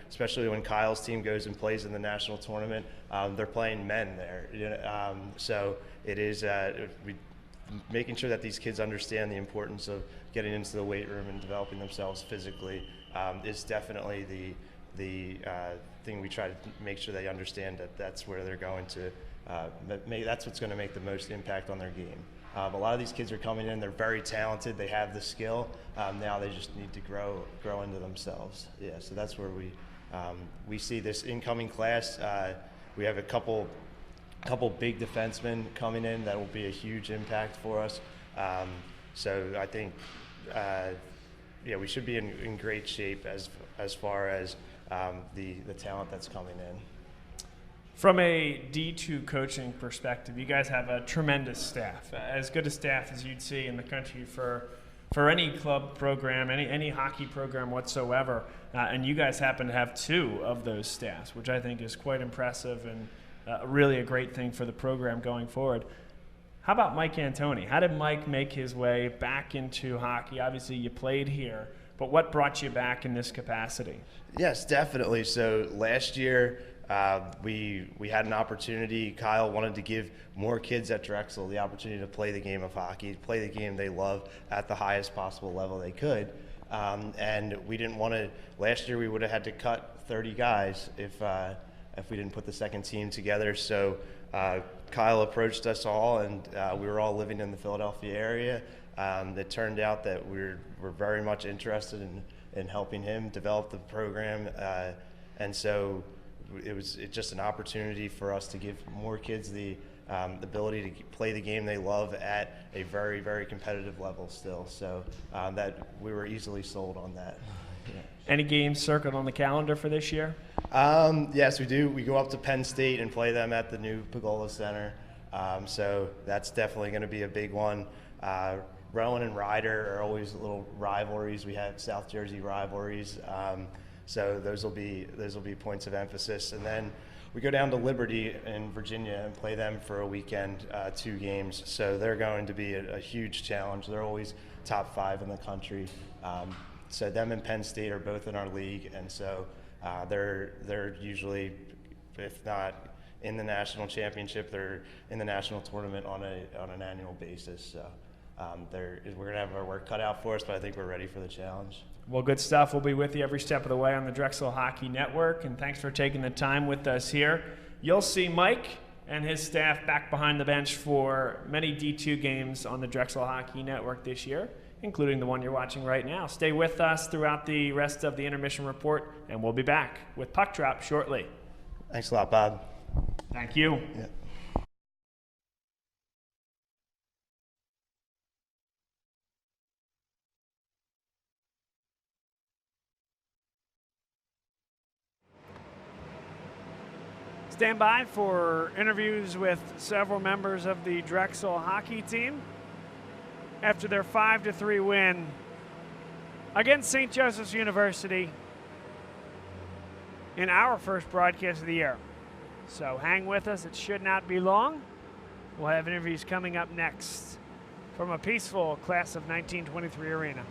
Speaker 3: especially when Kyle's team goes and plays in the national tournament, they're playing men there. So it is making sure that these kids understand the importance of getting into the weight room and developing themselves physically is definitely the thing we try to make sure they understand, that that's where they're going to that's what's going to make the most impact on their game. A lot of these kids are coming in, they're very talented, they have the skill, now they just need to grow into themselves. Yeah, so that's where we see this incoming class. We have a couple big defensemen coming in that will be a huge impact for us. So I think we should be in great shape as far as the talent that's coming in.
Speaker 1: From a D2 coaching perspective, you guys have a tremendous staff, as good a staff as you'd see in the country for any club program, any hockey program whatsoever. And you guys happen to have 2 of those staffs, which I think is quite impressive and really a great thing for the program going forward. How about Mike Antoni? How did Mike make his way back into hockey? Obviously, you played here, but what brought you back in this capacity?
Speaker 3: Yes, definitely. So last year, we had an opportunity. Kyle wanted to give more kids at Drexel the opportunity to play the game of hockey, play the game they love at the highest possible level they could. And we didn't want to. Last year we would have had to cut 30 guys if we didn't put the second team together. So Kyle approached us all, and we were all living in the Philadelphia area. It turned out that we're very much interested in helping him develop the program, and so it's just an opportunity for us to give more kids the ability to play the game they love at a very, very competitive level still. So that we were easily sold on that. Yeah.
Speaker 1: Any games circled on the calendar for this year?
Speaker 3: Yes, we do. We go up to Penn State and play them at the new Pagola Center. So that's definitely going to be a big one. Rowan and Ryder are always little rivalries. We have South Jersey rivalries. So those will be points of emphasis. And then we go down to Liberty in Virginia and play them for a weekend, 2 games. So they're going to be a huge challenge. They're always top 5 in the country. So them and Penn State are both in our league, and so they're usually, if not in the national championship, they're in the national tournament on an annual basis. So we're going to have our work cut out for us, but I think we're ready for the challenge.
Speaker 1: Well, good stuff. We'll be with you every step of the way on the Drexel Hockey Network, and thanks for taking the time with us here. You'll see Mike and his staff back behind the bench for many D2 games on the Drexel Hockey Network this year, including the one you're watching right now. Stay with us throughout the rest of the intermission report, and we'll be back with Puck Drop shortly.
Speaker 3: Thanks a lot, Bob.
Speaker 1: Thank you.
Speaker 3: Yeah.
Speaker 1: Stand by for interviews with several members of the Drexel hockey team after their 5-3 win against St. Joseph's University in our first broadcast of the year. So hang with us. It should not be long. We'll have interviews coming up next from a peaceful class of 1923 arena.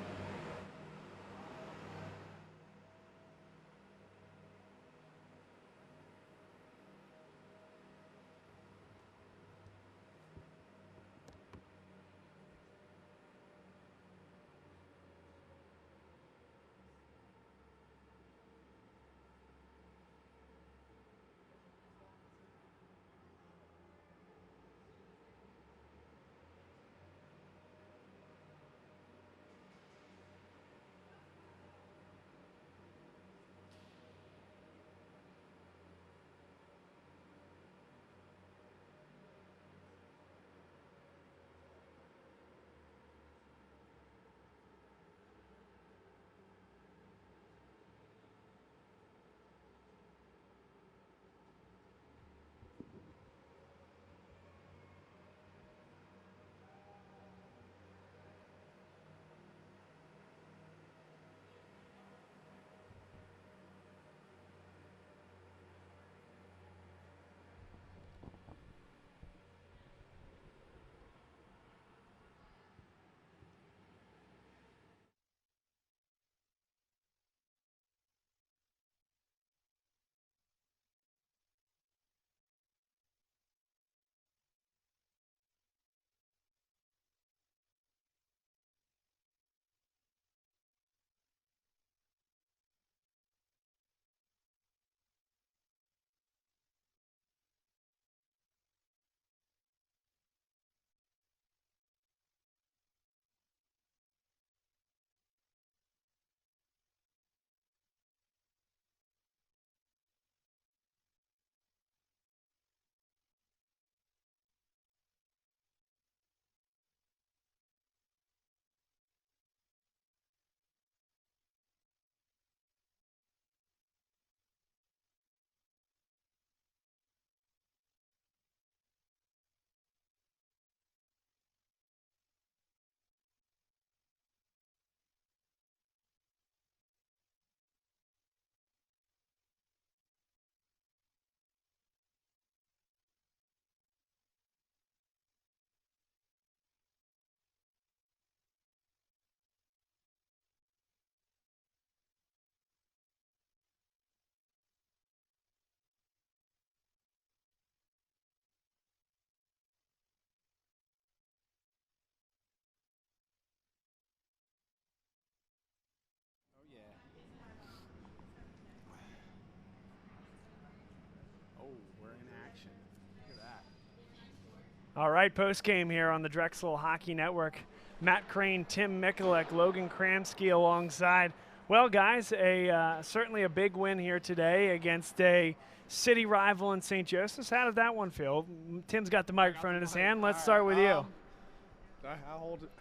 Speaker 1: All right, post-game here on the Drexel Hockey Network. Matt Crane, Tim Mikulek, Logan Kramsky alongside. Well, guys, certainly a big win here today against a city rival in St. Joseph's. How did that one feel? Tim's got the microphone in his hand. Let's start with you.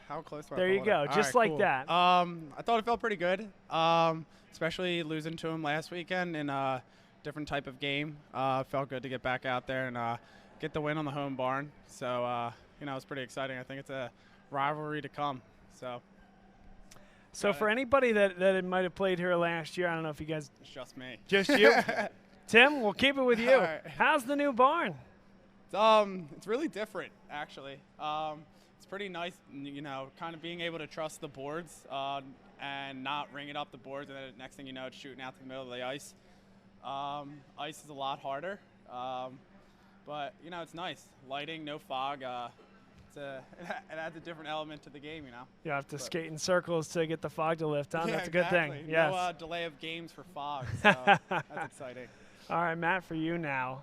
Speaker 7: How close do I
Speaker 1: There you
Speaker 7: hold
Speaker 1: go,
Speaker 7: it?
Speaker 1: just
Speaker 7: All right,
Speaker 1: like
Speaker 7: cool.
Speaker 1: that.
Speaker 7: I thought it felt pretty good, especially losing to him last weekend in a different type of game. Felt good to get back out there and get the win on the home barn. So, it's pretty exciting. I think it's a rivalry to come.
Speaker 1: So for anybody that might have played here last year, I don't know if you guys.
Speaker 7: It's just me.
Speaker 1: Just you? Tim, we'll keep it with you.
Speaker 7: All right.
Speaker 1: How's the new barn?
Speaker 7: It's really different, actually. It's pretty nice, kind of being able to trust the boards and not ring it up the boards, and then the next thing you know, it's shooting out to the middle of the ice. Ice is a lot harder, but, it's nice. Lighting, no fog. It adds a different element to the game, You
Speaker 1: have to skate in circles to get the fog to lift, huh?
Speaker 7: Yeah,
Speaker 1: That's a good
Speaker 7: exactly.
Speaker 1: thing. Yes.
Speaker 7: No delay of games for fog, so that's exciting.
Speaker 1: All right, Matt, for you now.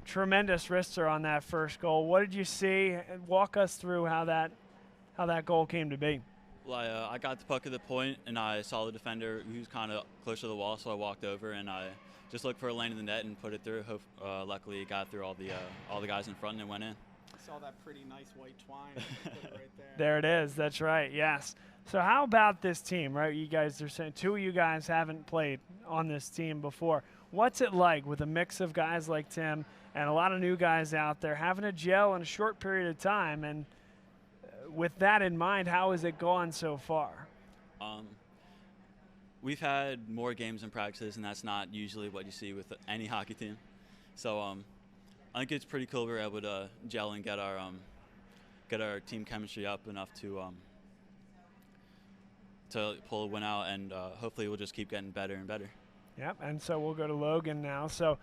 Speaker 1: Tremendous wrister on that first goal. What did you see? Walk us through how that goal came to be.
Speaker 8: Well, I got the puck at the point, and I saw the defender who was kind of close to the wall, so I walked over and I just looked for a lane in the net and put it through. Luckily, it got through all the guys in front and it went in.
Speaker 7: I saw that pretty nice white twine. Put it right there.
Speaker 1: There it is. That's right. Yes. So how about this team, right? You guys are saying two of you guys haven't played on this team before. What's it like with a mix of guys like Tim and a lot of new guys out there having to gel in a short period of time? And with that in mind, how has it gone so far?
Speaker 8: We've had more games and practices, and that's not usually what you see with any hockey team. So I think it's pretty cool we're able to gel and get our team chemistry up enough to pull a win out, and hopefully we'll just keep getting better and better.
Speaker 1: Yep, and so we'll go to Logan now. So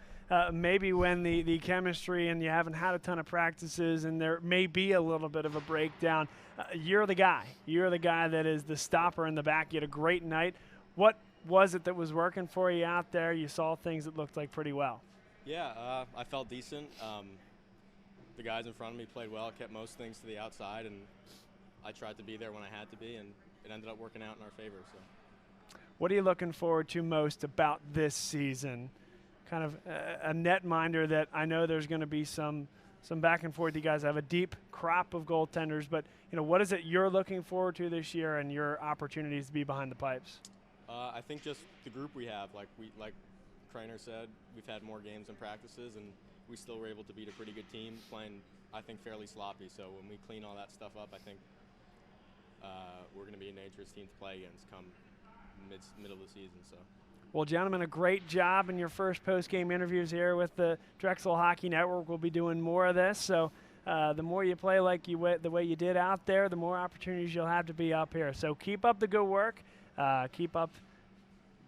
Speaker 1: maybe when the chemistry and you haven't had a ton of practices and there may be a little bit of a breakdown, you're the guy. You're the guy that is the stopper in the back. You had a great night. What was it that was working for you out there? You saw things that looked like pretty well.
Speaker 9: Yeah, I felt decent. The guys in front of me played well, kept most things to the outside, and I tried to be there when I had to be, and it ended up working out in our favor. So,
Speaker 1: what are you looking forward to most about this season? Kind of a netminder that I know there's going to be some back and forth. You guys have a deep crop of goaltenders, but what is it you're looking forward to this year and your opportunities to be behind the pipes?
Speaker 9: I think just the group we have, like Craner said, we've had more games and practices, and we still were able to beat a pretty good team, playing, I think, fairly sloppy. So when we clean all that stuff up, I think we're going to be a dangerous team to play against come middle of the season. So. Well,
Speaker 1: gentlemen, a great job in your first post-game interviews here with the Drexel Hockey Network. We'll be doing more of this. So the more you play like the way you did out there, the more opportunities you'll have to be up here. So keep up the good work. Keep up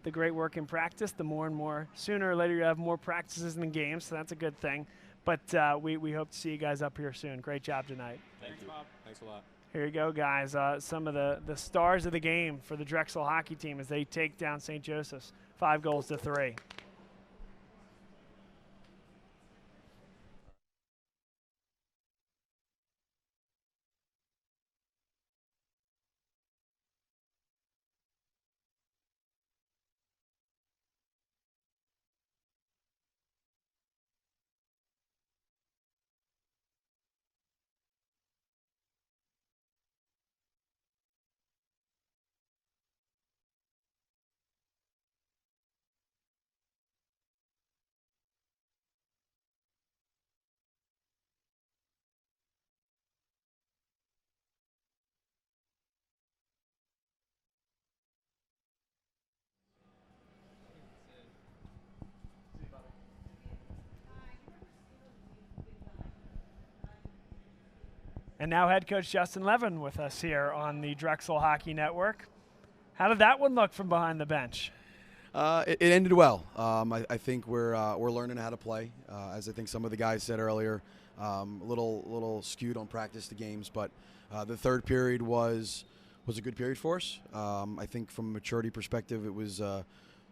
Speaker 1: the great work in practice. The more and more, sooner or later, you have more practices in the games, so that's a good thing. But we hope to see you guys up here soon. Great job tonight.
Speaker 9: Thanks, Bob. Thanks a lot.
Speaker 1: Here you go, guys. Some of the stars of the game for the Drexel hockey team as they take down St. Joseph's 5-3. And now head coach Justin Levin with us here on the Drexel Hockey Network. How did that one look from behind the bench?
Speaker 10: It ended well. I think we're learning how to play. As I think some of the guys said earlier, a little skewed on practice to games, but the third period was a good period for us. I think from a maturity perspective, it was a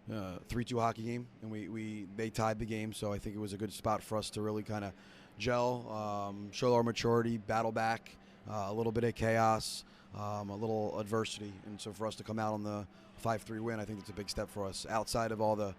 Speaker 10: 3-2 hockey game, and they tied the game. So I think it was a good spot for us to really kind of gel, show our maturity, battle back, a little bit of chaos, a little adversity. And so for us to come out on the 5-3 win, I think it's a big step for us. Outside of all the,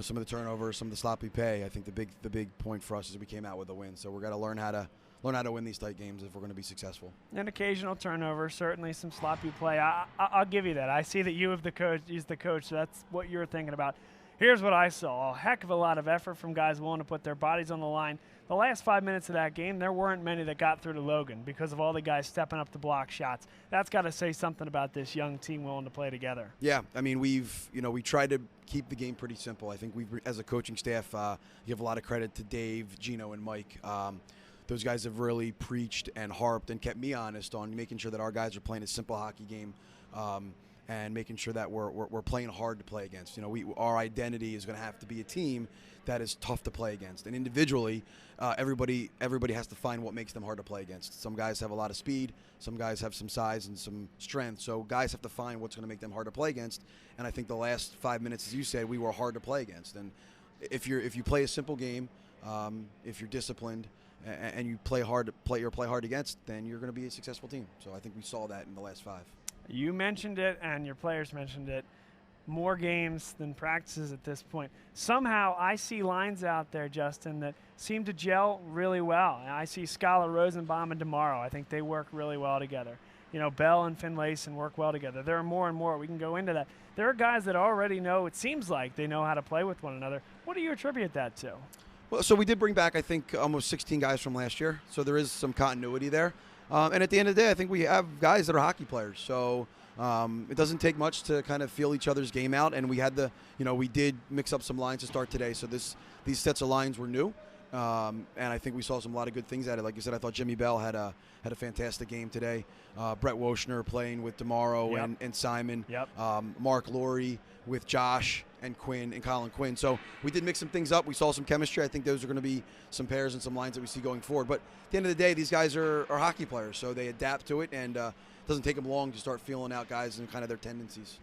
Speaker 10: some of the turnovers, some of the sloppy play, I think the big point for us is we came out with a win. So we're going to learn how to win these tight games if we're going to be successful.
Speaker 1: An occasional turnover, certainly some sloppy play. I'll give you that. I see that you have the coach. He's the coach. So that's what you're thinking about. Here's what I saw. A heck of a lot of effort from guys willing to put their bodies on the line. The last 5 minutes of that game, there weren't many that got through to Logan because of all the guys stepping up to block shots. That's got to say something about this young team willing to play together.
Speaker 10: Yeah, I mean, we tried to keep the game pretty simple. I think as a coaching staff, give a lot of credit to Dave, Gino, and Mike. Those guys have really preached and harped and kept me honest on making sure that our guys are playing a simple hockey game. And making sure that we're playing hard to play against. Our identity is going to have to be a team that is tough to play against. And individually, everybody has to find what makes them hard to play against. Some guys have a lot of speed. Some guys have some size and some strength. So guys have to find what's going to make them hard to play against. And I think the last 5 minutes, as you said, we were hard to play against. And if you play a simple game, if you're disciplined, and you play hard against, then you're going to be a successful team. So I think we saw that in the last 5.
Speaker 1: You mentioned it, and your players mentioned it. More games than practices at this point. Somehow I see lines out there, Justin, that seem to gel really well. I see Scala, Rosenbaum, and DeMauro. I think they work really well together. Bell and Finlayson work well together. There are more and more. We can go into that. There are guys that already know, it seems like, they know how to play with one another. What do you attribute that to?
Speaker 10: Well, so we did bring back, I think, almost 16 guys from last year. So there is some continuity there. And at the end of the day, I think we have guys that are hockey players. So it doesn't take much to kind of feel each other's game out. And we had we did mix up some lines to start today. So these sets of lines were new. And I think we saw a lot of good things at it. Like you said, I thought Jimmy Bell had a fantastic game today. Brett Woshner playing with DeMauro and Simon. Yep. Mark Laurie with Josh and Quinn and Colin Quinn. So we did mix some things up. We saw some chemistry. I think those are going to be some pairs and some lines that we see going forward. But at the end of the day, these guys are hockey players, so they adapt to it, and it doesn't take them long to start feeling out guys and kind of their tendencies.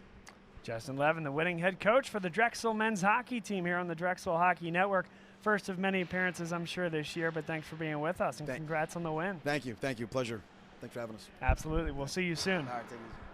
Speaker 1: Justin Levin, the winning head coach for the Drexel men's hockey team here on the Drexel Hockey Network. First of many appearances, I'm sure, this year, but thanks for being with us, and congrats on the win.
Speaker 10: Thank you. Pleasure. Thanks for having us.
Speaker 1: Absolutely. We'll see you soon.
Speaker 10: All right, take it easy.